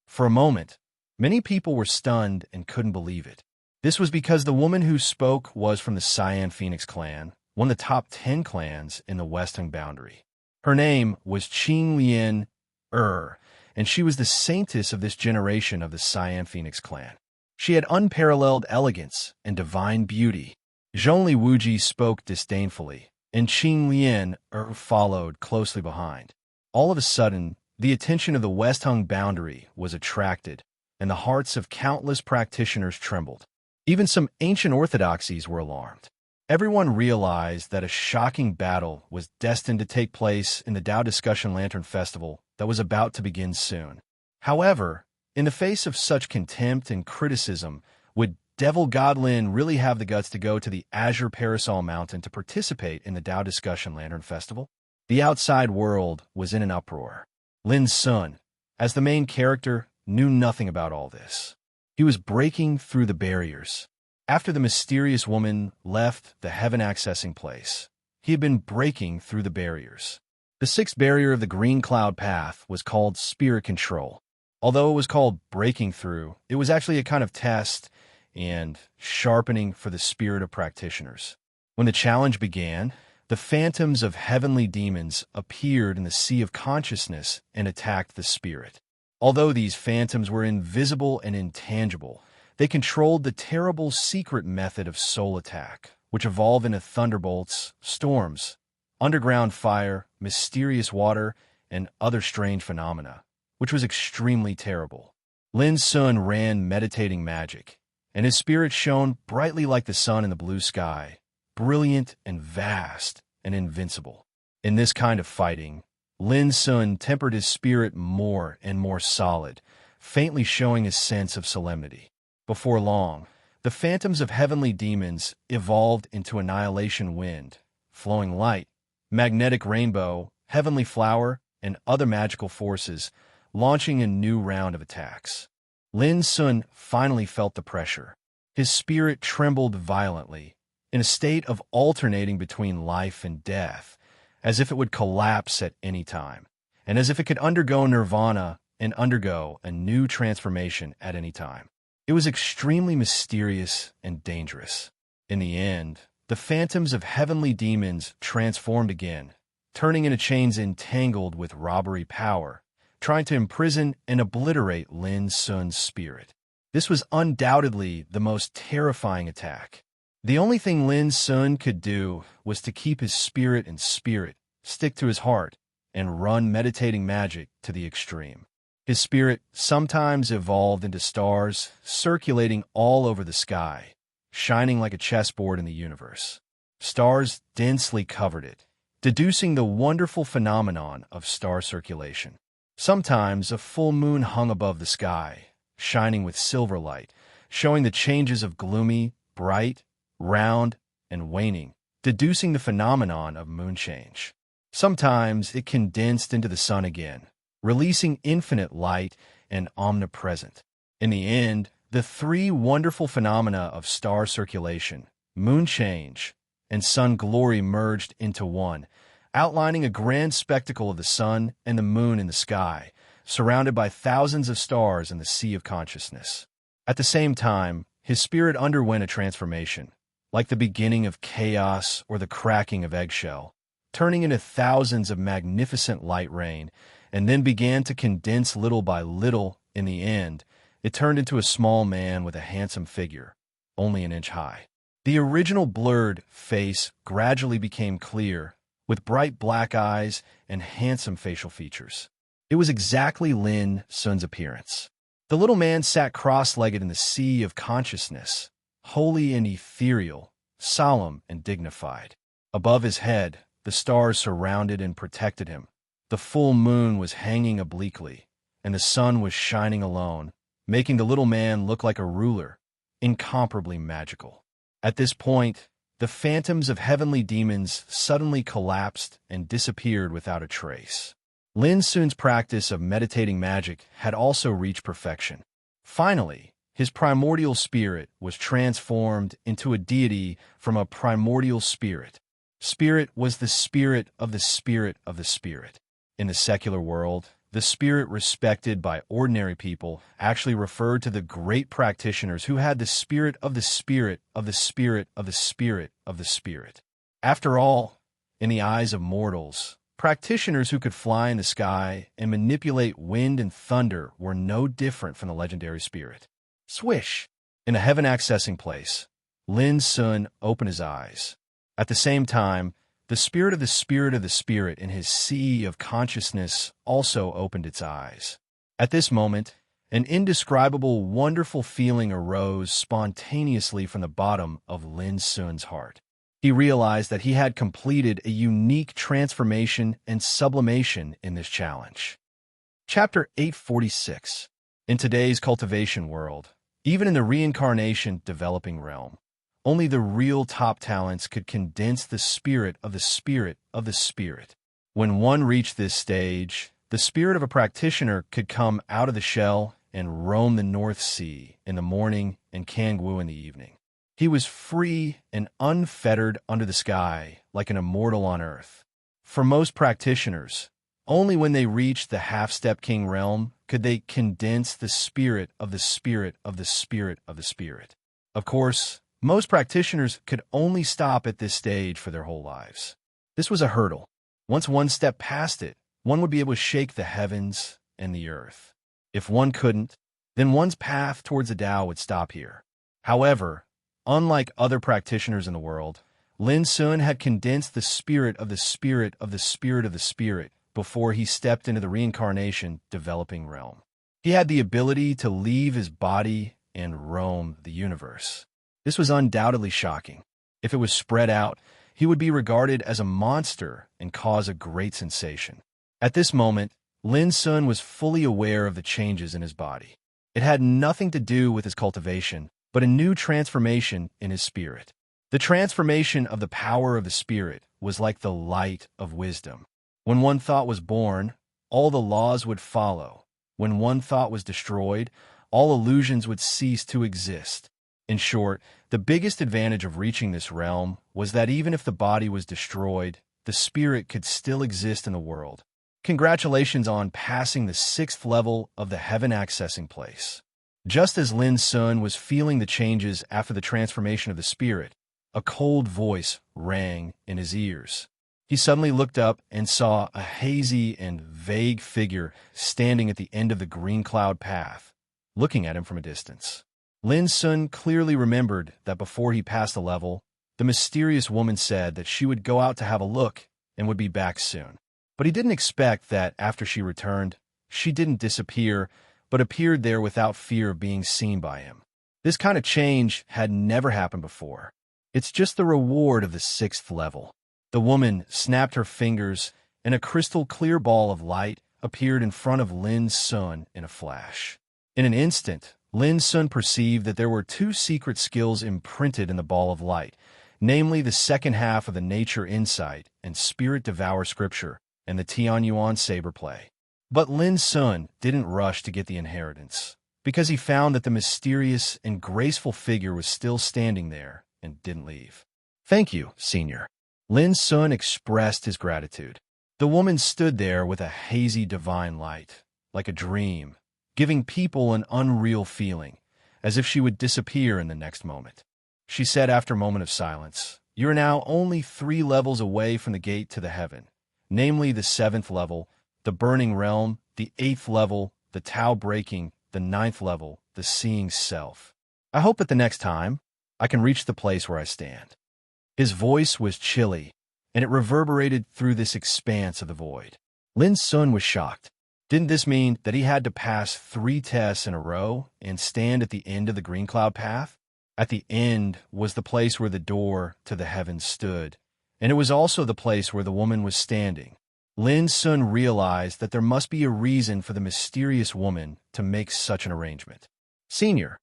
For a moment, many people were stunned and couldn't believe it. This was because the woman who spoke was from the Cyan Phoenix clan, one of the top 10 clans in the Western boundary. Her name was Qing Lian and she was the saintess of this generation of the Cyan Phoenix clan. She had unparalleled elegance and divine beauty. Zhongli Wuji spoke disdainfully, and Qing Lian followed closely behind. All of a sudden, The attention of the west-hung boundary was attracted, and the hearts of countless practitioners trembled. Even some ancient orthodoxies were alarmed. Everyone realized that a shocking battle was destined to take place in the Tao Discussion Lantern Festival that was about to begin soon. However, in the face of such contempt and criticism, would Devil God Lin really have the guts to go to the Azure Parasol Mountain to participate in the Tao Discussion Lantern Festival? The outside world was in an uproar. Lin Sun, as the main character, knew nothing about all this. He was breaking through the barriers. After the mysterious woman left the heaven-accessing place, he had been breaking through the barriers. The sixth barrier of the Green Cloud Path was called Spirit Control. Although it was called breaking through, it was actually a kind of test and sharpening for the spirit of practitioners. When the challenge began, the phantoms of heavenly demons appeared in the sea of consciousness and attacked the spirit. Although these phantoms were invisible and intangible, they controlled the terrible secret method of soul attack, which evolved into thunderbolts, storms, underground fire, mysterious water, and other strange phenomena, which was extremely terrible. Lin Sun ran meditating magic, and his spirit shone brightly like the sun in the blue sky, brilliant and vast and invincible. In this kind of fighting, Lin Sun tempered his spirit more and more solid, faintly showing a sense of solemnity. Before long, the phantoms of heavenly demons evolved into annihilation wind, flowing light, magnetic rainbow, heavenly flower, and other magical forces, launching a new round of attacks. Lin Sun finally felt the pressure. His spirit trembled violently, in a state of alternating between life and death, as if it would collapse at any time, and as if it could undergo nirvana and undergo a new transformation at any time. It was extremely mysterious and dangerous. In the end, the phantoms of heavenly demons transformed again, turning into chains entangled with robbery power, trying to imprison and obliterate Lin Sun's spirit. This was undoubtedly the most terrifying attack. The only thing Lin Sun could do was to keep his spirit in spirit, stick to his heart, and run meditating magic to the extreme. His spirit sometimes evolved into stars circulating all over the sky, shining like a chessboard in the universe. Stars densely covered it, deducing the wonderful phenomenon of star circulation. Sometimes a full moon hung above the sky, shining with silver light, showing the changes of gloomy, bright, round, and waning, deducing the phenomenon of moon change. Sometimes it condensed into the sun again, releasing infinite light and omnipresent. In the end, the three wonderful phenomena of star circulation, moon change, and sun glory merged into one, outlining a grand spectacle of the sun and the moon in the sky, surrounded by thousands of stars in the sea of consciousness. At the same time, his spirit underwent a transformation, like the beginning of chaos or the cracking of eggshell, turning into thousands of magnificent light rain, and then began to condense little by little. In the end, it turned into a small man with a handsome figure, only an inch high. The original blurred face gradually became clear, with bright black eyes and handsome facial features. It was exactly Lin Sun's appearance. The little man sat cross-legged in the sea of consciousness, holy and ethereal, solemn and dignified. Above his head, the stars surrounded and protected him. The full moon was hanging obliquely, and the sun was shining alone, making the little man look like a ruler, incomparably magical. At this point, the phantoms of heavenly demons suddenly collapsed and disappeared without a trace. Lin Sun's practice of meditating magic had also reached perfection. Finally, his primordial spirit was transformed into a deity from a primordial spirit. Spirit was the spirit of the spirit of the spirit. In the secular world, the spirit respected by ordinary people actually referred to the great practitioners who had the spirit of the spirit of the spirit of the spirit of the spirit. After all, in the eyes of mortals, practitioners who could fly in the sky and manipulate wind and thunder were no different from the legendary spirit. Swish! In a heaven-accessing place, Lin Sun opened his eyes. At the same time, The spirit of the spirit of the spirit in his sea of consciousness also opened its eyes. At this moment, an indescribable, wonderful feeling arose spontaneously from the bottom of Lin Sun's heart. He realized that he had completed a unique transformation and sublimation in this challenge. Chapter 846. In today's cultivation world, even in the reincarnation developing realm, only the real top talents could condense the spirit of the spirit of the spirit. When one reached this stage, the spirit of a practitioner could come out of the shell and roam the North Sea in the morning and Kangwoo in the evening. He was free and unfettered under the sky, like an immortal on earth. For most practitioners, only when they reached the half-step king realm could they condense the spirit of the spirit of the spirit of the spirit. Of course, most practitioners could only stop at this stage for their whole lives. This was a hurdle. Once one stepped past it, one would be able to shake the heavens and the earth. If one couldn't, then one's path towards the Tao would stop here. However, unlike other practitioners in the world, Lin Sun had condensed the spirit of the spirit of the spirit of the spirit before he stepped into the reincarnation developing realm. He had the ability to leave his body and roam the universe. This was undoubtedly shocking. If it was spread out, he would be regarded as a monster and cause a great sensation. At this moment, Lin Sun was fully aware of the changes in his body. It had nothing to do with his cultivation, but a new transformation in his spirit. The transformation of the power of the spirit was like the light of wisdom. When one thought was born, all the laws would follow. When one thought was destroyed, all illusions would cease to exist. In short, the biggest advantage of reaching this realm was that even if the body was destroyed, the spirit could still exist in the world. Congratulations on passing the 6th level of the heaven accessing place. Just as Lin Sun was feeling the changes after the transformation of the spirit, a cold voice rang in his ears. He suddenly looked up and saw a hazy and vague figure standing at the end of the green cloud path, looking at him from a distance. Lin Sun clearly remembered that before he passed the level, the mysterious woman said that she would go out to have a look and would be back soon. But he didn't expect that after she returned, she didn't disappear, but appeared there without fear of being seen by him. This kind of change had never happened before. It's just the reward of the 6th level. The woman snapped her fingers, and a crystal clear ball of light appeared in front of Lin Sun in a flash. In an instant, Lin Sun perceived that there were 2 secret skills imprinted in the ball of light, namely the second half of the Nature Insight and Spirit Devour Scripture, and the Tianyuan Saber Play. But Lin Sun didn't rush to get the inheritance, because he found that the mysterious and graceful figure was still standing there and didn't leave. "Thank you, Senior." Lin Sun expressed his gratitude. The woman stood there with a hazy divine light, like a dream, giving people an unreal feeling, as if she would disappear in the next moment. She said after a moment of silence, "You are now only 3 levels away from the gate to the heaven, namely the 7th level, the burning realm, the 8th level, the Tao breaking, the 9th level, the seeing self. I hope that the next time, I can reach the place where I stand." His voice was chilly, and it reverberated through this expanse of the void. Lin Sun was shocked. Didn't this mean that he had to pass 3 tests in a row and stand at the end of the green cloud path? At the end was the place where the door to the heavens stood, and it was also the place where the woman was standing. Lin Sun realized that there must be a reason for the mysterious woman to make such an arrangement. "Senior,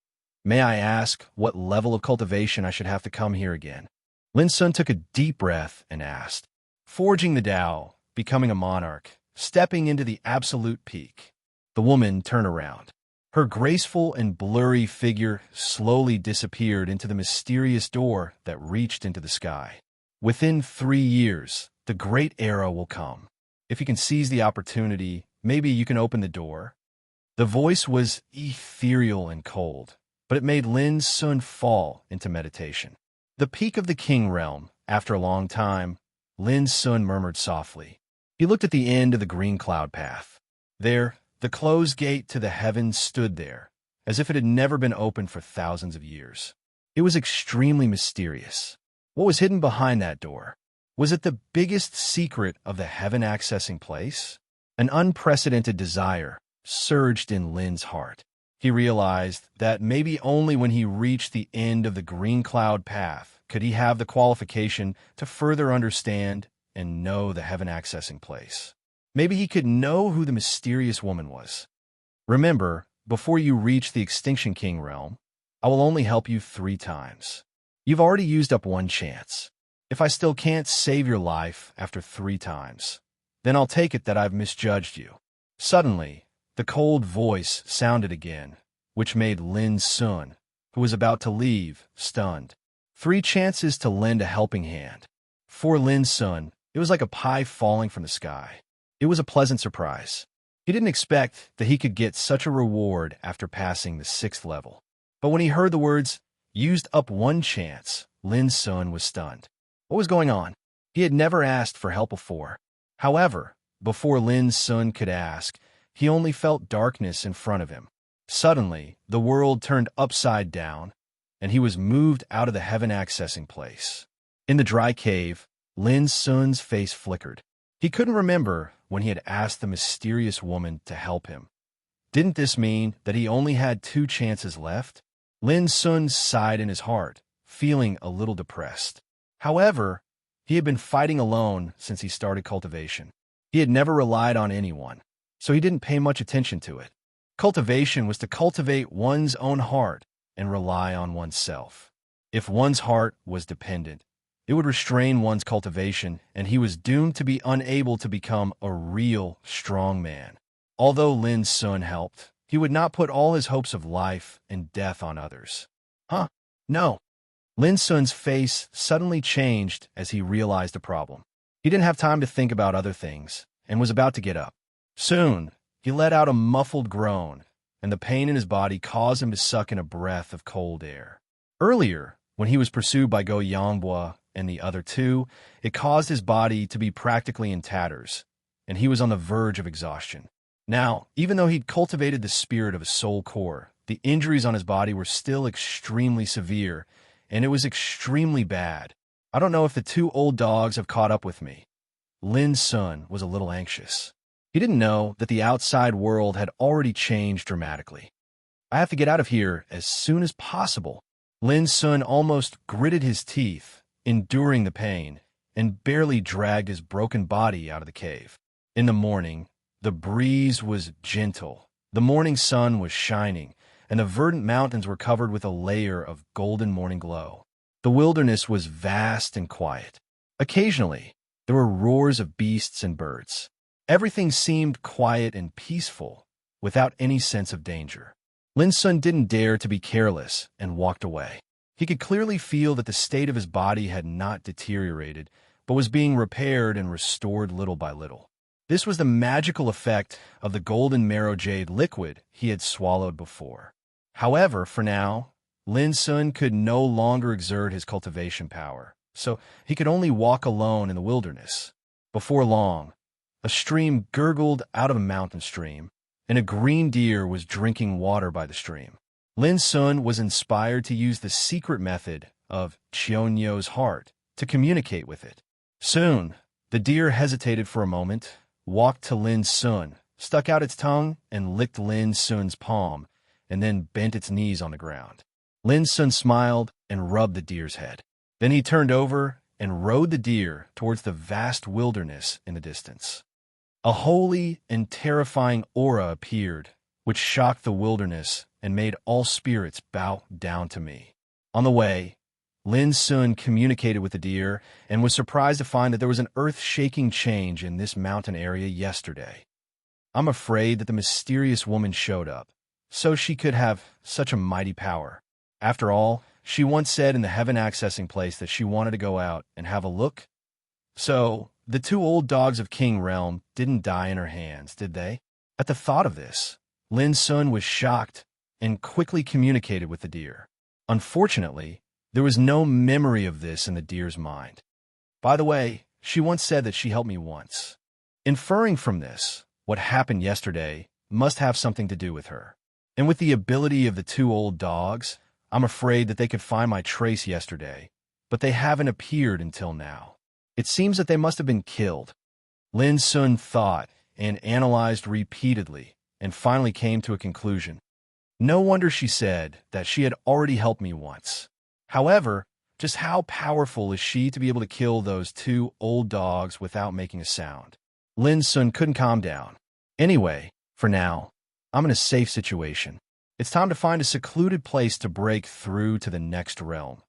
may I ask what level of cultivation I should have to come here again?" Lin Sun took a deep breath and asked. "Forging the Tao, becoming a monarch, stepping into the absolute peak." The woman turned around. Her graceful and blurry figure slowly disappeared into the mysterious door that reached into the sky. "Within 3 years, the great era will come. If you can seize the opportunity, maybe you can open the door." The voice was ethereal and cold, but it made Lin Sun fall into meditation. "The peak of the king realm, after a long time," Lin Sun murmured softly. He looked at the end of the green cloud path. There, the closed gate to the heavens stood there, as if it had never been opened for thousands of years. It was extremely mysterious. What was hidden behind that door? Was it the biggest secret of the heaven-accessing place? An unprecedented desire surged in Lin's heart. He realized that maybe only when he reached the end of the green cloud path could he have the qualification to further understand and know the heaven-accessing place. Maybe he could know who the mysterious woman was. Remember, before you reach the Extinction King realm, I will only help you 3 times. You've already used up 1 chance. If I still can't save your life after 3 times, then I'll take it that I've misjudged you. Suddenly, the cold voice sounded again, which made Lin Sun, who was about to leave, stunned. 3 chances to lend a helping hand. For Lin Sun, it was like a pie falling from the sky. It was a pleasant surprise. He didn't expect that he could get such a reward after passing the 6th level. But when he heard the words, "used up 1 chance," Lin Sun was stunned. What was going on? He had never asked for help before. However, before Lin Sun could ask, he only felt darkness in front of him. Suddenly, the world turned upside down, and he was moved out of the heaven-accessing place. In the dry cave, Lin Sun's face flickered. He couldn't remember when he had asked the mysterious woman to help him. Didn't this mean that he only had 2 chances left? Lin Sun sighed in his heart, feeling a little depressed. However, he had been fighting alone since he started cultivation. He had never relied on anyone, so he didn't pay much attention to it. Cultivation was to cultivate one's own heart and rely on oneself. If one's heart was dependent, it would restrain one's cultivation, and he was doomed to be unable to become a real, strong man. Although Lin Sun helped, he would not put all his hopes of life and death on others. Huh? No. Lin Sun's face suddenly changed as he realized the problem. He didn't have time to think about other things and was about to get up. Soon, he let out a muffled groan, and the pain in his body caused him to suck in a breath of cold air. Earlier, when he was pursued by Go Yangbua and the other 2, it caused his body to be practically in tatters, and he was on the verge of exhaustion. Now, even though he'd cultivated the spirit of a soul core, the injuries on his body were still extremely severe, and it was extremely bad. I don't know if the 2 old dogs have caught up with me. Lin Sun was a little anxious. He didn't know that the outside world had already changed dramatically. I have to get out of here as soon as possible. Lin Sun almost gritted his teeth, enduring the pain, and barely dragged his broken body out of the cave. In the morning, the breeze was gentle, the morning sun was shining, and the verdant mountains were covered with a layer of golden morning glow. The wilderness was vast and quiet. Occasionally, there were roars of beasts and birds. Everything seemed quiet and peaceful, without any sense of danger. Lin Sun didn't dare to be careless and walked away. He could clearly feel that the state of his body had not deteriorated, but was being repaired and restored little by little. This was the magical effect of the golden marrow jade liquid he had swallowed before. However, for now, Lin Sun could no longer exert his cultivation power, so he could only walk alone in the wilderness. Before long, a stream gurgled out of a mountain stream, and a green deer was drinking water by the stream. Lin Sun was inspired to use the secret method of Chionyo's heart to communicate with it. Soon, the deer hesitated for a moment, walked to Lin Sun, stuck out its tongue, and licked Lin Sun's palm, and then bent its knees on the ground. Lin Sun smiled and rubbed the deer's head. Then he turned over and rode the deer towards the vast wilderness in the distance. A holy and terrifying aura appeared, which shocked the wilderness and made all spirits bow down to me. On the way, Lin Sun communicated with the deer and was surprised to find that there was an earth-shaking change in this mountain area yesterday. I'm afraid that the mysterious woman showed up, so she could have such a mighty power. After all, she once said in the heaven-accessing place that she wanted to go out and have a look. So, the 2 old dogs of King Realm didn't die in her hands, did they? At the thought of this, Lin Sun was shocked and quickly communicated with the deer. Unfortunately, there was no memory of this in the deer's mind. By the way, she once said that she helped me once. Inferring from this, what happened yesterday must have something to do with her. And with the ability of the 2 old dogs, I'm afraid that they could find my trace yesterday, but they haven't appeared until now. It seems that they must have been killed. Lin Sun thought and analyzed repeatedly, and finally came to a conclusion. No wonder she said that she had already helped me once. However, just how powerful is she to be able to kill those two old dogs without making a sound? Lin Sun couldn't calm down. Anyway, for now, I'm in a safe situation. It's time to find a secluded place to break through to the next realm.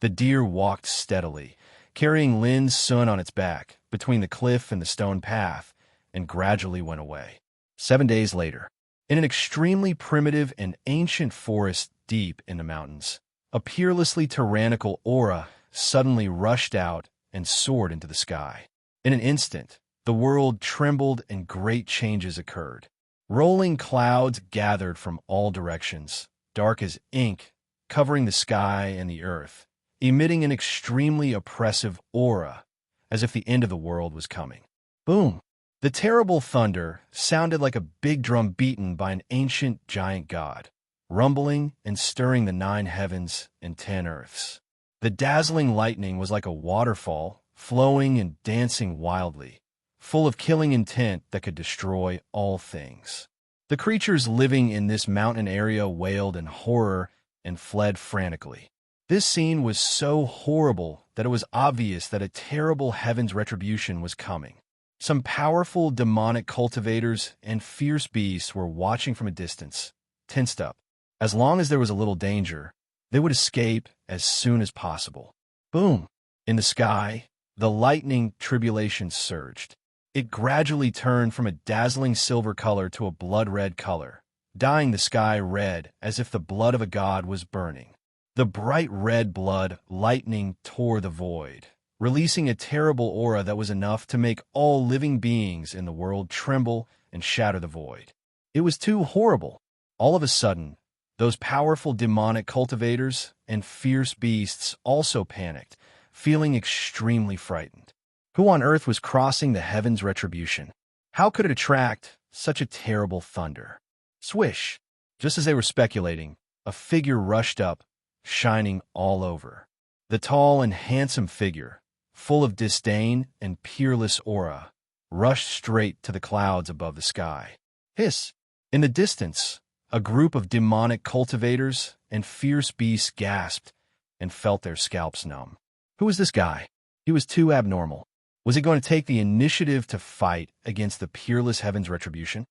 The deer walked steadily, carrying Lin Sun on its back between the cliff and the stone path, and gradually went away. 7 days later, in an extremely primitive and ancient forest deep in the mountains, a peerlessly tyrannical aura suddenly rushed out and soared into the sky. In an instant, the world trembled and great changes occurred. Rolling clouds gathered from all directions, dark as ink, covering the sky and the earth, emitting an extremely oppressive aura, as if the end of the world was coming. Boom! The terrible thunder sounded like a big drum beaten by an ancient giant god, rumbling and stirring the 9 heavens and 10 earths. The dazzling lightning was like a waterfall, flowing and dancing wildly, full of killing intent that could destroy all things. The creatures living in this mountain area wailed in horror and fled frantically. This scene was so horrible that it was obvious that a terrible heaven's retribution was coming. Some powerful demonic cultivators and fierce beasts were watching from a distance, tensed up. As long as there was a little danger, they would escape as soon as possible. Boom! In the sky, the lightning tribulation surged. It gradually turned from a dazzling silver color to a blood-red color, dyeing the sky red as if the blood of a god was burning. The bright red blood lightning tore the void, releasing a terrible aura that was enough to make all living beings in the world tremble and shatter the void. It was too horrible. All of a sudden, those powerful demonic cultivators and fierce beasts also panicked, feeling extremely frightened. Who on earth was crossing the heavens' retribution? How could it attract such a terrible thunder? Swish! Just as they were speculating, a figure rushed up, shining all over. The tall and handsome figure, full of disdain and peerless aura, rushed straight to the clouds above the sky. Hiss! In the distance, a group of demonic cultivators and fierce beasts gasped and felt their scalps numb. Who was this guy? He was too abnormal. Was he going to take the initiative to fight against the peerless heaven's retribution?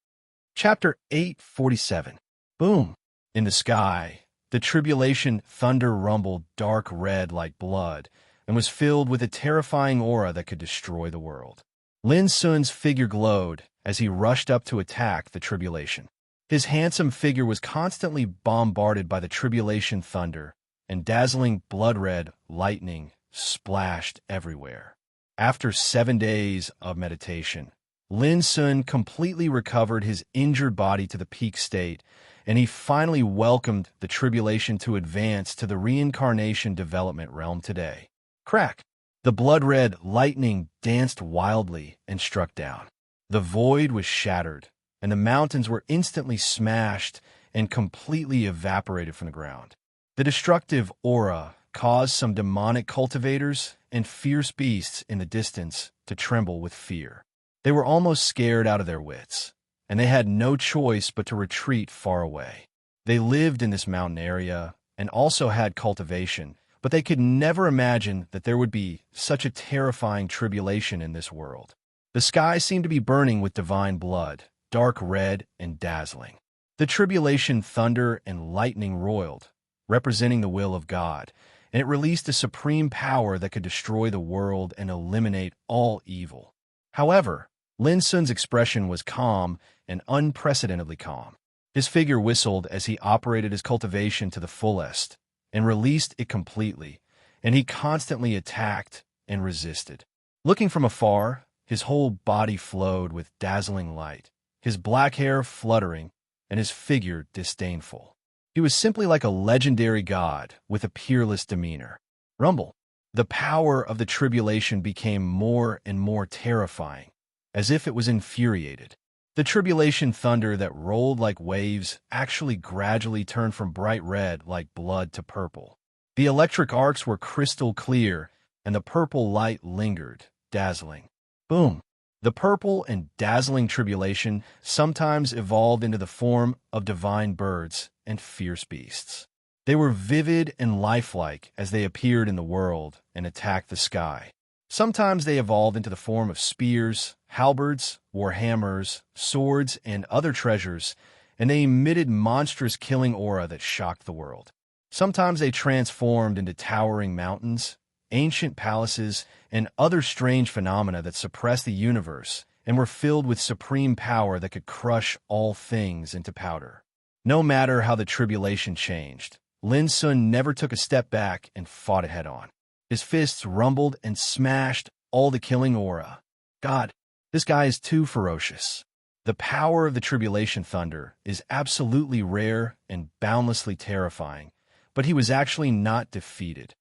Chapter 847. Boom! In the sky, the tribulation thunder rumbled dark red like blood and was filled with a terrifying aura that could destroy the world. Lin Sun's figure glowed as he rushed up to attack the tribulation. His handsome figure was constantly bombarded by the tribulation thunder, and dazzling blood-red lightning splashed everywhere. After 7 days of meditation, Lin Sun completely recovered his injured body to the peak state, and he finally welcomed the tribulation to advance to the reincarnation development realm today. Crack! The blood-red lightning danced wildly and struck down. The void was shattered, and the mountains were instantly smashed and completely evaporated from the ground. The destructive aura caused some demonic cultivators and fierce beasts in the distance to tremble with fear. They were almost scared out of their wits, and they had no choice but to retreat far away. They lived in this mountain area and also had cultivation, but they could never imagine that there would be such a terrifying tribulation in this world. The sky seemed to be burning with divine blood, dark red and dazzling. The tribulation thunder and lightning roiled, representing the will of God, and it released a supreme power that could destroy the world and eliminate all evil. However, Lin Sun's expression was calm and unprecedentedly calm. His figure whistled as he operated his cultivation to the fullest and released it completely, and he constantly attacked and resisted. Looking from afar, his whole body flowed with dazzling light, his black hair fluttering and his figure disdainful. He was simply like a legendary god with a peerless demeanor. Rumble! The power of the tribulation became more and more terrifying, as if it was infuriated. The tribulation thunder that rolled like waves actually gradually turned from bright red like blood to purple. The electric arcs were crystal clear, and the purple light lingered, dazzling. Boom! The purple and dazzling tribulation sometimes evolved into the form of divine birds and fierce beasts. They were vivid and lifelike as they appeared in the world and attacked the sky. Sometimes they evolved into the form of spears, halberds, warhammers, swords, and other treasures, and they emitted monstrous killing aura that shocked the world. Sometimes they transformed into towering mountains, ancient palaces, and other strange phenomena that suppressed the universe and were filled with supreme power that could crush all things into powder. No matter how the tribulation changed, Lin Sun never took a step back and fought it head-on. His fists rumbled and smashed all the killing aura. God, this guy is too ferocious. The power of the tribulation thunder is absolutely rare and boundlessly terrifying, but he was actually not defeated.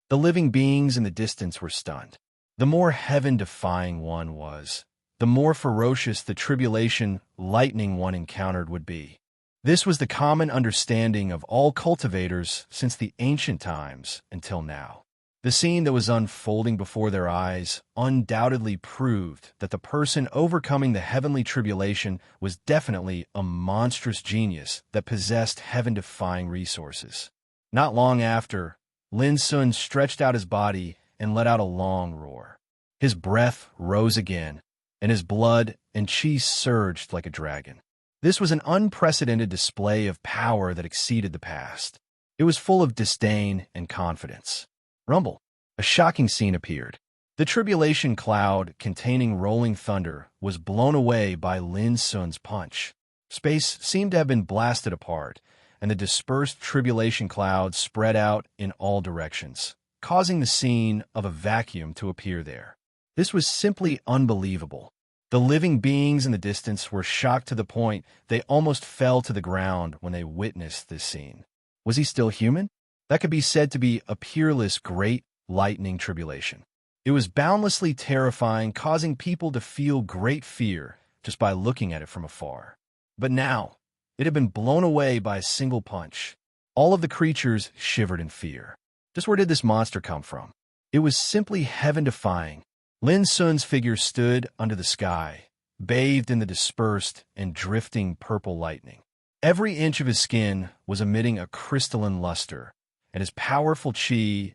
The living beings in the distance were stunned. The more heaven-defying one was, the more ferocious the tribulation lightning one encountered would be. This was the common understanding of all cultivators since the ancient times until now. The scene that was unfolding before their eyes undoubtedly proved that the person overcoming the heavenly tribulation was definitely a monstrous genius that possessed heaven-defying resources. Not long after, Lin Sun stretched out his body and let out a long roar. His breath rose again, and his blood and chi surged like a dragon. This was an unprecedented display of power that exceeded the past. It was full of disdain and confidence. Rumble. A shocking scene appeared. The tribulation cloud containing rolling thunder was blown away by Lin Sun's punch. Space seemed to have been blasted apart, and the dispersed tribulation cloud spread out in all directions, causing the scene of a vacuum to appear there. This was simply unbelievable. The living beings in the distance were shocked to the point they almost fell to the ground when they witnessed this scene. Was he still human? That could be said to be a peerless great lightning tribulation. It was boundlessly terrifying, causing people to feel great fear just by looking at it from afar. But now, it had been blown away by a single punch. All of the creatures shivered in fear. Just where did this monster come from? It was simply heaven-defying. Lin Sun's figure stood under the sky, bathed in the dispersed and drifting purple lightning. Every inch of his skin was emitting a crystalline luster, and his powerful chi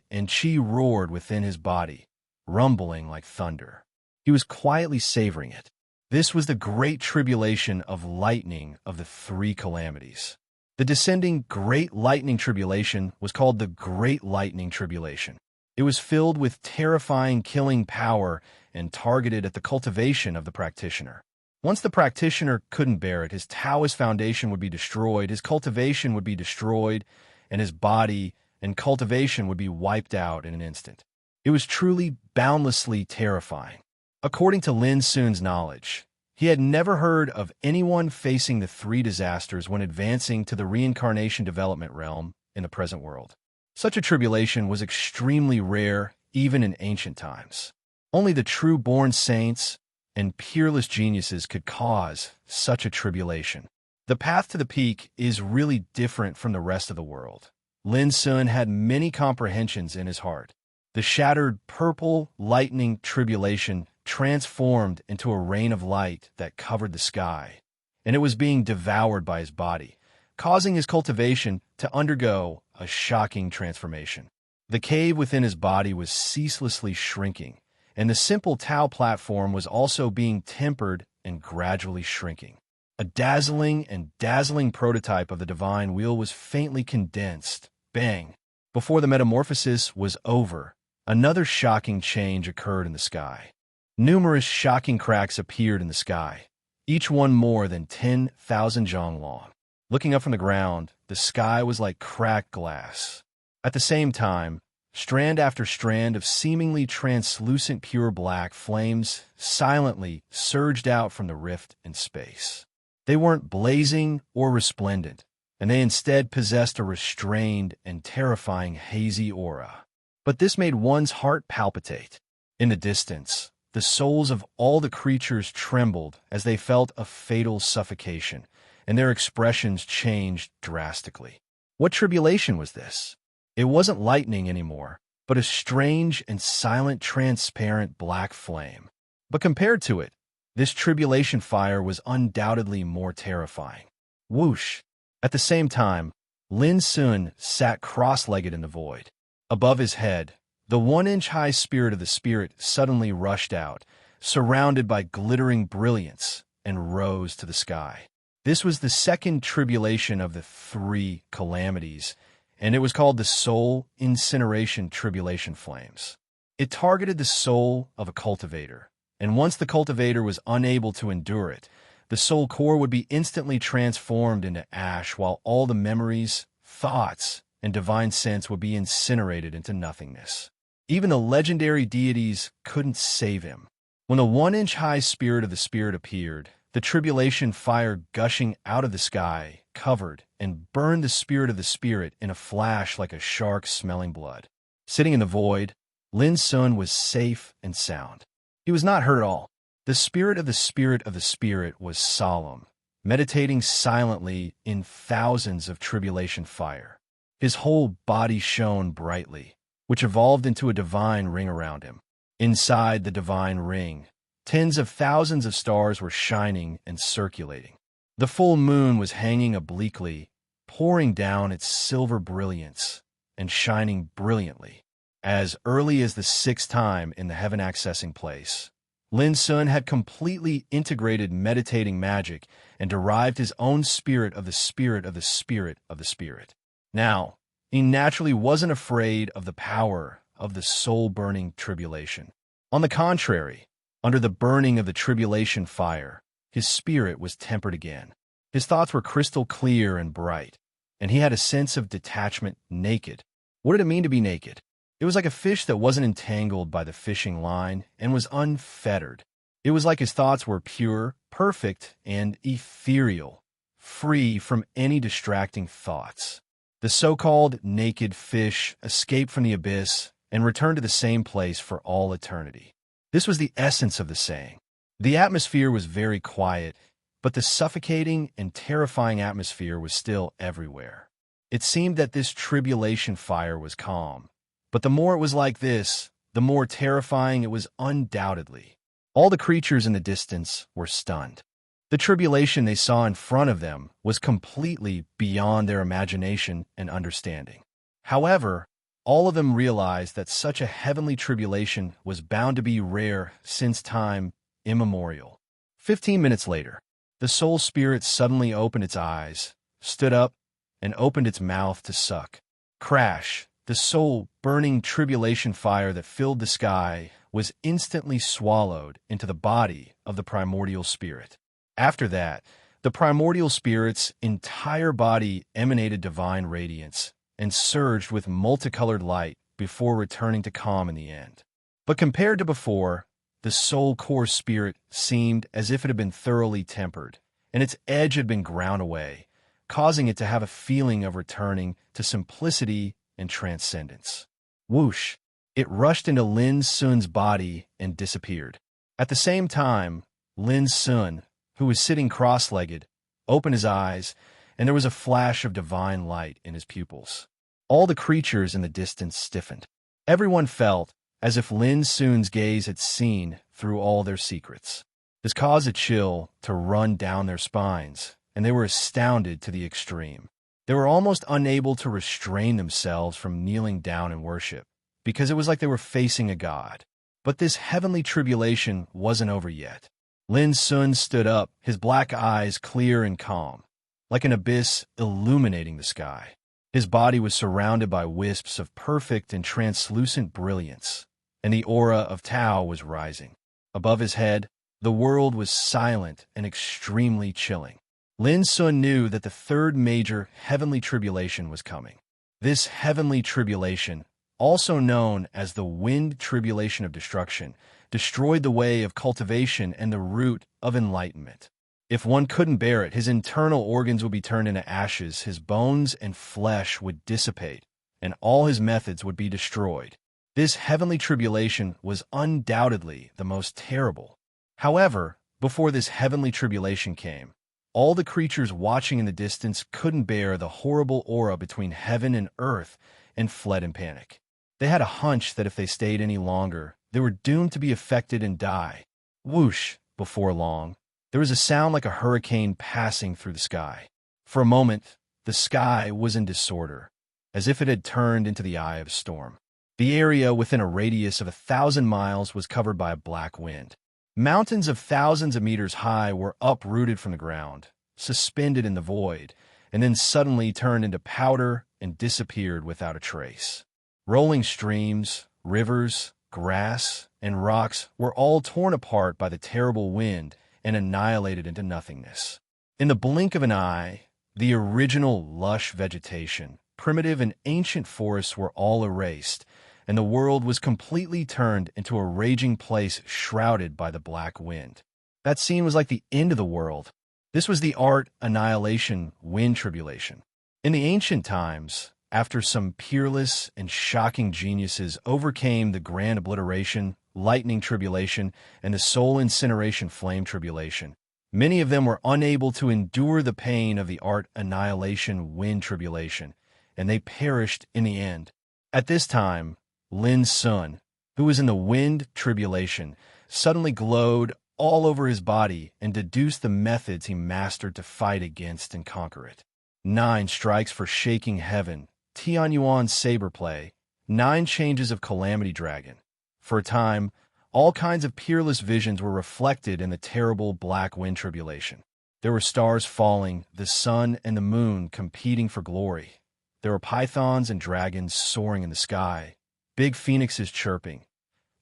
roared within his body, rumbling like thunder. He was quietly savoring it. This was the great tribulation of lightning of the three calamities. The descending great lightning tribulation was called the Great Lightning Tribulation. It was filled with terrifying killing power and targeted at the cultivation of the practitioner. Once the practitioner couldn't bear it, his Taoist foundation would be destroyed, his cultivation would be destroyed, and his body and cultivation would be wiped out in an instant. It was truly boundlessly terrifying. According to Lin Sun's knowledge, he had never heard of anyone facing the three disasters when advancing to the reincarnation development realm in the present world. Such a tribulation was extremely rare even in ancient times. Only the true-born saints and peerless geniuses could cause such a tribulation. The path to the peak is really different from the rest of the world. Lin Sun had many comprehensions in his heart. The shattered purple lightning tribulation transformed into a rain of light that covered the sky, and it was being devoured by his body, causing his cultivation to undergo a shocking transformation. The cave within his body was ceaselessly shrinking, and the simple Tao platform was also being tempered and gradually shrinking. A dazzling prototype of the divine wheel was faintly condensed. Bang! Before the metamorphosis was over, another shocking change occurred in the sky. Numerous shocking cracks appeared in the sky, each one more than 10,000 zhang long. Looking up from the ground, the sky was like cracked glass. At the same time, strand after strand of seemingly translucent pure black flames silently surged out from the rift in space. They weren't blazing or resplendent, and they instead possessed a restrained and terrifying hazy aura. But this made one's heart palpitate. In the distance, the souls of all the creatures trembled as they felt a fatal suffocation, and their expressions changed drastically. What tribulation was this? It wasn't lightning anymore. but a strange and silent transparent black flame. But compared to it, this tribulation fire was undoubtedly more terrifying. Whoosh! At the same time, Lin Sun sat cross-legged in the void. Above his head, the 1-inch-high spirit of the spirit suddenly rushed out, surrounded by glittering brilliance, and rose to the sky. This was the second tribulation of the 3 calamities, and it was called the soul incineration tribulation flames. It targeted the soul of a cultivator, and once the cultivator was unable to endure it, the soul core would be instantly transformed into ash, while all the memories, thoughts, and divine sense would be incinerated into nothingness. Even the legendary deities couldn't save him. When the 1-inch-high spirit of the spirit appeared, the tribulation fire gushing out of the sky covered and burned the spirit of the spirit in a flash like a shark smelling blood. Sitting in the void, Lin Sun was safe and sound. He was not hurt at all. The spirit of the spirit of the spirit was solemn, meditating silently in thousands of tribulation fire. His whole body shone brightly, which evolved into a divine ring around him. Inside the divine ring, tens of thousands of stars were shining and circulating. The full moon was hanging obliquely, pouring down its silver brilliance and shining brilliantly. As early as the 6th time in the heaven-accessing place, Lin Sun had completely integrated meditating magic and derived his own spirit of the spirit of the spirit of the spirit. Now, he naturally wasn't afraid of the power of the soul-burning tribulation. On the contrary, under the burning of the tribulation fire, his spirit was tempered again. His thoughts were crystal clear and bright, and he had a sense of detachment naked. What did it mean to be naked? It was like a fish that wasn't entangled by the fishing line and was unfettered. It was like his thoughts were pure, perfect, and ethereal, free from any distracting thoughts. The so-called naked fish escaped from the abyss and returned to the same place for all eternity. This was the essence of the saying. The atmosphere was very quiet, but the suffocating and terrifying atmosphere was still everywhere. It seemed that this tribulation fire was calm, but the more it was like this, the more terrifying it was undoubtedly. All the creatures in the distance were stunned. The tribulation they saw in front of them was completely beyond their imagination and understanding. However, all of them realized that such a heavenly tribulation was bound to be rare since time immemorial. 15 minutes later, the soul spirit suddenly opened its eyes, stood up, and opened its mouth to suck. Crash! The soul-burning tribulation fire that filled the sky was instantly swallowed into the body of the primordial spirit. After that, the primordial spirit's entire body emanated divine radiance and surged with multicolored light before returning to calm in the end. But compared to before, the soul core spirit seemed as if it had been thoroughly tempered, and its edge had been ground away, causing it to have a feeling of returning to simplicity and transcendence. Whoosh! It rushed into Lin Sun's body and disappeared. At the same time, Lin Sun, who was sitting cross-legged, opened his eyes, and there was a flash of divine light in his pupils. All the creatures in the distance stiffened. Everyone felt as if Lin Sun's gaze had seen through all their secrets. This caused a chill to run down their spines, and they were astounded to the extreme. They were almost unable to restrain themselves from kneeling down in worship, because it was like they were facing a god. But this heavenly tribulation wasn't over yet. Lin Sun stood up, his black eyes clear and calm, like an abyss illuminating the sky. His body was surrounded by wisps of perfect and translucent brilliance, and the aura of Tao was rising. Above his head, the world was silent and extremely chilling. Lin Sun knew that the third major heavenly tribulation was coming. This heavenly tribulation, also known as the wind tribulation of destruction, destroyed the way of cultivation and the root of enlightenment. If one couldn't bear it, his internal organs would be turned into ashes, his bones and flesh would dissipate, and all his methods would be destroyed. This heavenly tribulation was undoubtedly the most terrible. However, before this heavenly tribulation came, all the creatures watching in the distance couldn't bear the horrible aura between heaven and earth and fled in panic. They had a hunch that if they stayed any longer, they were doomed to be affected and die. Whoosh, before long, there was a sound like a hurricane passing through the sky. For a moment, the sky was in disorder, as if it had turned into the eye of a storm. The area within a radius of 1,000 miles was covered by a black wind. Mountains of thousands of meters high were uprooted from the ground, suspended in the void, and then suddenly turned into powder and disappeared without a trace. Rolling streams, rivers, grass, and rocks were all torn apart by the terrible wind and annihilated into nothingness. In the blink of an eye, the original lush vegetation, primitive and ancient forests were all erased, and the world was completely turned into a raging place shrouded by the black wind. That scene was like the end of the world. This was the art annihilation wind tribulation. In the ancient times, after some peerless and shocking geniuses overcame the grand obliteration, lightning tribulation, and the soul incineration flame tribulation, many of them were unable to endure the pain of the art annihilation wind tribulation, and they perished in the end. At this time, Lin's son, who was in the wind tribulation, suddenly glowed all over his body and deduced the methods he mastered to fight against and conquer it. 9 strikes for shaking heaven, Tian Yuan's saber play, 9 changes of Calamity Dragon. For a time, all kinds of peerless visions were reflected in the terrible black wind tribulation. There were stars falling, the sun and the moon competing for glory. There were pythons and dragons soaring in the sky, big phoenixes chirping.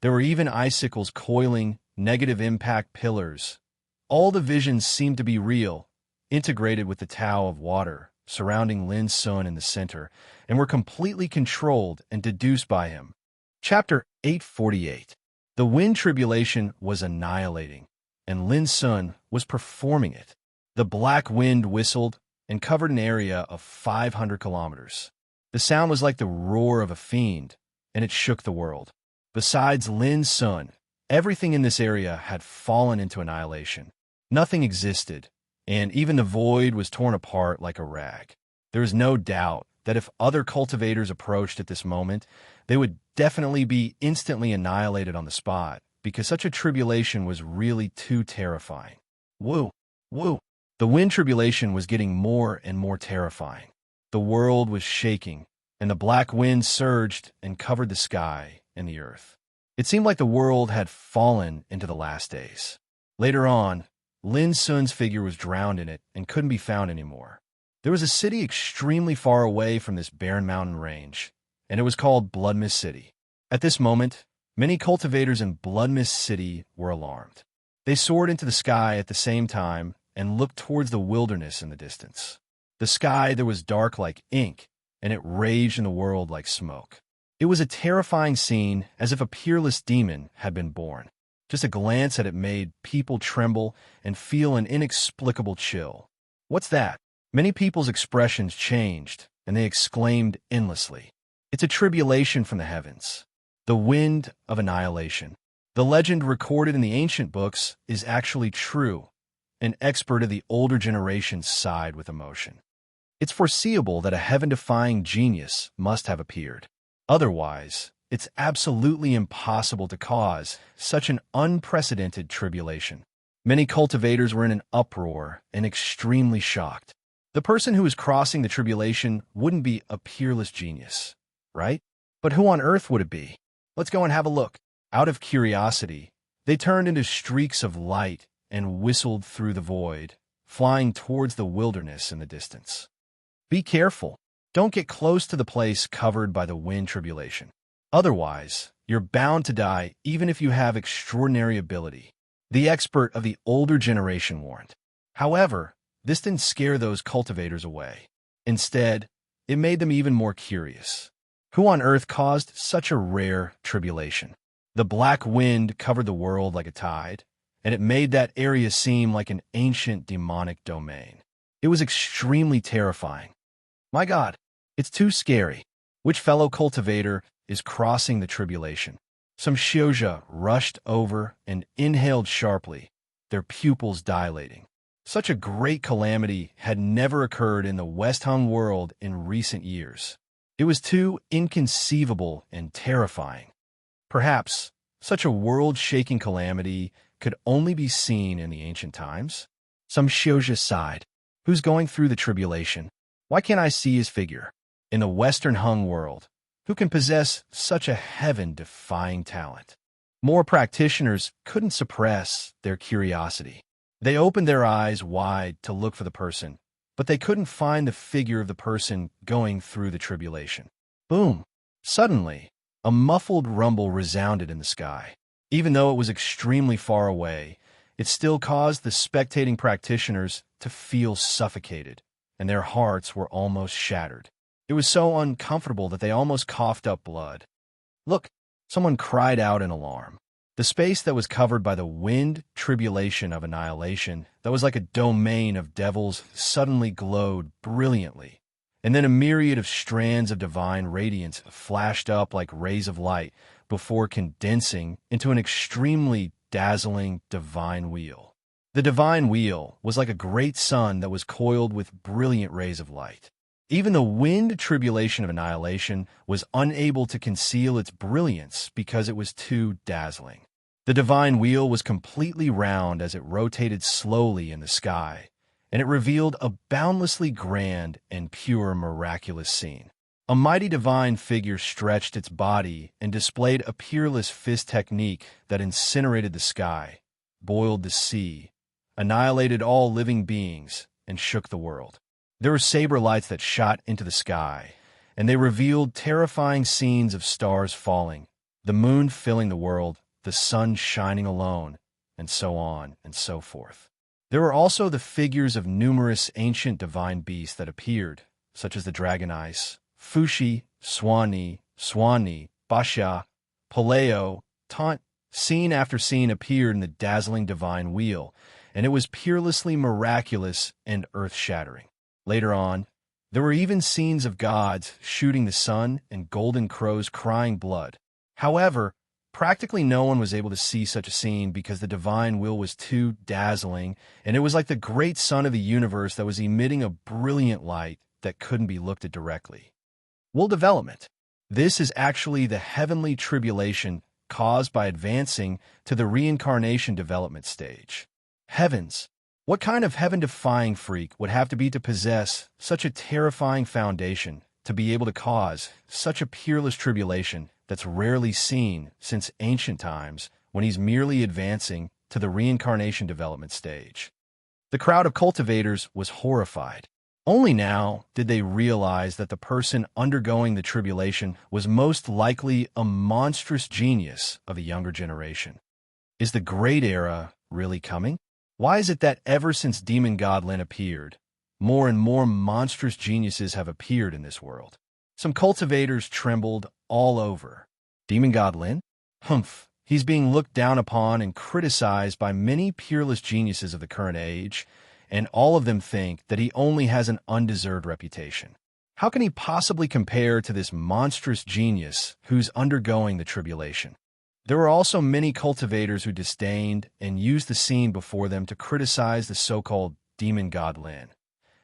There were even icicles coiling, negative impact pillars. All the visions seemed to be real, integrated with the Tao of water, surrounding Lin's son in the center, and were completely controlled and deduced by him. Chapter 848. The wind tribulation was annihilating, and Lin's son was performing it. The black wind whistled and covered an area of 500 kilometers. The sound was like the roar of a fiend, and it shook the world. Besides Lin's son, everything in this area had fallen into annihilation. Nothing existed, and even the void was torn apart like a rag. There is no doubt that if other cultivators approached at this moment, they would definitely be instantly annihilated on the spot, because such a tribulation was really too terrifying. Woo! Woo! The wind tribulation was getting more and more terrifying. The world was shaking, and the black wind surged and covered the sky and the earth. It seemed like the world had fallen into the last days. Later on, Lin's son's figure was drowned in it and couldn't be found anymore. There was a city extremely far away from this barren mountain range, and it was called Blood Mist City. At this moment, many cultivators in Blood Mist City were alarmed. They soared into the sky at the same time and looked towards the wilderness in the distance. The sky there was dark like ink, and it raged in the world like smoke. It was a terrifying scene, as if a peerless demon had been born. Just a glance at it made people tremble and feel an inexplicable chill. What's that? Many people's expressions changed, and they exclaimed endlessly. It's a tribulation from the heavens. The wind of annihilation. The legend recorded in the ancient books is actually true. An expert of the older generation sighed with emotion. It's foreseeable that a heaven-defying genius must have appeared. Otherwise, it's absolutely impossible to cause such an unprecedented tribulation. Many cultivators were in an uproar and extremely shocked. The person who was crossing the tribulation wouldn't be a peerless genius, right? But who on earth would it be? Let's go and have a look. Out of curiosity, they turned into streaks of light and whistled through the void, flying towards the wilderness in the distance. Be careful. Don't get close to the place covered by the wind tribulation. Otherwise, you're bound to die even if you have extraordinary ability, the expert of the older generation warned. However, this didn't scare those cultivators away. Instead, it made them even more curious. Who on earth caused such a rare tribulation? The black wind covered the world like a tide, and it made that area seem like an ancient demonic domain. It was extremely terrifying. My God, it's too scary. Which fellow cultivator is crossing the tribulation? Some Shioja rushed over and inhaled sharply, their pupils dilating. Such a great calamity had never occurred in the West Hung world in recent years. It was too inconceivable and terrifying. Perhaps such a world-shaking calamity could only be seen in the ancient times. Some Shioja sighed. Who's going through the tribulation? Why can't I see his figure? In the Western Hung world, who can possess such a heaven-defying talent? More practitioners couldn't suppress their curiosity. They opened their eyes wide to look for the person, but they couldn't find the figure of the person going through the tribulation. Boom! Suddenly, a muffled rumble resounded in the sky. Even though it was extremely far away, it still caused the spectating practitioners to feel suffocated, and their hearts were almost shattered. It was so uncomfortable that they almost coughed up blood. Look! Someone cried out in alarm. The space that was covered by the wind tribulation of annihilation, that was like a domain of devils, suddenly glowed brilliantly. And then a myriad of strands of divine radiance flashed up like rays of light before condensing into an extremely dazzling divine wheel. The divine wheel was like a great sun that was coiled with brilliant rays of light. Even the wind tribulation of annihilation was unable to conceal its brilliance because it was too dazzling. The divine wheel was completely round as it rotated slowly in the sky, and it revealed a boundlessly grand and pure miraculous scene. A mighty divine figure stretched its body and displayed a peerless fist technique that incinerated the sky, boiled the sea, annihilated all living beings, and shook the world. There were saber lights that shot into the sky, and they revealed terrifying scenes of stars falling, the moon filling the world, the sun shining alone, and so on and so forth. There were also the figures of numerous ancient divine beasts that appeared, such as the dragon ice, Fushi, Swani, Basha, Paleo, Taunt. Scene after scene appeared in the dazzling divine wheel, and it was peerlessly miraculous and earth-shattering. Later on, there were even scenes of gods shooting the sun and golden crows crying blood. However, practically no one was able to see such a scene because the divine will was too dazzling, and it was like the great sun of the universe that was emitting a brilliant light that couldn't be looked at directly. Will development. This is actually the heavenly tribulation caused by advancing to the reincarnation development stage. Heavens. What kind of heaven-defying freak would have to be to possess such a terrifying foundation to be able to cause such a peerless tribulation that's rarely seen since ancient times when he's merely advancing to the reincarnation development stage? The crowd of cultivators was horrified. Only now did they realize that the person undergoing the tribulation was most likely a monstrous genius of a younger generation. Is the Great Era really coming? Why is it that ever since Demon God Lin appeared, more and more monstrous geniuses have appeared in this world? Some cultivators trembled all over. Demon God Lin? Humph, he's being looked down upon and criticized by many peerless geniuses of the current age, and all of them think that he only has an undeserved reputation. How can he possibly compare to this monstrous genius who's undergoing the tribulation? There were also many cultivators who disdained and used the scene before them to criticize the so-called Demon God Lin.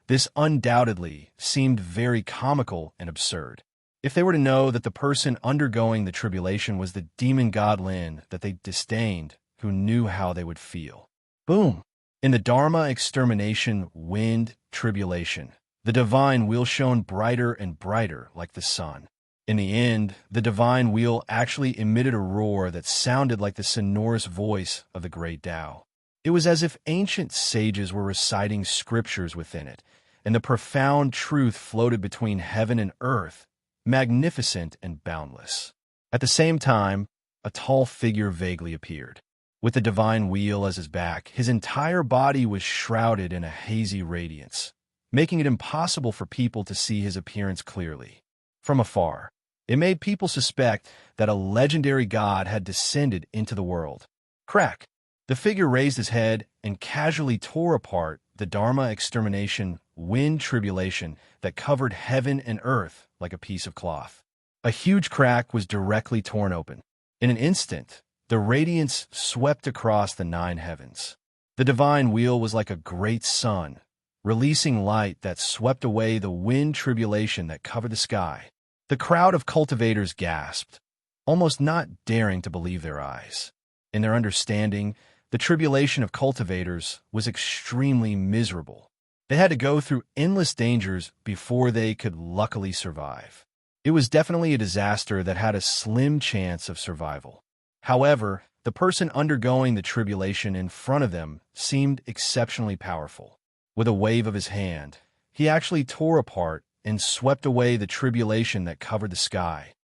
This undoubtedly seemed very comical and absurd. If they were to know that the person undergoing the tribulation was the Demon God Lin that they disdained, who knew how they would feel? Boom! In the Dharma extermination wind tribulation, the divine wheel shone brighter and brighter like the sun. In the end, the divine wheel actually emitted a roar that sounded like the sonorous voice of the great Tao. It was as if ancient sages were reciting scriptures within it, and the profound truth floated between heaven and earth, magnificent and boundless. At the same time, a tall figure vaguely appeared. With the divine wheel as his back, his entire body was shrouded in a hazy radiance, making it impossible for people to see his appearance clearly. From afar, it made people suspect that a legendary god had descended into the world. Crack! The figure raised his head and casually tore apart the Dharma extermination wind tribulation that covered heaven and earth like a piece of cloth. A huge crack was directly torn open. In an instant, the radiance swept across the 9 heavens. The divine wheel was like a great sun, releasing light that swept away the wind tribulation that covered the sky. The crowd of cultivators gasped, almost not daring to believe their eyes. In their understanding, the tribulation of cultivators was extremely miserable. They had to go through endless dangers before they could luckily survive. It was definitely a disaster that had a slim chance of survival. However, the person undergoing the tribulation in front of them seemed exceptionally powerful. With a wave of his hand, he actually tore apart and swept away the tribulation that covered the sky.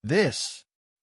They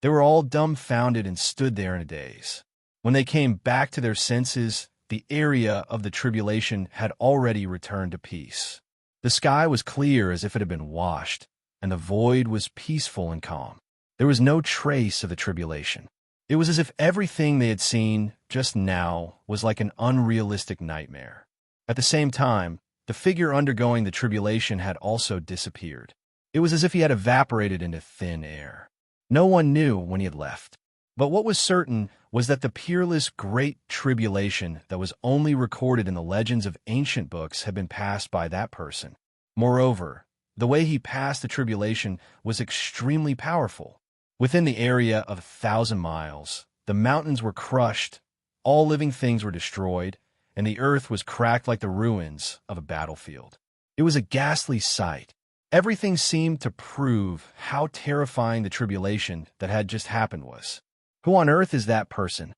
were all dumbfounded and stood there in a daze. When they came back to their senses, the area of the tribulation had already returned to peace. The sky was clear as if it had been washed, and the void was peaceful and calm. There was no trace of the tribulation. It was as if everything they had seen just now was like an unrealistic nightmare. At the same time, the figure undergoing the tribulation had also disappeared. It was as if he had evaporated into thin air. No one knew when he had left. But what was certain was that the peerless Great Tribulation that was only recorded in the legends of ancient books had been passed by that person. Moreover, the way he passed the tribulation was extremely powerful. Within the area of 1,000 miles, the mountains were crushed, all living things were destroyed, and the earth was cracked like the ruins of a battlefield. It was a ghastly sight. Everything seemed to prove how terrifying the tribulation that had just happened was. Who on earth is that person?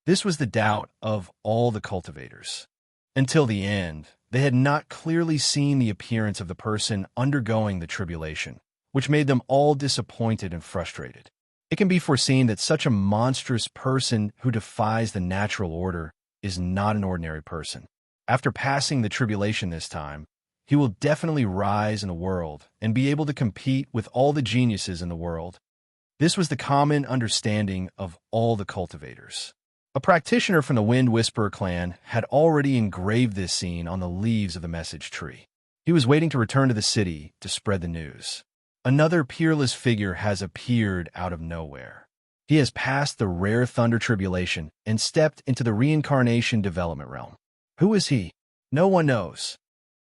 This was the doubt of all the cultivators. Until the end, they had not clearly seen the appearance of the person undergoing the tribulation, which made them all disappointed and frustrated. It can be foreseen that such a monstrous person who defies the natural order is not an ordinary person. After passing the tribulation this time, he will definitely rise in the world and be able to compete with all the geniuses in the world. This was the common understanding of all the cultivators. A practitioner from the Wind Whisperer clan had already engraved this scene on the leaves of the message tree. He was waiting to return to the city to spread the news. Another peerless figure has appeared out of nowhere. He has passed the rare thunder tribulation and stepped into the reincarnation development realm. Who is he? No one knows.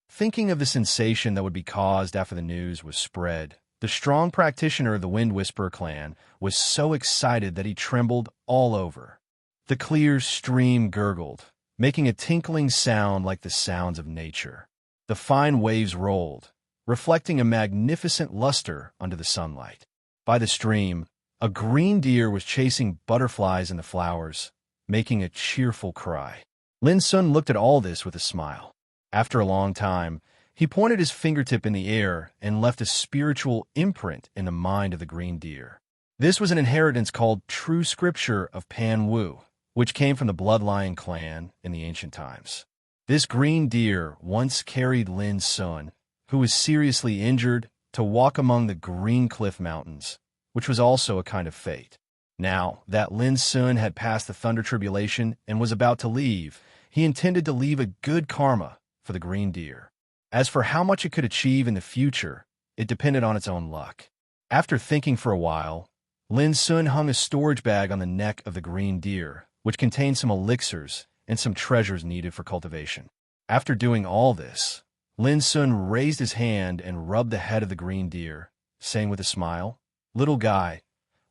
Thinking of the sensation that would be caused after the news was spread, the strong practitioner of the Wind Whisperer clan was so excited that he trembled all over. The clear stream gurgled, making a tinkling sound like the sounds of nature. The fine waves rolled, reflecting a magnificent luster under the sunlight. By the stream, a green deer was chasing butterflies in the flowers, making a cheerful cry. Lin Sun looked at all this with a smile. After a long time, he pointed his fingertip in the air and left a spiritual imprint in the mind of the green deer. This was an inheritance called True Scripture of Pan Wu, which came from the Bloodline clan in the ancient times. This green deer once carried Lin Sun, who was seriously injured, to walk among the Green Cliff Mountains, which was also a kind of fate. Now that Lin Sun had passed the Thunder Tribulation and was about to leave, he intended to leave a good karma for the green deer. As for how much it could achieve in the future, it depended on its own luck. After thinking for a while, Lin Sun hung a storage bag on the neck of the green deer, which contained some elixirs and some treasures needed for cultivation. After doing all this, Lin Sun raised his hand and rubbed the head of the green deer, saying with a smile, "Little guy,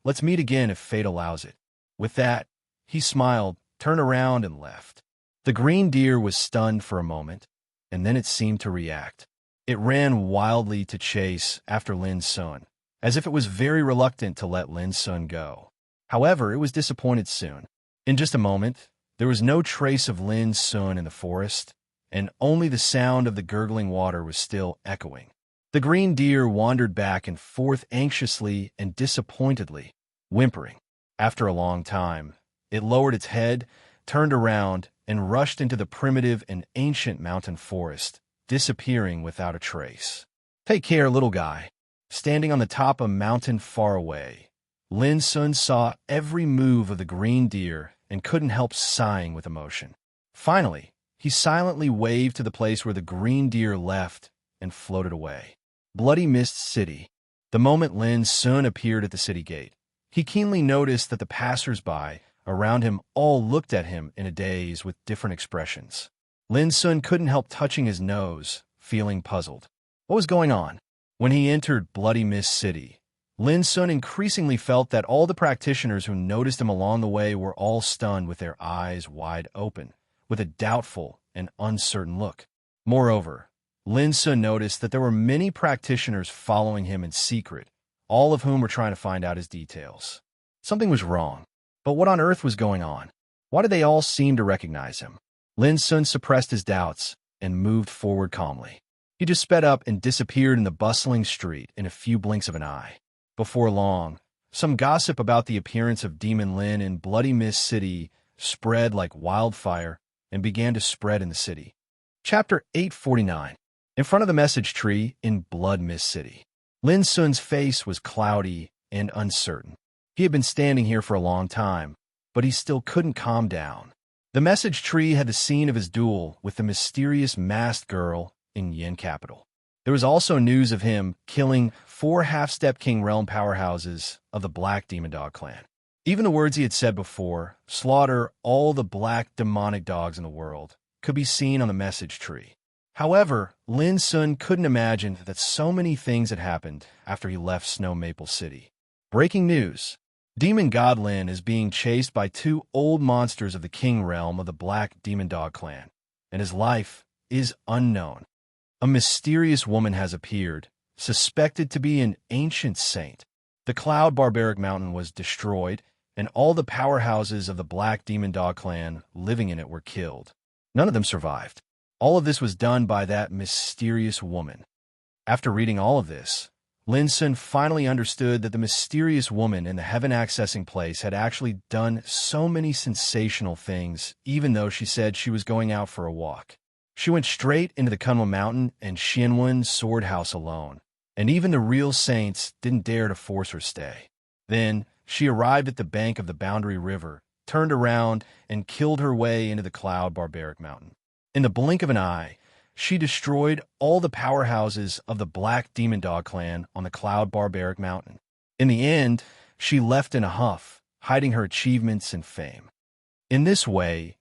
let's meet again if fate allows it." With that, he smiled, turned around, and left. The green deer was stunned for a moment, and then it seemed to react. It ran wildly to chase after Lin Sun, as if it was very reluctant to let Lin Sun go. However, it was disappointed soon. In just a moment, there was no trace of Lin Sun in the forest, and only the sound of the gurgling water was still echoing. The green deer wandered back and forth anxiously and disappointedly, whimpering. After a long time, it lowered its head, turned around, and rushed into the primitive and ancient mountain forest, disappearing without a trace. "Take care, little guy." Standing on the top of a mountain far away, Lin Sun saw every move of the green deer and couldn't help sighing with emotion. Finally, he silently waved to the place where the green deer left and floated away. Bloody Mist City. The moment Lin Sun appeared at the city gate, he keenly noticed that the passers-by around him all looked at him in a daze with different expressions. Lin Sun couldn't help touching his nose, feeling puzzled. What was going on? When he entered Bloody Mist City, Lin Sun increasingly felt that all the practitioners who noticed him along the way were all stunned with their eyes wide open, with a doubtful and uncertain look. Moreover, Lin Sun noticed that there were many practitioners following him in secret, all of whom were trying to find out his details. Something was wrong. But what on earth was going on? Why did they all seem to recognize him? Lin Sun suppressed his doubts and moved forward calmly. He just sped up and disappeared in the bustling street in a few blinks of an eye. Before long, some gossip about the appearance of Demon Lin in Bloody Mist City spread like wildfire and began to spread in the city. Chapter 849. In front of the message tree in Blood Mist City. Lin Sun's face was cloudy and uncertain. He had been standing here for a long time, but he still couldn't calm down. The message tree had the scene of his duel with the mysterious masked girl in Yin capital. There was also news of him killing 4 half-step King Realm powerhouses of the Black Demon Dog clan. Even the words he had said before, slaughter all the black demonic dogs in the world, could be seen on the message tree. However, Lin Sun couldn't imagine that so many things had happened after he left Snow Maple City. Breaking news. Demon God Lin is being chased by 2 old monsters of the King Realm of the Black Demon Dog clan, and his life is unknown. A mysterious woman has appeared, suspected to be an ancient saint. The Cloud Barbaric Mountain was destroyed, and all the powerhouses of the Black Demon Dog clan living in it were killed. None of them survived. All of this was done by that mysterious woman. After reading all of this, Lin Sun finally understood that the mysterious woman in the heaven-accessing place had actually done so many sensational things, even though she said she was going out for a walk. She went straight into the Kunlun Mountain and Xianwen's sword house alone, and even the real saints didn't dare to force her stay. Then, she arrived at the bank of the Boundary River, turned around, and killed her way into the Cloud Barbaric Mountain. In the blink of an eye, she destroyed all the powerhouses of the Black Demon Dog clan on the Cloud Barbaric Mountain. In the end, she left in a huff, hiding her achievements and fame. In this way,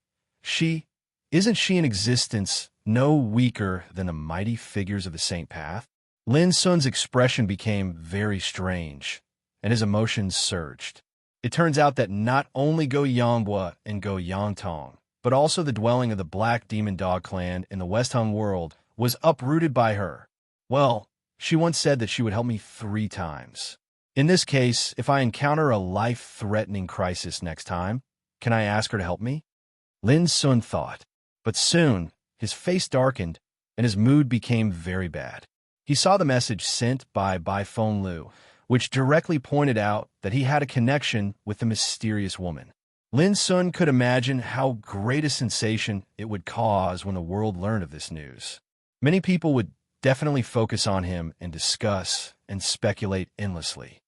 isn't she in existence no weaker than the mighty figures of the Saint Path? Lin Sun's expression became very strange, and his emotions surged. It turns out that not only Go Yanghua and Go Yangtong, but also the dwelling of the Black Demon Dog clan in the West Hung world was uprooted by her. Well, she once said that she would help me 3 times. In this case, if I encounter a life-threatening crisis next time, can I ask her to help me? Lin Sun thought. But soon, his face darkened, and his mood became very bad. He saw the message sent by Bai Feng Lu, which directly pointed out that he had a connection with the mysterious woman. Lin Sun could imagine how great a sensation it would cause when the world learned of this news. Many people would definitely focus on him and discuss and speculate endlessly.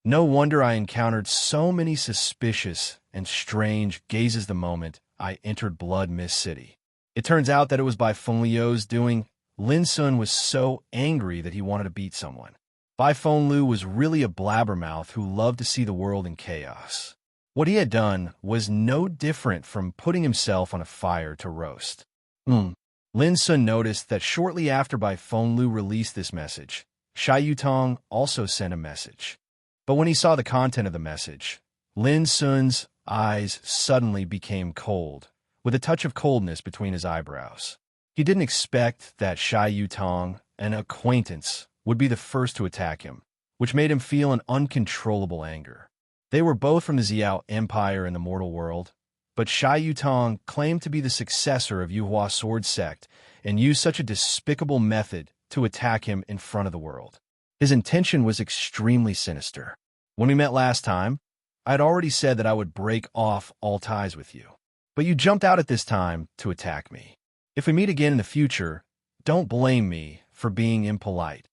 No wonder I encountered so many suspicious and strange gazes the moment I entered Blood Mist City. It turns out that it was by Feng Liu's doing. Lin Sun was so angry that he wanted to beat someone. Bai Feng Lu was really a blabbermouth who loved to see the world in chaos. What he had done was no different from putting himself on a fire to roast. Lin Sun noticed that shortly after Bai Feng Lu released this message, Shai Yutong also sent a message. But when he saw the content of the message, Lin Sun's eyes suddenly became cold, with a touch of coldness between his eyebrows. He didn't expect that Shai Yutong, an acquaintance, would be the first to attack him, which made him feel an uncontrollable anger. They were both from the Xiao Empire in the mortal world, but Shai Yutong claimed to be the successor of Yuhua Sword Sect and used such a despicable method to attack him in front of the world. His intention was extremely sinister. When we met last time, I had already said that I would break off all ties with you. But you jumped out at this time to attack me. If we meet again in the future, don't blame me for being impolite.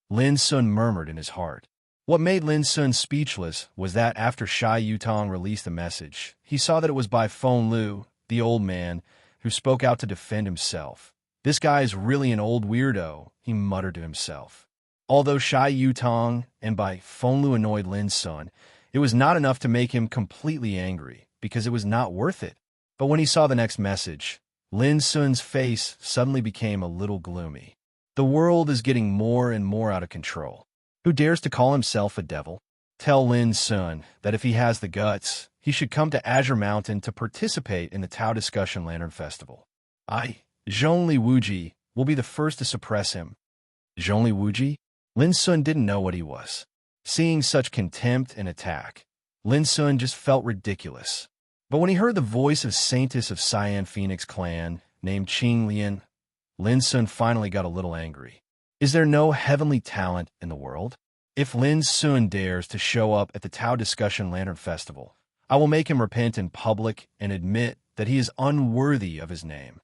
Lin Sun murmured in his heart. What made Lin Sun speechless was that after Shai Yutong released the message, he saw that it was by Feng Lu, the old man, who spoke out to defend himself. This guy is really an old weirdo, he muttered to himself. Although Shai Yutong and Bai Feng Lu annoyed Lin Sun, it was not enough to make him completely angry, because it was not worth it. But when he saw the next message, Lin Sun's face suddenly became a little gloomy. The world is getting more and more out of control. Who dares to call himself a devil? Tell Lin Sun that if he has the guts, he should come to Azure Mountain to participate in the Tao Discussion Lantern Festival. Zhongli Wuji, will be the first to suppress him. Zhongli Wuji? Lin Sun didn't know what he was. Seeing such contempt and attack, Lin Sun just felt ridiculous. But when he heard the voice of Saintess of Cyan Phoenix clan, named Qing Lian, Lin Sun finally got a little angry. Is there no heavenly talent in the world? If Lin Sun dares to show up at the Tao Discussion Lantern Festival, I will make him repent in public and admit that he is unworthy of his name.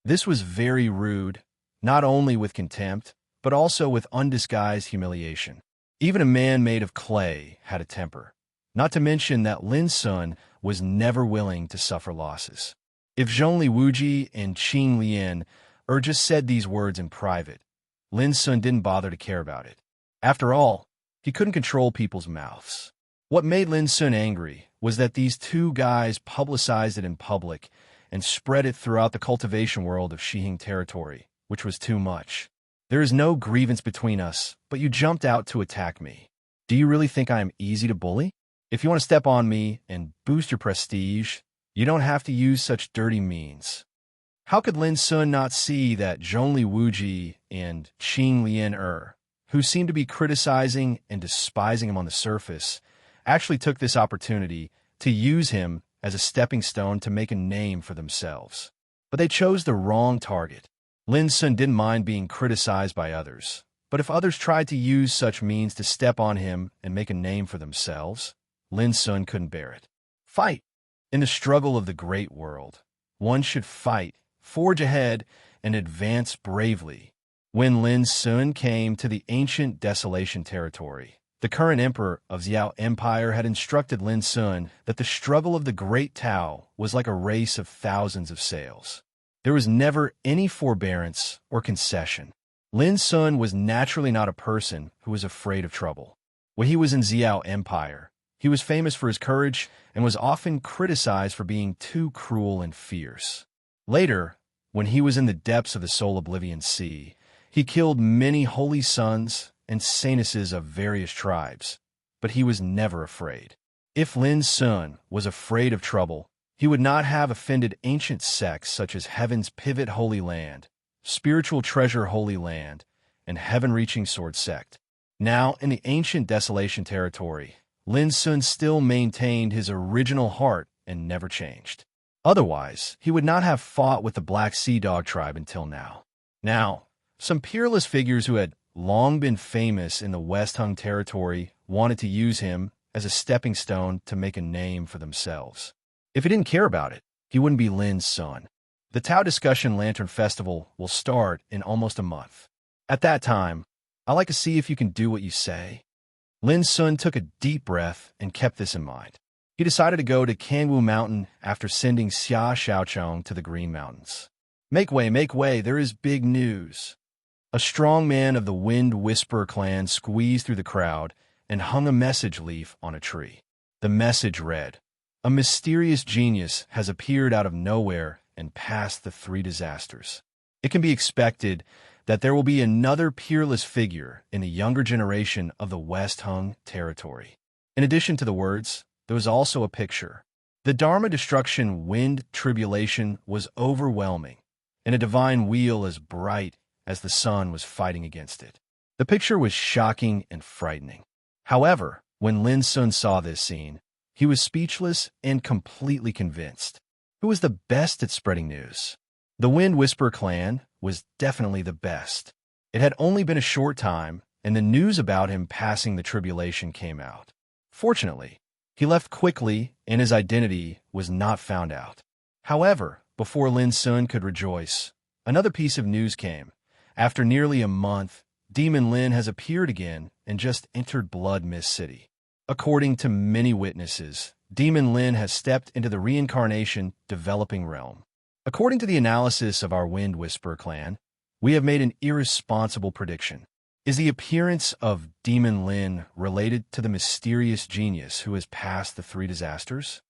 This was very rude, not only with contempt, but also with undisguised humiliation. Even a man made of clay had a temper, not to mention that Lin Sun was never willing to suffer losses. If Zhongli Wuji and Qing Lian just said these words in private, Lin Sun didn't bother to care about it. After all, he couldn't control people's mouths. What made Lin Sun angry was that these two guys publicized it in public and spread it throughout the cultivation world of Shihing territory, which was too much. There is no grievance between us, but you jumped out to attack me. Do you really think I am easy to bully? If you want to step on me and boost your prestige, you don't have to use such dirty means. How could Lin Sun not see that Zhongli Wuji and Qing Lian who seemed to be criticizing and despising him on the surface, actually took this opportunity to use him as a stepping stone to make a name for themselves? But they chose the wrong target. Lin Sun didn't mind being criticized by others, but if others tried to use such means to step on him and make a name for themselves, Lin Sun couldn't bear it. Fight! In the struggle of the great world, one should fight, forge ahead, and advance bravely. When Lin Sun came to the ancient Desolation territory, the current emperor of Xiao Empire had instructed Lin Sun that the struggle of the Great Tao was like a race of thousands of sails. There was never any forbearance or concession. Lin Sun was naturally not a person who was afraid of trouble. When he was in Xiao Empire, he was famous for his courage and was often criticized for being too cruel and fierce. Later, when he was in the depths of the Soul Oblivion Sea, he killed many holy sons and saintesses of various tribes, but he was never afraid. If Lin Sun was afraid of trouble, he would not have offended ancient sects such as Heaven's Pivot Holy Land, Spiritual Treasure Holy Land, and Heaven-Reaching Sword Sect. Now, in the ancient Desolation territory, Lin Sun still maintained his original heart and never changed. Otherwise, he would not have fought with the Black Sea Dog tribe until now. Now, some peerless figures who had long been famous in the West Hung territory wanted to use him as a stepping stone to make a name for themselves. If he didn't care about it, he wouldn't be Lin Sun. The Tao Discussion Lantern Festival will start in almost a month. At that time, I'd like to see if you can do what you say. Lin Sun took a deep breath and kept this in mind. He decided to go to Kangwu Mountain after sending Xia Xiaochong to the Green Mountains. Make way, there is big news. A strong man of the Wind Whisperer clan squeezed through the crowd and hung a message leaf on a tree. The message read, "A mysterious genius has appeared out of nowhere and passed the 3 disasters. It can be expected that there will be another peerless figure in the younger generation of the West Hung territory." In addition to the words, there was also a picture. The Dharma destruction wind tribulation was overwhelming, and a divine wheel as bright as the sun was fighting against it. The picture was shocking and frightening. However, when Lin Sun saw this scene, he was speechless and completely convinced. Who was the best at spreading news? The Wind Whisperer clan was definitely the best. It had only been a short time, and the news about him passing the tribulation came out. Fortunately, he left quickly, and his identity was not found out. However, before Lin Sun could rejoice, another piece of news came. After nearly a month, Demon Lin has appeared again and just entered Blood Mist City. According to many witnesses, Demon Lin has stepped into the reincarnation developing realm. According to the analysis of our Wind Whisperer clan, we have made an irresponsible prediction. Is the appearance of Demon Lin related to the mysterious genius who has passed the 3 disasters?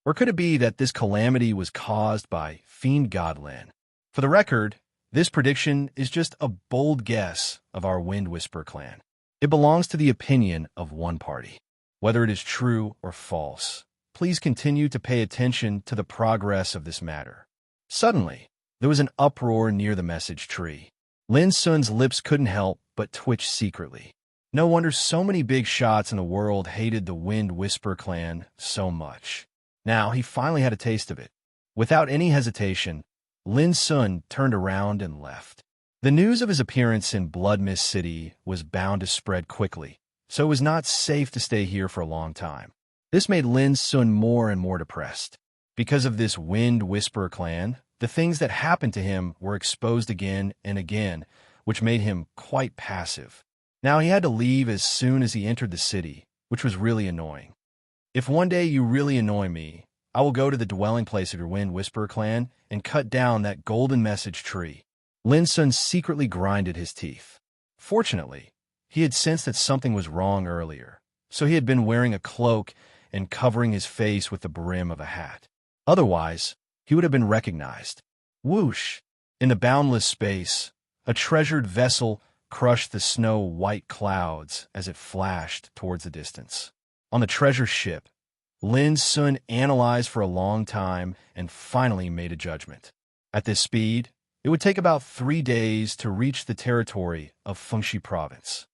Or could it be that this calamity was caused by Fiend God Lin? For the record, this prediction is just a bold guess of our Wind Whisperer clan. It belongs to the opinion of one party. Whether it is true or false, please continue to pay attention to the progress of this matter. Suddenly, there was an uproar near the message tree. Lin Sun's lips couldn't help but twitch secretly. No wonder so many big shots in the world hated the Wind Whisper clan so much. Now he finally had a taste of it. Without any hesitation, Lin Sun turned around and left. The news of his appearance in Blood Mist City was bound to spread quickly, so it was not safe to stay here for a long time. This made Lin Sun more and more depressed. Because of this Wind Whisperer clan, the things that happened to him were exposed again and again, which made him quite passive. Now he had to leave as soon as he entered the city, which was really annoying. If one day you really annoy me, I will go to the dwelling place of your Wind Whisperer clan and cut down that golden message tree. Lin Sun secretly grinded his teeth. Fortunately, he had sensed that something was wrong earlier, so he had been wearing a cloak and covering his face with the brim of a hat. Otherwise, he would have been recognized. Whoosh! In the boundless space, a treasured vessel crushed the snow-white clouds as it flashed towards the distance. On the treasure ship, Lin Sun analyzed for a long time and finally made a judgment. At this speed, it would take about 3 days to reach the territory of Fengxi province.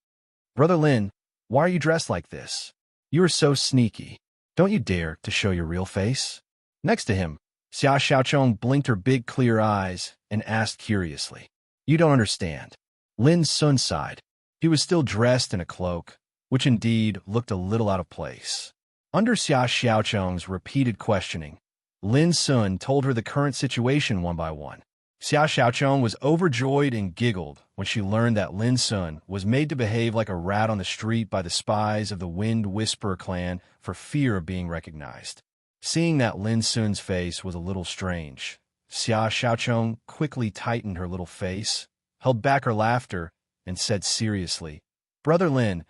Brother Lin, why are you dressed like this? You are so sneaky. Don't you dare to show your real face? Next to him, Xia Xiaochong blinked her big clear eyes and asked curiously. You don't understand. Lin Sun sighed. He was still dressed in a cloak, which indeed looked a little out of place. Under Xia Xiaochong's repeated questioning, Lin Sun told her the current situation one by one. Xia Xiaochong was overjoyed and giggled when she learned that Lin Sun was made to behave like a rat on the street by the spies of the Wind Whisperer clan for fear of being recognized. Seeing that Lin Sun's face was a little strange, Xia Xiaochong quickly tightened her little face, held back her laughter, and said seriously, Brother Lin,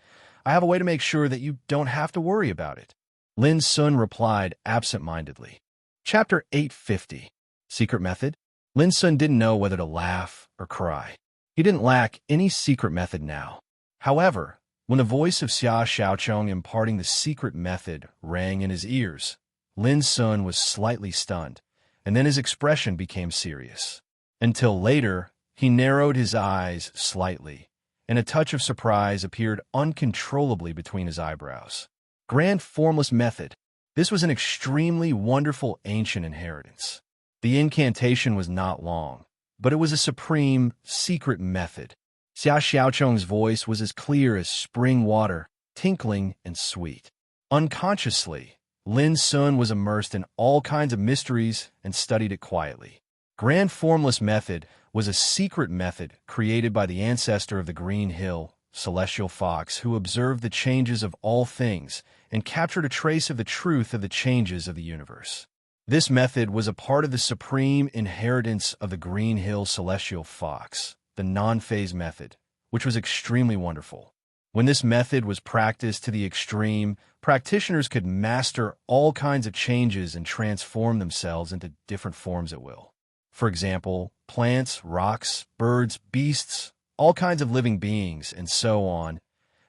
I have a way to make sure that you don't have to worry about it. Lin Sun replied absent-mindedly. Chapter 850. Secret Method? Lin Sun didn't know whether to laugh or cry. He didn't lack any secret method now. However, when the voice of Xia Xiaochong imparting the secret method rang in his ears, Lin Sun was slightly stunned, and then his expression became serious. Until later, he narrowed his eyes slightly, and a touch of surprise appeared uncontrollably between his eyebrows. Grand Formless Method. This was an extremely wonderful ancient inheritance. The incantation was not long, but it was a supreme, secret method. Xia Xiaochong's voice was as clear as spring water, tinkling and sweet. Unconsciously, Lin Sun was immersed in all kinds of mysteries and studied it quietly. Grand Formless Method was a secret method created by the ancestor of the Green Hill, Celestial Fox, who observed the changes of all things and captured a trace of the truth of the changes of the universe. This method was a part of the supreme inheritance of the Green Hill Celestial Fox, the non-phase method, which was extremely wonderful. When this method was practiced to the extreme, practitioners could master all kinds of changes and transform themselves into different forms at will. For example, plants, rocks, birds, beasts, all kinds of living beings, and so on.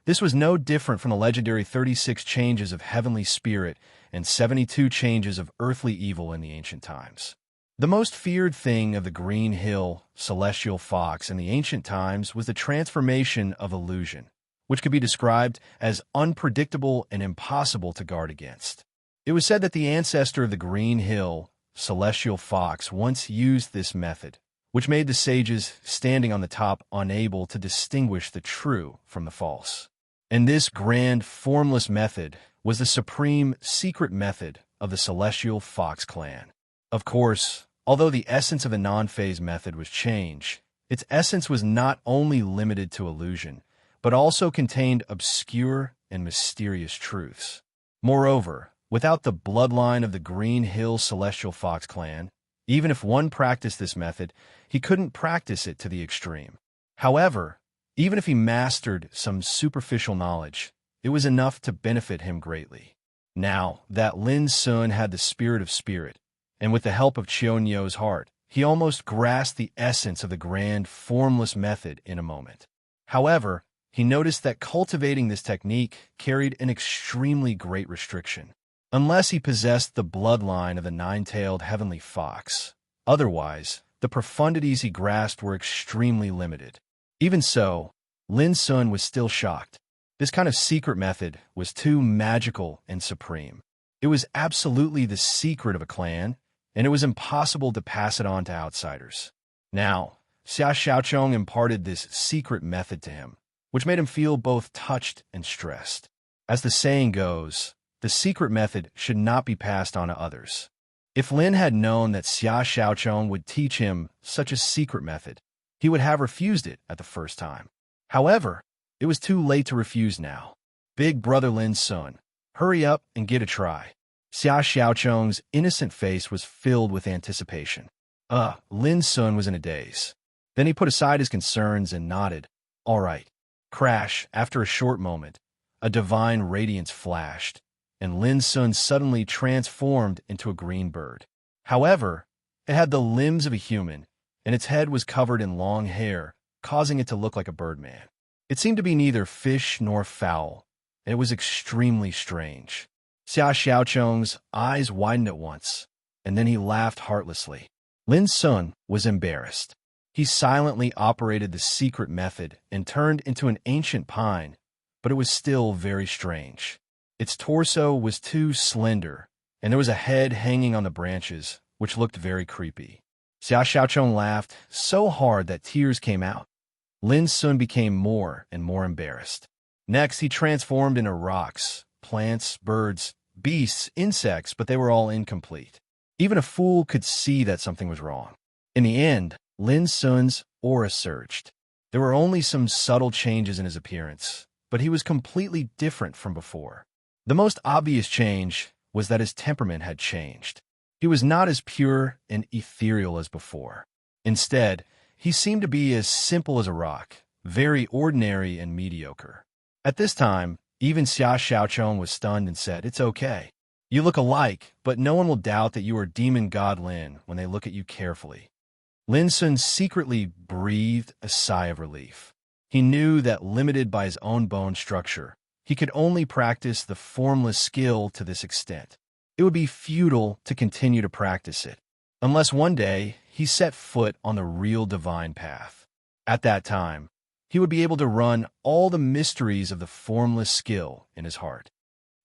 This was no different from the legendary 36 changes of heavenly spirit and 72 changes of earthly evil in the ancient times. The most feared thing of the Green Hill Celestial Fox in the ancient times was the transformation of illusion, which could be described as unpredictable and impossible to guard against. It was said that the ancestor of the Green Hill Celestial Fox once used this method, which made the sages standing on the top unable to distinguish the true from the false. And this grand formless method was the supreme secret method of the Celestial Fox clan. Of course, although the essence of the non-phase method was change, its essence was not only limited to illusion, but also contained obscure and mysterious truths. Moreover, without the bloodline of the Green Hill Celestial Fox clan, even if one practiced this method, he couldn't practice it to the extreme. However, even if he mastered some superficial knowledge, it was enough to benefit him greatly. Now that Lin Sun had the spirit of spirit, and with the help of Qianyo's heart, he almost grasped the essence of the grand formless method in a moment. However, he noticed that cultivating this technique carried an extremely great restriction. Unless he possessed the bloodline of the nine-tailed heavenly fox. Otherwise, the profundities he grasped were extremely limited. Even so, Lin Sun was still shocked. This kind of secret method was too magical and supreme. It was absolutely the secret of a clan, and it was impossible to pass it on to outsiders. Now, Xia Xiaochong imparted this secret method to him, which made him feel both touched and stressed. As the saying goes, the secret method should not be passed on to others. If Lin had known that Xia Xiaochong would teach him such a secret method, he would have refused it at the first time. However, it was too late to refuse now. Big brother Lin Sun, hurry up and get a try. Xia Xiaochong's innocent face was filled with anticipation. Lin Sun was in a daze. Then he put aside his concerns and nodded. All right. Crash, after a short moment, a divine radiance flashed, and Lin Sun suddenly transformed into a green bird. However, it had the limbs of a human, and its head was covered in long hair, causing it to look like a birdman. It seemed to be neither fish nor fowl, and it was extremely strange. Xia Xiaochong's eyes widened at once, and then he laughed heartlessly. Lin Sun was embarrassed. He silently operated the secret method and turned into an ancient pine, but it was still very strange. Its torso was too slender, and there was a head hanging on the branches, which looked very creepy. Xia Xiaochong laughed so hard that tears came out. Lin Sun became more and more embarrassed. Next, he transformed into rocks, plants, birds, beasts, insects, but they were all incomplete. Even a fool could see that something was wrong. In the end, Lin Sun's aura surged. There were only some subtle changes in his appearance, but he was completely different from before. The most obvious change was that his temperament had changed. He was not as pure and ethereal as before. Instead, he seemed to be as simple as a rock, very ordinary and mediocre. At this time, even Xia Xiaochong was stunned and said, "It's okay. You look alike, but no one will doubt that you are Demon God Lin when they look at you carefully." Lin Sun secretly breathed a sigh of relief. He knew that limited by his own bone structure, he could only practice the formless skill to this extent. It would be futile to continue to practice it, unless one day he set foot on the real divine path. At that time, he would be able to run all the mysteries of the formless skill in his heart.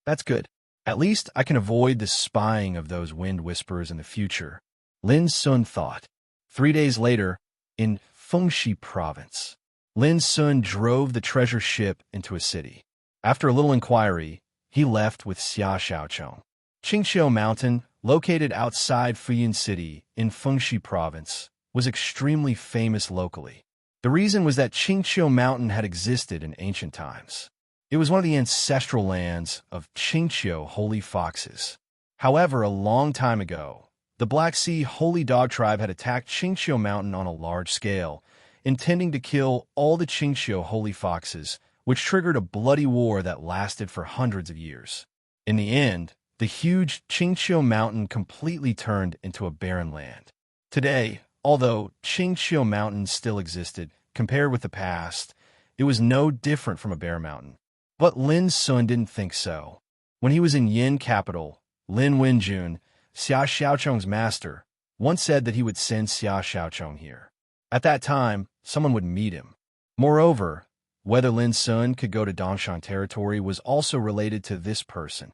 That's good. At least I can avoid the spying of those wind whisperers in the future, Lin Sun thought. 3 days later, in Fengxi province, Lin Sun drove the treasure ship into a city. After a little inquiry, he left with Xia Xiaochong. Qingqiu Mountain, located outside Fuyun City in Fengxi province, was extremely famous locally. The reason was that Qingqiu Mountain had existed in ancient times. It was one of the ancestral lands of Qingqiu holy foxes. However, a long time ago, the Black Sea Holy Dog tribe had attacked Qingqiu Mountain on a large scale, intending to kill all the Qingqiu holy foxes, which triggered a bloody war that lasted for hundreds of years. In the end, the huge Qingqiu Mountain completely turned into a barren land. Today, although Qingqiu Mountain still existed, compared with the past, it was no different from a bare mountain. But Lin Sun didn't think so. When he was in Yin capital, Lin Wenjun, Xia Xiaochong's master, once said that he would send Xia Xiaochong here. At that time, someone would meet him. Moreover, whether Lin Sun could go to Dongshan territory was also related to this person.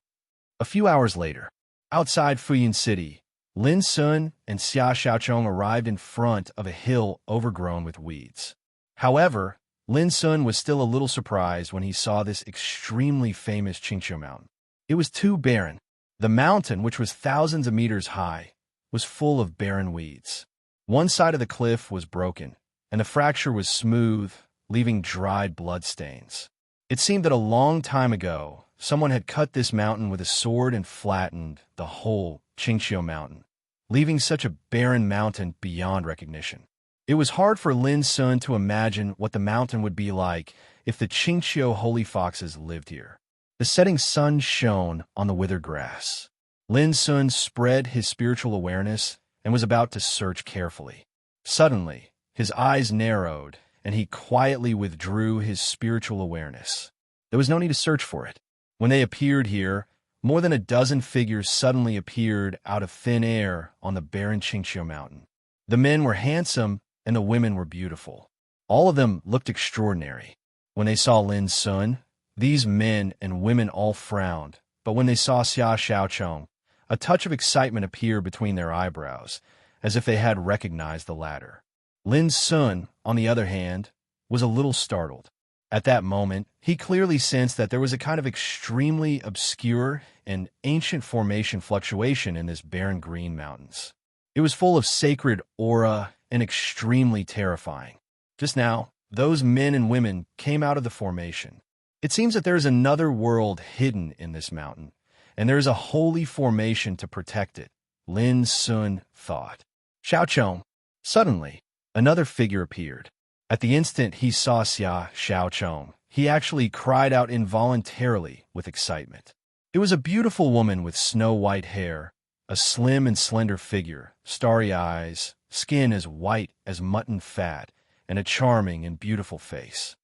A few hours later, outside Fuyun City, Lin Sun and Xia Xiaochong arrived in front of a hill overgrown with weeds. However, Lin Sun was still a little surprised when he saw this extremely famous Qingqiu Mountain. It was too barren. The mountain, which was thousands of meters high, was full of barren weeds. One side of the cliff was broken, and the fracture was smooth, leaving dried bloodstains. It seemed that a long time ago, someone had cut this mountain with a sword and flattened the whole Qingqiu Mountain, leaving such a barren mountain beyond recognition. It was hard for Lin Sun to imagine what the mountain would be like if the Qingqiu holy foxes lived here. The setting sun shone on the withered grass. Lin Sun spread his spiritual awareness and was about to search carefully. Suddenly, his eyes narrowed, and he quietly withdrew his spiritual awareness. There was no need to search for it. When they appeared here, more than a dozen figures suddenly appeared out of thin air on the barren Qingqiu mountain. The men were handsome, and the women were beautiful. All of them looked extraordinary. When they saw Lin Sun, these men and women all frowned, but when they saw Xia Xiaochong, a touch of excitement appeared between their eyebrows, as if they had recognized the latter. Lin Sun, on the other hand, was a little startled. At that moment, he clearly sensed that there was a kind of extremely obscure and ancient formation fluctuation in this barren green mountains. It was full of sacred aura and extremely terrifying. Just now, those men and women came out of the formation. It seems that there is another world hidden in this mountain, and there is a holy formation to protect it, Lin Sun thought. Xiaochong. Suddenly, another figure appeared. At the instant he saw Xia Xiaochong, he actually cried out involuntarily with excitement. It was a beautiful woman with snow-white hair, a slim and slender figure, starry eyes, skin as white as mutton fat, and a charming and beautiful face.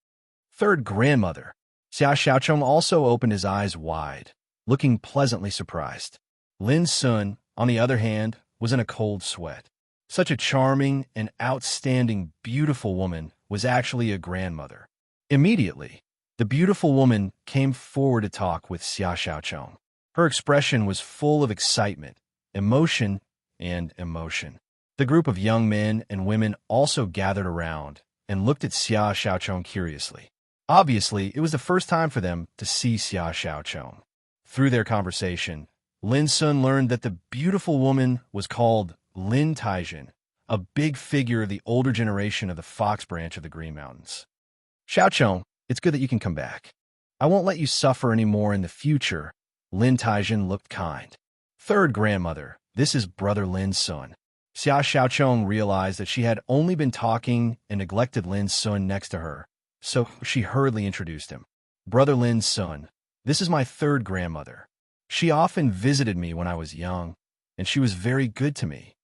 Third grandmother. Xia Xiaochong also opened his eyes wide, looking pleasantly surprised. Lin Sun, on the other hand, was in a cold sweat. Such a charming and outstanding beautiful woman was actually a grandmother. Immediately, the beautiful woman came forward to talk with Xia Xiaochong. Her expression was full of excitement, emotion, and emotion. The group of young men and women also gathered around and looked at Xia Xiaochong curiously. Obviously, it was the first time for them to see Xia Xiaochong. Through their conversation, Lin Sun learned that the beautiful woman was called Lin Taijin, a big figure of the older generation of the Fox branch of the Green Mountains. Xiaochong, it's good that you can come back. I won't let you suffer any more in the future. Lin Taijin looked kind. Third grandmother, this is brother Lin Sun. Xia Xiaochong realized that she had only been talking and neglected Lin Sun next to her, so she hurriedly introduced him. Brother Lin Sun, this is my third grandmother. She often visited me when I was young, and she was very good to me.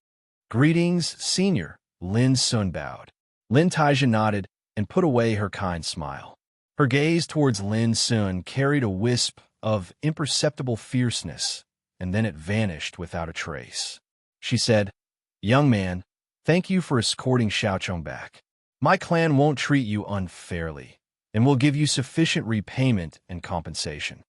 Greetings, senior, Lin Sun bowed. Lin Taijin nodded and put away her kind smile. Her gaze towards Lin Sun carried a wisp of imperceptible fierceness, and then it vanished without a trace. She said, Young man, thank you for escorting Xiaochong back. My clan won't treat you unfairly, and will give you sufficient repayment and compensation.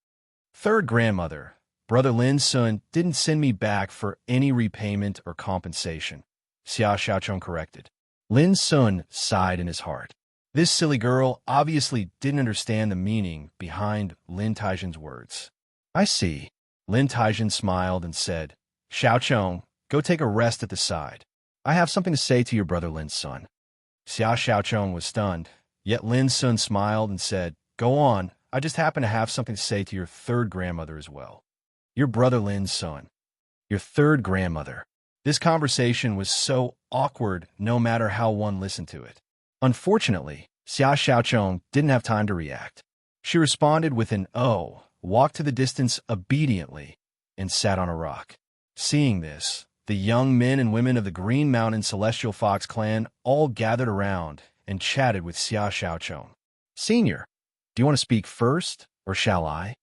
Third grandmother, Brother Lin Sun didn't send me back for any repayment or compensation, Xia Xiaochong corrected. Lin Sun sighed in his heart. This silly girl obviously didn't understand the meaning behind Lin Taijin's words. I see. Lin Taijin smiled and said, Xiaochong, go take a rest at the side. I have something to say to your brother Lin Sun. Xia Xiaochong was stunned, yet Lin Sun smiled and said, Go on, I just happen to have something to say to your third grandmother as well. Your brother Lin Sun. Your third grandmother. This conversation was so awkward no matter how one listened to it. Unfortunately, Xia Xiaochong didn't have time to react. She responded with an "oh," walked to the distance obediently, and sat on a rock. Seeing this, the young men and women of the Green Mountain Celestial Fox clan all gathered around and chatted with Xia Xiaochong. Senior, do you want to speak first, or shall I?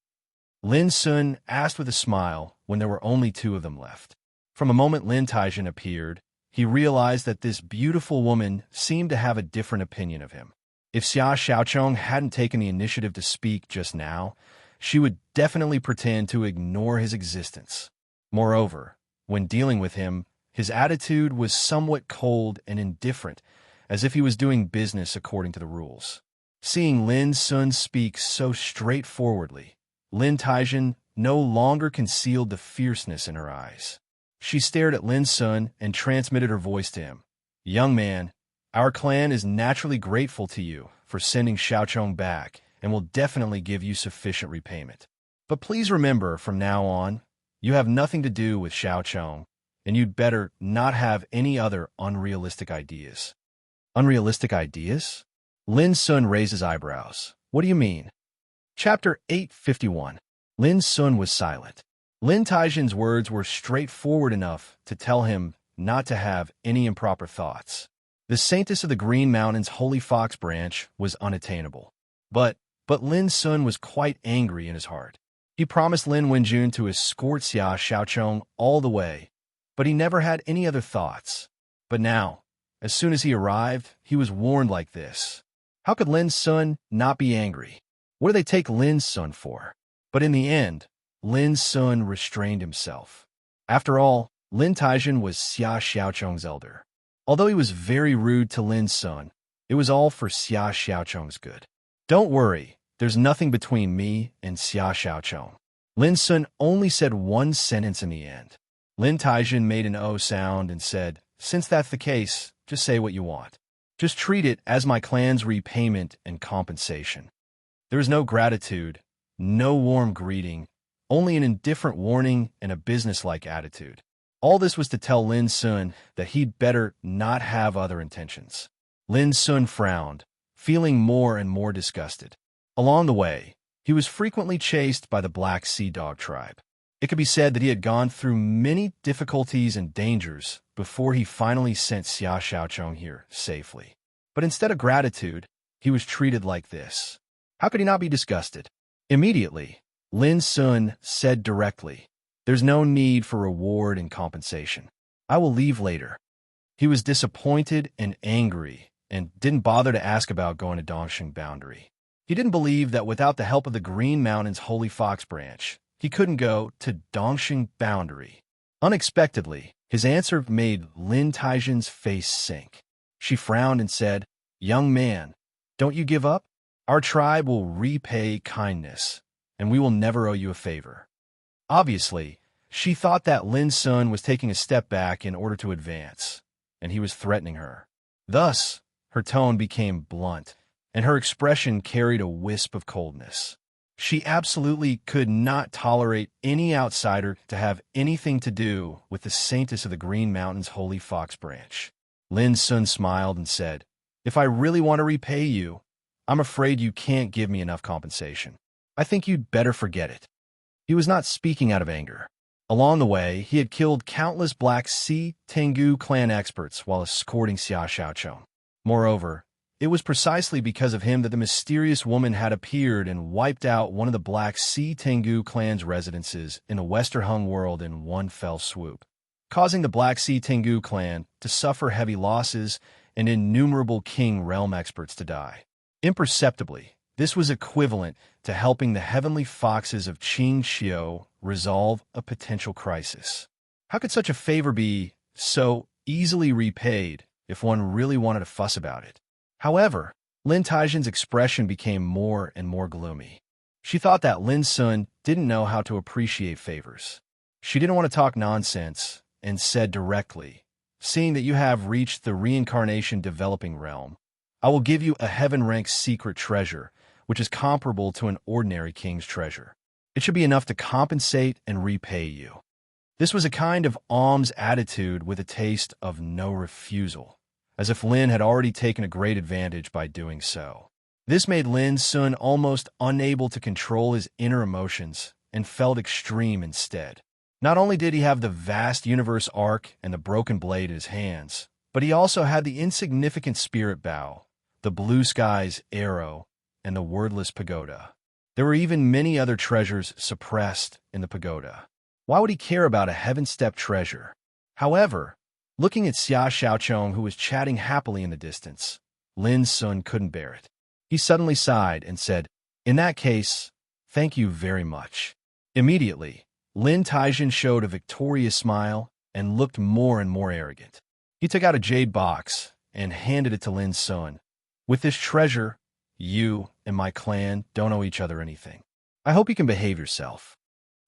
Lin Sun asked with a smile when there were only two of them left. From the moment Lin Taijin appeared, he realized that this beautiful woman seemed to have a different opinion of him. If Xia Xiaochong hadn't taken the initiative to speak just now, she would definitely pretend to ignore his existence. Moreover, when dealing with him, his attitude was somewhat cold and indifferent, as if he was doing business according to the rules. Seeing Lin Sun speak so straightforwardly, Lin Taijin no longer concealed the fierceness in her eyes. She stared at Lin Sun and transmitted her voice to him. Young man, our clan is naturally grateful to you for sending Xiaochong back and will definitely give you sufficient repayment. But please remember, from now on, you have nothing to do with Xiaochong, and you'd better not have any other unrealistic ideas. Unrealistic ideas? Lin Sun raised his eyebrows. What do you mean? Chapter 851. Lin Sun was silent. Lin Taijin's words were straightforward enough to tell him not to have any improper thoughts. The saintess of the Green Mountains' holy fox branch was unattainable. But Lin Sun was quite angry in his heart. He promised Lin Wenjun to escort Xia Xiaochong all the way, but he never had any other thoughts. But now, as soon as he arrived, he was warned like this. How could Lin Sun not be angry? What do they take Lin Sun for? But in the end, Lin Sun restrained himself. After all, Lin Taijin was Xia Xiaochong's elder. Although he was very rude to Lin Sun, it was all for Xia Xiaochong's good. Don't worry, there's nothing between me and Xia Xiaochong. Lin Sun only said one sentence in the end. Lin Taijin made an O sound and said, since that's the case, just say what you want. Just treat it as my clan's repayment and compensation. There is no gratitude, no warm greeting, only an indifferent warning and a businesslike attitude. All this was to tell Lin Sun that he'd better not have other intentions. Lin Sun frowned, feeling more and more disgusted. Along the way, he was frequently chased by the Black Sea Dog tribe. It could be said that he had gone through many difficulties and dangers before he finally sent Xia Xiaochong here safely. But instead of gratitude, he was treated like this. How could he not be disgusted? Immediately, Lin Sun said directly, there's no need for reward and compensation. I will leave later. He was disappointed and angry and didn't bother to ask about going to Dongxing Boundary. He didn't believe that without the help of the Green Mountains Holy Fox Branch, he couldn't go to Dongxing Boundary. Unexpectedly, his answer made Lin Taijin's face sink. She frowned and said, young man, don't you give up? Our tribe will repay kindness, and we will never owe you a favor. Obviously, she thought that Lin Sun was taking a step back in order to advance, and he was threatening her. Thus, her tone became blunt, and her expression carried a wisp of coldness. She absolutely could not tolerate any outsider to have anything to do with the saintess of the Green Mountains Holy Fox Branch. Lin Sun smiled and said, if I really want to repay you, I'm afraid you can't give me enough compensation. I think you'd better forget it. He was not speaking out of anger. Along the way, he had killed countless Black Sea Tengu clan experts while escorting Xia Xiaochong. Moreover, it was precisely because of him that the mysterious woman had appeared and wiped out one of the Black Sea Tengu clan's residences in the Westerhung world in one fell swoop, causing the Black Sea Tengu clan to suffer heavy losses and innumerable King Realm experts to die. Imperceptibly, this was equivalent to helping the heavenly foxes of Qing Xiu resolve a potential crisis. How could such a favor be so easily repaid if one really wanted to fuss about it? However, Lin Taijin's expression became more and more gloomy. She thought that Lin Sun didn't know how to appreciate favors. She didn't want to talk nonsense and said directly, seeing that you have reached the reincarnation developing realm, I will give you a heaven-ranked secret treasure, which is comparable to an ordinary king's treasure. It should be enough to compensate and repay you. This was a kind of alms attitude with a taste of no refusal, as if Lin had already taken a great advantage by doing so. This made Lin Sun almost unable to control his inner emotions and felt extreme instead. Not only did he have the vast universe arc and the broken blade in his hands, but he also had the insignificant spirit bow, the blue sky's arrow, and the wordless pagoda. There were even many other treasures suppressed in the pagoda. Why would he care about a heaven-stepped treasure? However, looking at Xia Xiaochong, who was chatting happily in the distance, Lin Sun couldn't bear it. He suddenly sighed and said, in that case, thank you very much. Immediately, Lin Taijin showed a victorious smile and looked more and more arrogant. He took out a jade box and handed it to Lin Sun. With this treasure, you and my clan don't owe each other anything. I hope you can behave yourself.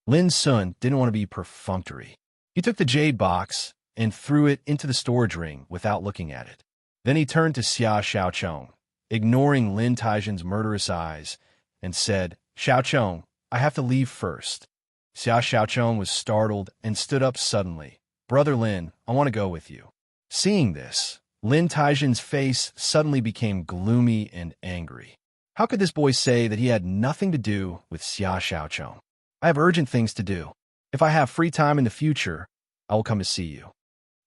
Lin Sun didn't want to be perfunctory. He took the jade box and threw it into the storage ring without looking at it. Then he turned to Xia Xiaochong, ignoring Lin Taijin's murderous eyes, and said, Xiaochong, I have to leave first. Xia Xiaochong was startled and stood up suddenly. Brother Lin, I want to go with you. Seeing this, Lin Taijin's face suddenly became gloomy and angry. How could this boy say that he had nothing to do with Xia Xiaochong? I have urgent things to do. If I have free time in the future, I will come to see you.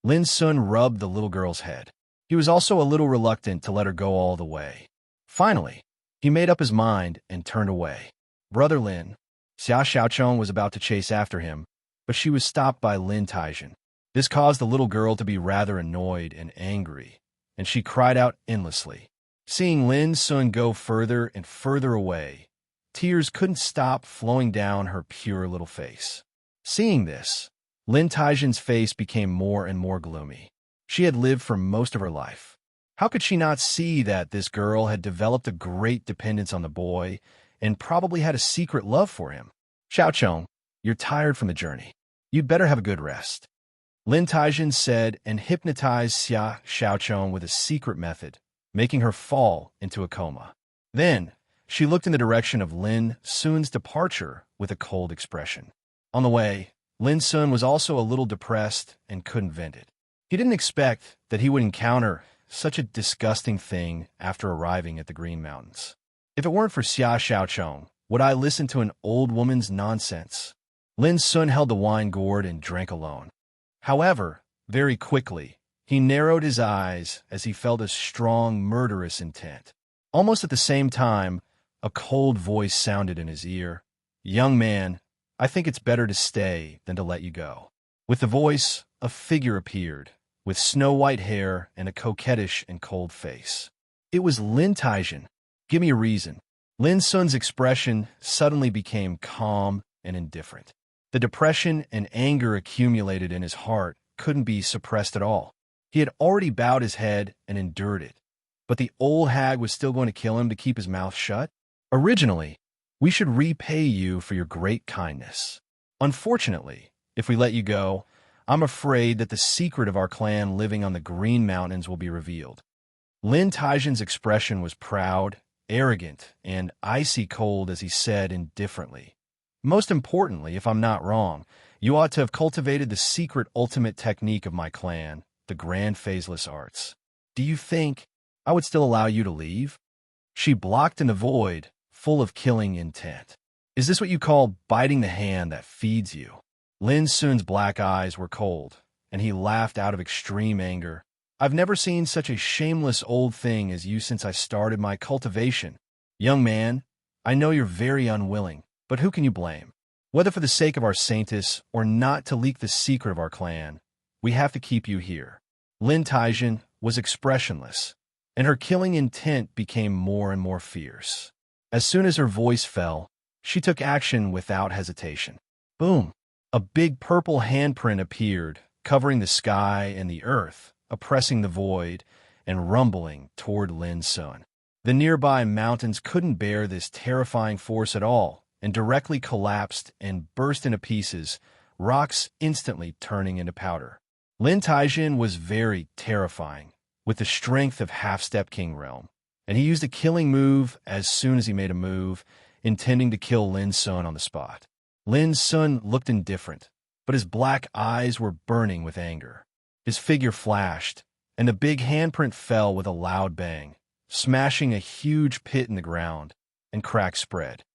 Lin Sun rubbed the little girl's head. He was also a little reluctant to let her go all the way. Finally, he made up his mind and turned away. Brother Lin. Xia Xiaochong was about to chase after him, but she was stopped by Lin Taijin. This caused the little girl to be rather annoyed and angry, and she cried out endlessly. Seeing Lin Sun go further and further away, tears couldn't stop flowing down her pure little face. Seeing this, Lin Taijin's face became more and more gloomy. She had lived for most of her life. How could she not see that this girl had developed a great dependence on the boy and probably had a secret love for him? Xiaochong, you're tired from the journey. You'd better have a good rest. Lin Taijin said and hypnotized Xia Xiaochong with a secret method, making her fall into a coma. Then, she looked in the direction of Lin Sun's departure with a cold expression. On the way, Lin Sun was also a little depressed and couldn't vent it. He didn't expect that he would encounter such a disgusting thing after arriving at the Green Mountains. If it weren't for Xia Xiaochong, would I listen to an old woman's nonsense? Lin Sun held the wine gourd and drank alone. However, very quickly, he narrowed his eyes as he felt a strong, murderous intent. Almost at the same time, a cold voice sounded in his ear. "Young man, I think it's better to stay than to let you go." With the voice, a figure appeared, with snow-white hair and a coquettish and cold face. It was Lin Taijin. "Give me a reason." Lin Sun's expression suddenly became calm and indifferent. The depression and anger accumulated in his heart couldn't be suppressed at all. He had already bowed his head and endured it, but the old hag was still going to kill him to keep his mouth shut? Originally, we should repay you for your great kindness. Unfortunately, if we let you go, I'm afraid that the secret of our clan living on the Green Mountains will be revealed. Lin Taijin's expression was proud, arrogant, and icy cold as he said indifferently, "Most importantly, if I'm not wrong, you ought to have cultivated the secret ultimate technique of my clan, the Grand Phaseless Arts. Do you think I would still allow you to leave?" She blocked in the void, full of killing intent. "Is this what you call biting the hand that feeds you?" Lin Sun's black eyes were cold, and he laughed out of extreme anger. "I've never seen such a shameless old thing as you since I started my cultivation. Young man, I know you're very unwilling, but who can you blame? Whether for the sake of our saintess or not to leak the secret of our clan, we have to keep you here." Lin Taijin was expressionless, and her killing intent became more and more fierce. As soon as her voice fell, she took action without hesitation. Boom! A big purple handprint appeared, covering the sky and the earth, oppressing the void, and rumbling toward Lin Sun. The nearby mountains couldn't bear this terrifying force at all, and directly collapsed and burst into pieces, rocks instantly turning into powder. Lin Taijin was very terrifying, with the strength of half-step King Realm, and he used a killing move as soon as he made a move, intending to kill Lin Sun on the spot. Lin Sun looked indifferent, but his black eyes were burning with anger. His figure flashed, and the big handprint fell with a loud bang, smashing a huge pit in the ground, and cracks spread.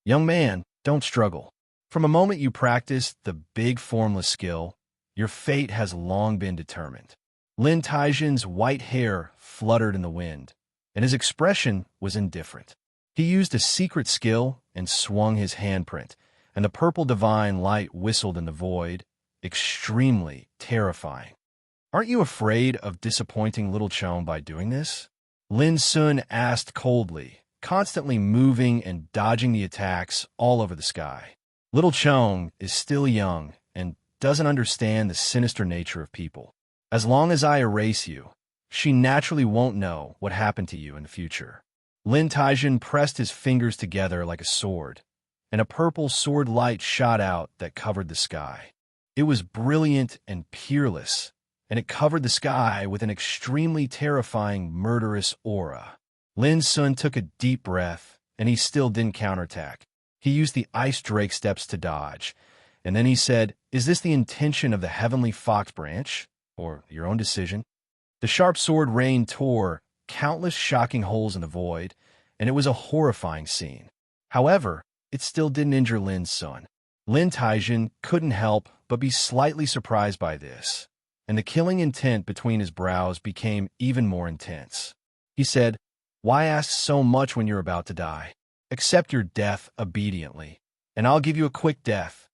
"Young man, don't struggle. From a moment you practiced the big formless skill, your fate has long been determined." Lin Taijin's white hair fluttered in the wind, and his expression was indifferent. He used a secret skill and swung his handprint, and the purple divine light whistled in the void, extremely terrifying. "Aren't you afraid of disappointing little Chong by doing this?" Lin Sun asked coldly, constantly moving and dodging the attacks all over the sky. Little Chong is still young and doesn't understand the sinister nature of people. As long as I erase you, she naturally won't know what happened to you in the future. Lin Taijin pressed his fingers together like a sword, and a purple sword light shot out that covered the sky. It was brilliant and peerless, and it covered the sky with an extremely terrifying, murderous aura. Lin Sun took a deep breath, and he still didn't counterattack. He used the Ice Drake steps to dodge, and then he said, "Is this the intention of the Heavenly Fox branch, or your own decision?" The sharp sword rain tore countless shocking holes in the void, and it was a horrifying scene. However, it still didn't injure Lin Sun. Lin Taijin couldn't help but be slightly surprised by this, and the killing intent between his brows became even more intense. He said, "Why ask so much when you're about to die? Accept your death obediently, and I'll give you a quick death."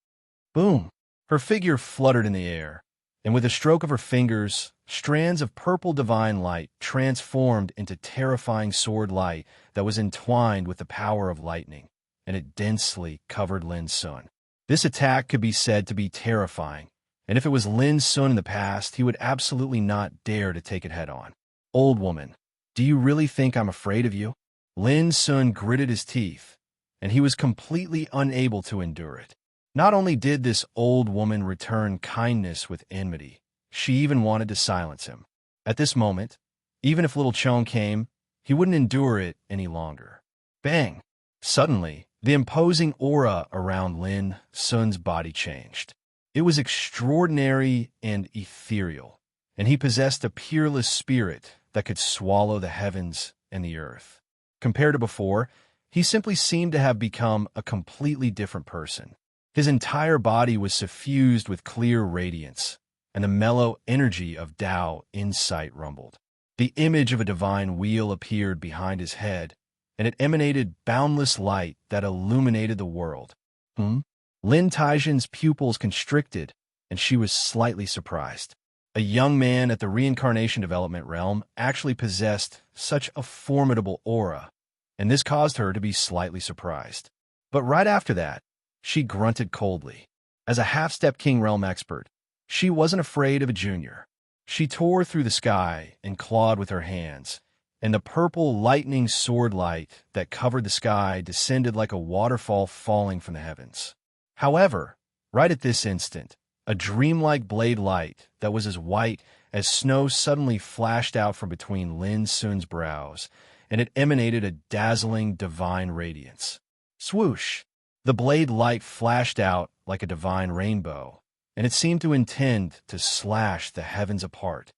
Boom! Her figure fluttered in the air, and with a stroke of her fingers, strands of purple divine light transformed into terrifying sword light that was entwined with the power of lightning, and it densely covered Lin Sun. This attack could be said to be terrifying, and if it was Lin Sun in the past, he would absolutely not dare to take it head-on. "Old woman, do you really think I'm afraid of you?" Lin Sun gritted his teeth, and he was completely unable to endure it. Not only did this old woman return kindness with enmity, she even wanted to silence him. At this moment, even if Little Chong came, he wouldn't endure it any longer. Bang! Suddenly, the imposing aura around Lin Sun's body changed. It was extraordinary and ethereal, and he possessed a peerless spirit that could swallow the heavens and the earth. Compared to before, he simply seemed to have become a completely different person. His entire body was suffused with clear radiance, and the mellow energy of Tao insight rumbled. The image of a divine wheel appeared behind his head, and it emanated boundless light that illuminated the world. Lin Taijin's pupils constricted, and she was slightly surprised. A young man at the reincarnation development realm actually possessed such a formidable aura, and this caused her to be slightly surprised. But right after that, she grunted coldly. As a half-step King Realm expert, she wasn't afraid of a junior. She tore through the sky and clawed with her hands, and the purple lightning sword light that covered the sky descended like a waterfall falling from the heavens. However, right at this instant, a dreamlike blade light that was as white as snow suddenly flashed out from between Lin Sun's brows, and it emanated a dazzling divine radiance. Swoosh! The blade light flashed out like a divine rainbow, and it seemed to intend to slash the heavens apart.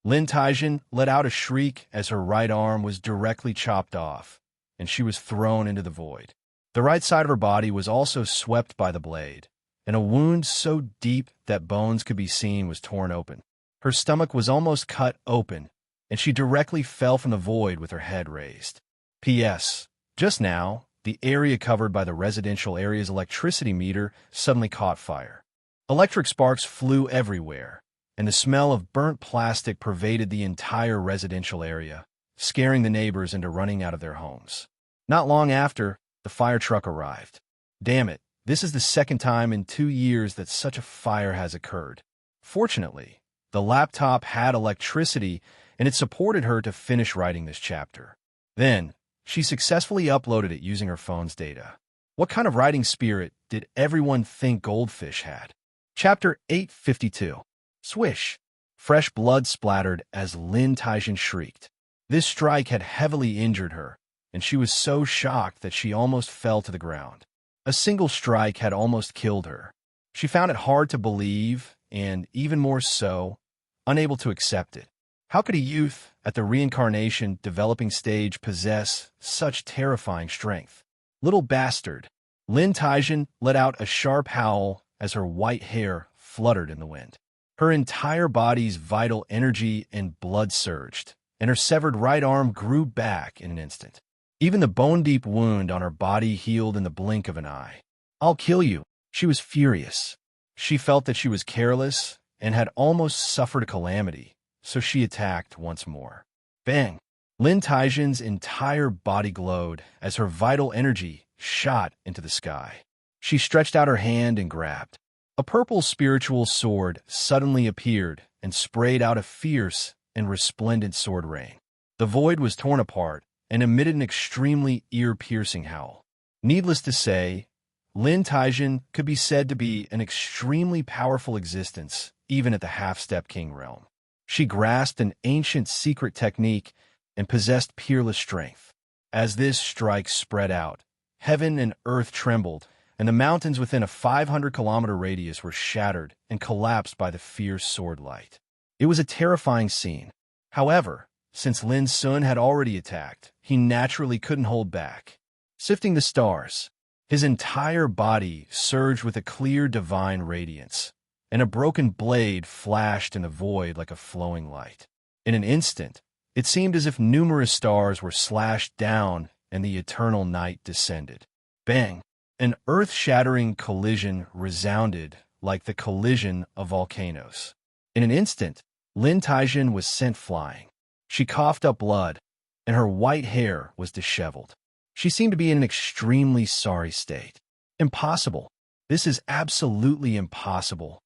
Lin Taijin let out a shriek as her right arm was directly chopped off, and she was thrown into the void. The right side of her body was also swept by the blade, and a wound so deep that bones could be seen was torn open. Her stomach was almost cut open, and she directly fell from the void with her head raised. P.S. Just now, the area covered by the residential area's electricity meter suddenly caught fire. Electric sparks flew everywhere, and the smell of burnt plastic pervaded the entire residential area, scaring the neighbors into running out of their homes. Not long after, the fire truck arrived. Damn it, this is the second time in 2 years that such a fire has occurred. Fortunately, the laptop had electricity, and it supported her to finish writing this chapter. Then, she successfully uploaded it using her phone's data. What kind of writing spirit did everyone think Goldfish had? Chapter 852. Swish! Fresh blood splattered as Lin Taijin shrieked. This strike had heavily injured her, and she was so shocked that she almost fell to the ground. A single strike had almost killed her. She found it hard to believe, and even more so, unable to accept it. How could a youth at the reincarnation developing stage possess such terrifying strength? Little bastard! Lin Taijin let out a sharp howl as her white hair fluttered in the wind. Her entire body's vital energy and blood surged, and her severed right arm grew back in an instant. Even the bone-deep wound on her body healed in the blink of an eye. "I'll kill you!" She was furious. She felt that she was careless and had almost suffered a calamity, so she attacked once more. Bang! Lin Taijin's entire body glowed as her vital energy shot into the sky. She stretched out her hand and grabbed. A purple spiritual sword suddenly appeared and sprayed out a fierce and resplendent sword rain. The void was torn apart and emitted an extremely ear-piercing howl. Needless to say, Lin Taijin could be said to be an extremely powerful existence, even at the half-step king realm. She grasped an ancient secret technique and possessed peerless strength. As this strike spread out, heaven and earth trembled, and the mountains within a 500-kilometer radius were shattered and collapsed by the fierce sword light. It was a terrifying scene. However, since Lin Sun had already attacked, he naturally couldn't hold back. Sifting the stars, his entire body surged with a clear divine radiance, and a broken blade flashed in the void like a flowing light. In an instant, it seemed as if numerous stars were slashed down and the eternal night descended. Bang! An earth-shattering collision resounded like the collision of volcanoes. In an instant, Lin Taijin was sent flying. She coughed up blood, and her white hair was disheveled. She seemed to be in an extremely sorry state. Impossible. This is absolutely impossible.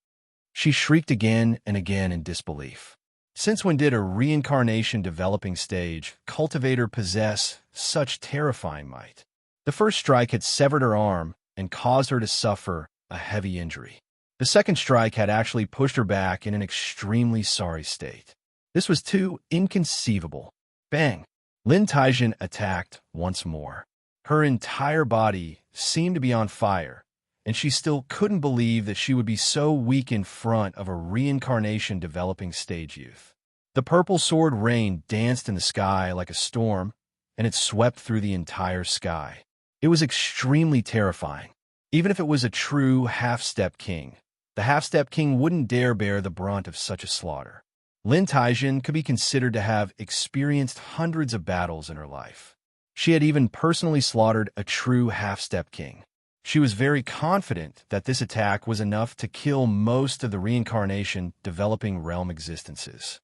She shrieked again and again in disbelief. Since when did a reincarnation developing stage cultivator possess such terrifying might? The first strike had severed her arm and caused her to suffer a heavy injury. The second strike had actually pushed her back in an extremely sorry state. This was too inconceivable. Bang! Lin Taijin attacked once more. Her entire body seemed to be on fire, and she still couldn't believe that she would be so weak in front of a reincarnation developing stage youth. The purple sword rain danced in the sky like a storm, and it swept through the entire sky. It was extremely terrifying. Even if it was a true half-step king, the half-step king wouldn't dare bear the brunt of such a slaughter. Lin Taijin could be considered to have experienced hundreds of battles in her life. She had even personally slaughtered a true half-step king. She was very confident that this attack was enough to kill most of the reincarnation developing realm existences.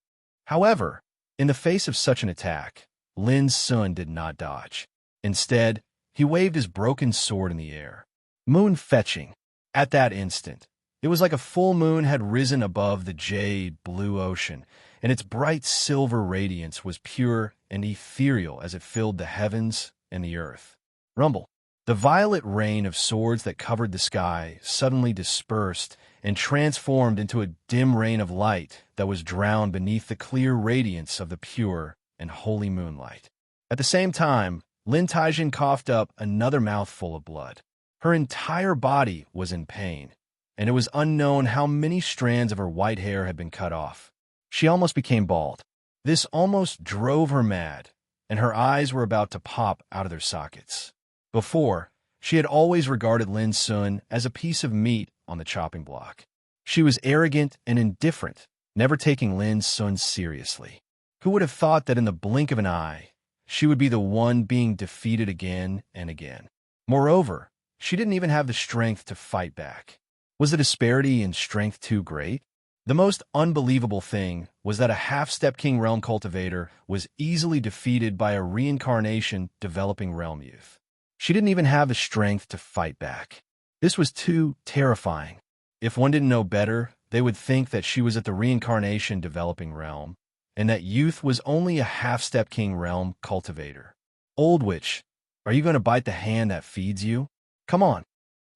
However, in the face of such an attack, Lin Sun did not dodge. Instead, he waved his broken sword in the air. Moon fetching. At that instant, it was like a full moon had risen above the jade blue ocean, and its bright silver radiance was pure and ethereal as it filled the heavens and the earth. Rumble. The violet rain of swords that covered the sky suddenly dispersed and transformed into a dim rain of light that was drowned beneath the clear radiance of the pure and holy moonlight. At the same time, Lin Taijin coughed up another mouthful of blood. Her entire body was in pain, and it was unknown how many strands of her white hair had been cut off. She almost became bald. This almost drove her mad, and her eyes were about to pop out of their sockets. Before, she had always regarded Lin Sun as a piece of meat on the chopping block. She was arrogant and indifferent, never taking Lin Sun seriously. Who would have thought that in the blink of an eye, she would be the one being defeated again and again? Moreover, she didn't even have the strength to fight back. Was the disparity in strength too great? The most unbelievable thing was that a half-step king realm cultivator was easily defeated by a reincarnation developing realm youth. She didn't even have the strength to fight back. This was too terrifying. If one didn't know better, they would think that she was at the reincarnation developing realm, and that youth was only a half-step king realm cultivator. Old witch, are you going to bite the hand that feeds you? Come on.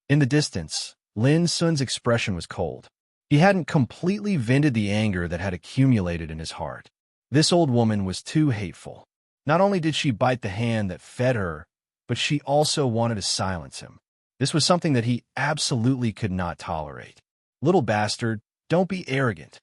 In the distance, Lin Sun's expression was cold. He hadn't completely vented the anger that had accumulated in his heart. This old woman was too hateful. Not only did she bite the hand that fed her, but she also wanted to silence him. This was something that he absolutely could not tolerate. Little bastard, don't be arrogant.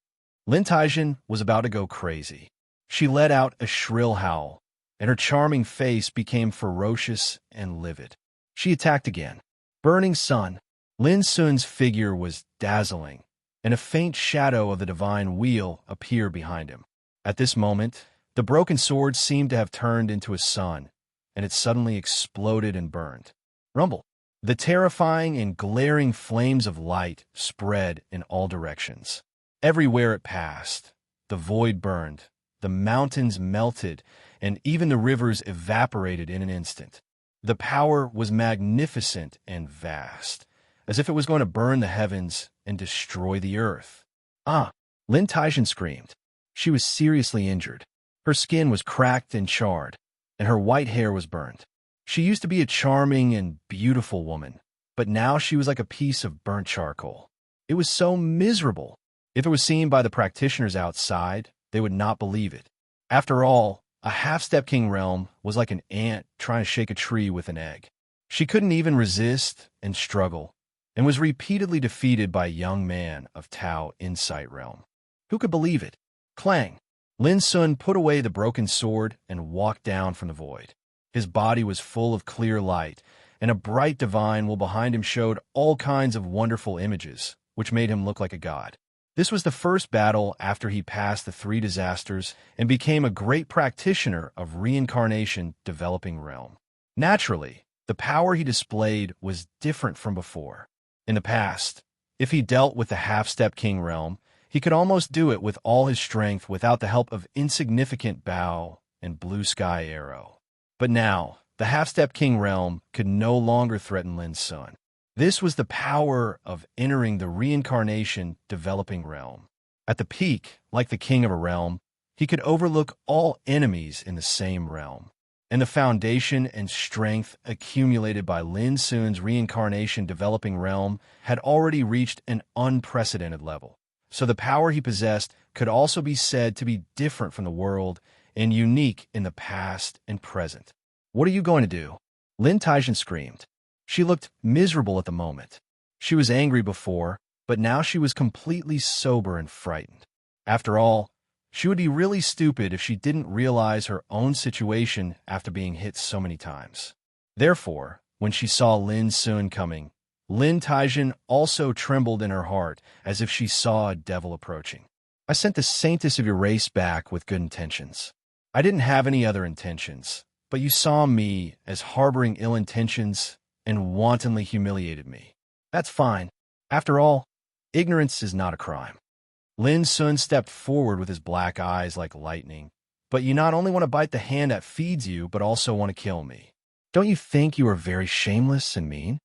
Lin Taijin was about to go crazy. She let out a shrill howl, and her charming face became ferocious and livid. She attacked again. Burning sun. Lin Sun's figure was dazzling, and a faint shadow of the divine wheel appeared behind him. At this moment, the broken sword seemed to have turned into a sun, and it suddenly exploded and burned. Rumble. The terrifying and glaring flames of light spread in all directions. Everywhere it passed, the void burned, the mountains melted, and even the rivers evaporated in an instant. The power was magnificent and vast, as if it was going to burn the heavens and destroy the earth. Ah! Lin Taijin screamed. She was seriously injured. Her skin was cracked and charred, and her white hair was burned. She used to be a charming and beautiful woman, but now she was like a piece of burnt charcoal. It was so miserable. If it was seen by the practitioners outside, they would not believe it. After all, a half-step king realm was like an ant trying to shake a tree with an egg. She couldn't even resist and struggle, and was repeatedly defeated by a young man of Tao Insight realm. Who could believe it? Clang! Lin Sun put away the broken sword and walked down from the void. His body was full of clear light, and a bright divine will behind him showed all kinds of wonderful images, which made him look like a god. This was the first battle after he passed the 3 disasters and became a great practitioner of reincarnation developing realm. Naturally, the power he displayed was different from before. In the past, if he dealt with the half-step king realm, he could almost do it with all his strength without the help of insignificant bow and blue sky arrow. But now, the half-step king realm could no longer threaten Lin's son. This was the power of entering the reincarnation developing realm. At the peak, like the king of a realm, he could overlook all enemies in the same realm. And the foundation and strength accumulated by Lin Sun's reincarnation developing realm had already reached an unprecedented level. So the power he possessed could also be said to be different from the world and unique in the past and present. "What are you going to do?" Lin Taijin screamed. She looked miserable at the moment. She was angry before, but now she was completely sober and frightened. After all, she would be really stupid if she didn't realize her own situation after being hit so many times. Therefore, when she saw Lin Sun coming, Lin Taijin also trembled in her heart as if she saw a devil approaching. "I sent the saintess of your race back with good intentions. I didn't have any other intentions, but you saw me as harboring ill intentions and wantonly humiliated me. That's fine. After all, ignorance is not a crime." Lin Sun stepped forward with his black eyes like lightning. "But you not only want to bite the hand that feeds you, but also want to kill me. Don't you think you are very shameless and mean?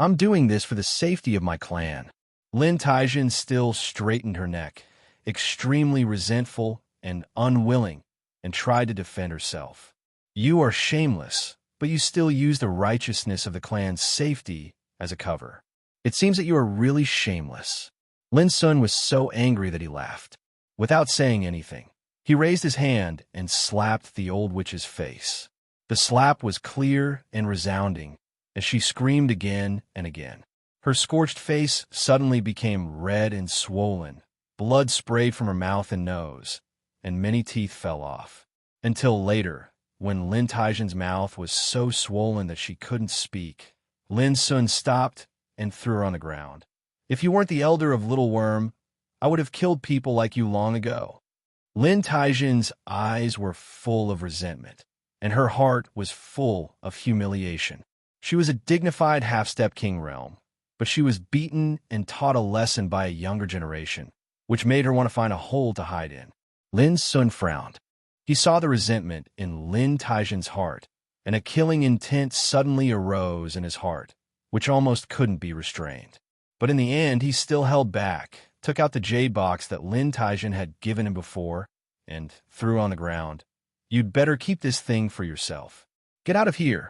I'm doing this for the safety of my clan." Lin Taijin still straightened her neck, extremely resentful and unwilling, and tried to defend herself. "You are shameless, but you still use the righteousness of the clan's safety as a cover. It seems that you are really shameless." Lin Sun was so angry that he laughed. Without saying anything, he raised his hand and slapped the old witch's face. The slap was clear and resounding as she screamed again and again. Her scorched face suddenly became red and swollen, blood sprayed from her mouth and nose, and many teeth fell off. Until later, when Lin Taijin's mouth was so swollen that she couldn't speak, Lin Sun stopped and threw her on the ground. "If you weren't the elder of Little Worm, I would have killed people like you long ago." Lin Taijin's eyes were full of resentment, and her heart was full of humiliation. She was a dignified half-step king realm, but she was beaten and taught a lesson by a younger generation, which made her want to find a hole to hide in. Lin Sun frowned. He saw the resentment in Lin Taijin's heart, and a killing intent suddenly arose in his heart, which almost couldn't be restrained. But in the end, he still held back, took out the jade box that Lin Taijin had given him before, and threw on the ground. "You'd better keep this thing for yourself. Get out of here."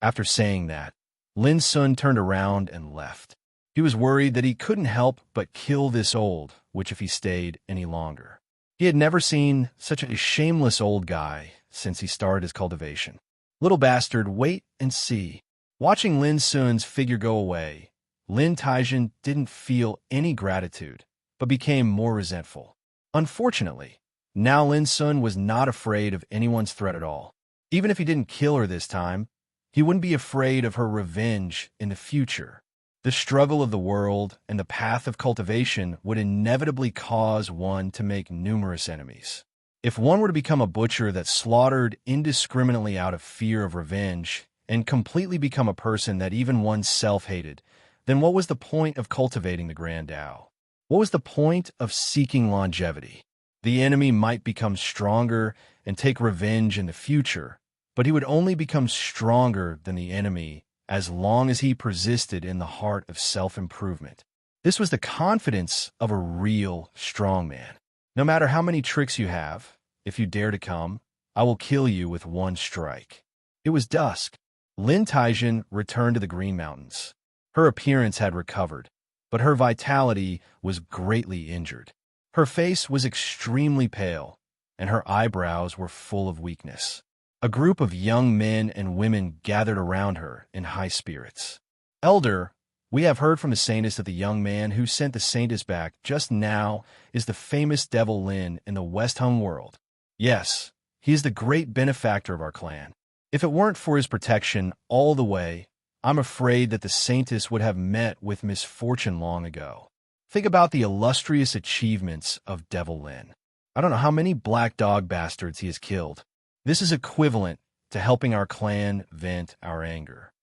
After saying that, Lin Sun turned around and left. He was worried that he couldn't help but kill this old witch if he stayed any longer. He had never seen such a shameless old guy since he started his cultivation. "Little bastard, wait and see." Watching Lin Sun's figure go away, Lin Taijin didn't feel any gratitude, but became more resentful. Unfortunately, now Lin Sun was not afraid of anyone's threat at all. Even if he didn't kill her this time, he wouldn't be afraid of her revenge in the future. The struggle of the world and the path of cultivation would inevitably cause one to make numerous enemies. If one were to become a butcher that slaughtered indiscriminately out of fear of revenge and completely become a person that even oneself hated, then what was the point of cultivating the Grand Tao? What was the point of seeking longevity? The enemy might become stronger and take revenge in the future, but he would only become stronger than the enemy as long as he persisted in the heart of self-improvement. This was the confidence of a real strong man. "No matter how many tricks you have, if you dare to come, I will kill you with one strike." It was dusk. Lin Taijin returned to the Green Mountains. Her appearance had recovered, but her vitality was greatly injured. Her face was extremely pale, and her eyebrows were full of weakness. A group of young men and women gathered around her in high spirits. "Elder, we have heard from the saintess that the young man who sent the saintess back just now is the famous Devil Lin in the West Hung world. Yes, he is the great benefactor of our clan. If it weren't for his protection all the way, I'm afraid that the saintess would have met with misfortune long ago." Think about the illustrious achievements of Devil Lin. I don't know how many black dog bastards he has killed. This is equivalent to helping our clan vent our anger.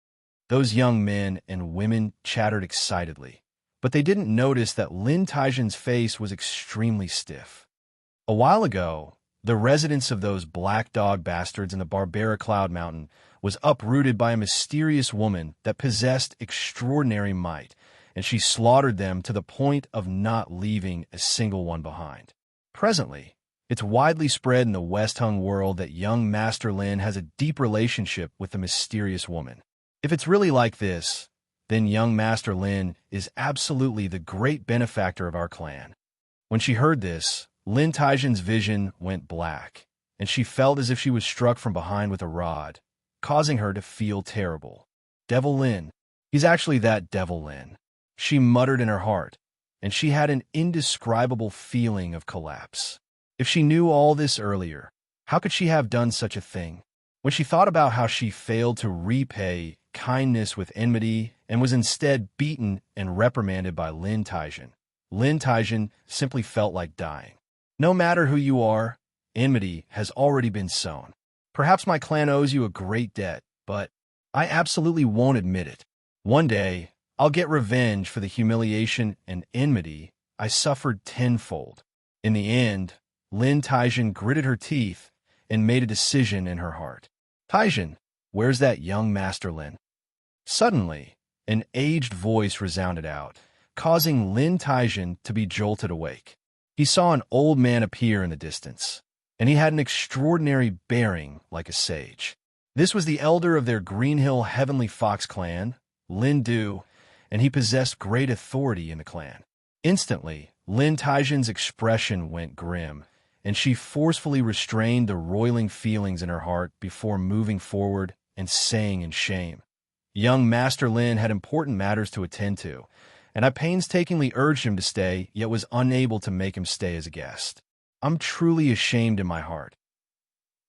Those young men and women chattered excitedly, but they didn't notice that Lin Taijin's face was extremely stiff. A while ago, the residence of those black dog bastards in the Barbara Cloud Mountain was uprooted by a mysterious woman that possessed extraordinary might, and she slaughtered them to the point of not leaving a single one behind. Presently, it's widely spread in the West-Hung world that young Master Lin has a deep relationship with the mysterious woman. If it's really like this, then young Master Lin is absolutely the great benefactor of our clan. When she heard this, Lin Taijin's vision went black, and she felt as if she was struck from behind with a rod, causing her to feel terrible. Devil Lin. He's actually that Devil Lin. She muttered in her heart, and she had an indescribable feeling of collapse. If she knew all this earlier, how could she have done such a thing? When she thought about how she failed to repay kindness with enmity and was instead beaten and reprimanded by Lin Taijin simply felt like dying. No matter who you are, enmity has already been sown. Perhaps my clan owes you a great debt, but I absolutely won't admit it. One day, I'll get revenge for the humiliation and enmity I suffered tenfold. In the end, Lin Taijin gritted her teeth and made a decision in her heart. Taijin, where's that young Master Lin? Suddenly, an aged voice resounded out, causing Lin Taijin to be jolted awake. He saw an old man appear in the distance, and he had an extraordinary bearing like a sage. This was the elder of their Green Hill Heavenly Fox clan, Lin Du, and he possessed great authority in the clan. Instantly, Lin Taijin's expression went grim, and she forcefully restrained the roiling feelings in her heart before moving forward and saying in shame, "Young Master Lin had important matters to attend to, and I painstakingly urged him to stay, yet was unable to make him stay as a guest. I'm truly ashamed in my heart.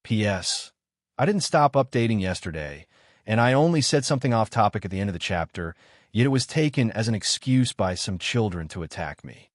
P.S. I didn't stop updating yesterday, and I only said something off topic at the end of the chapter, yet it was taken as an excuse by some children to attack me.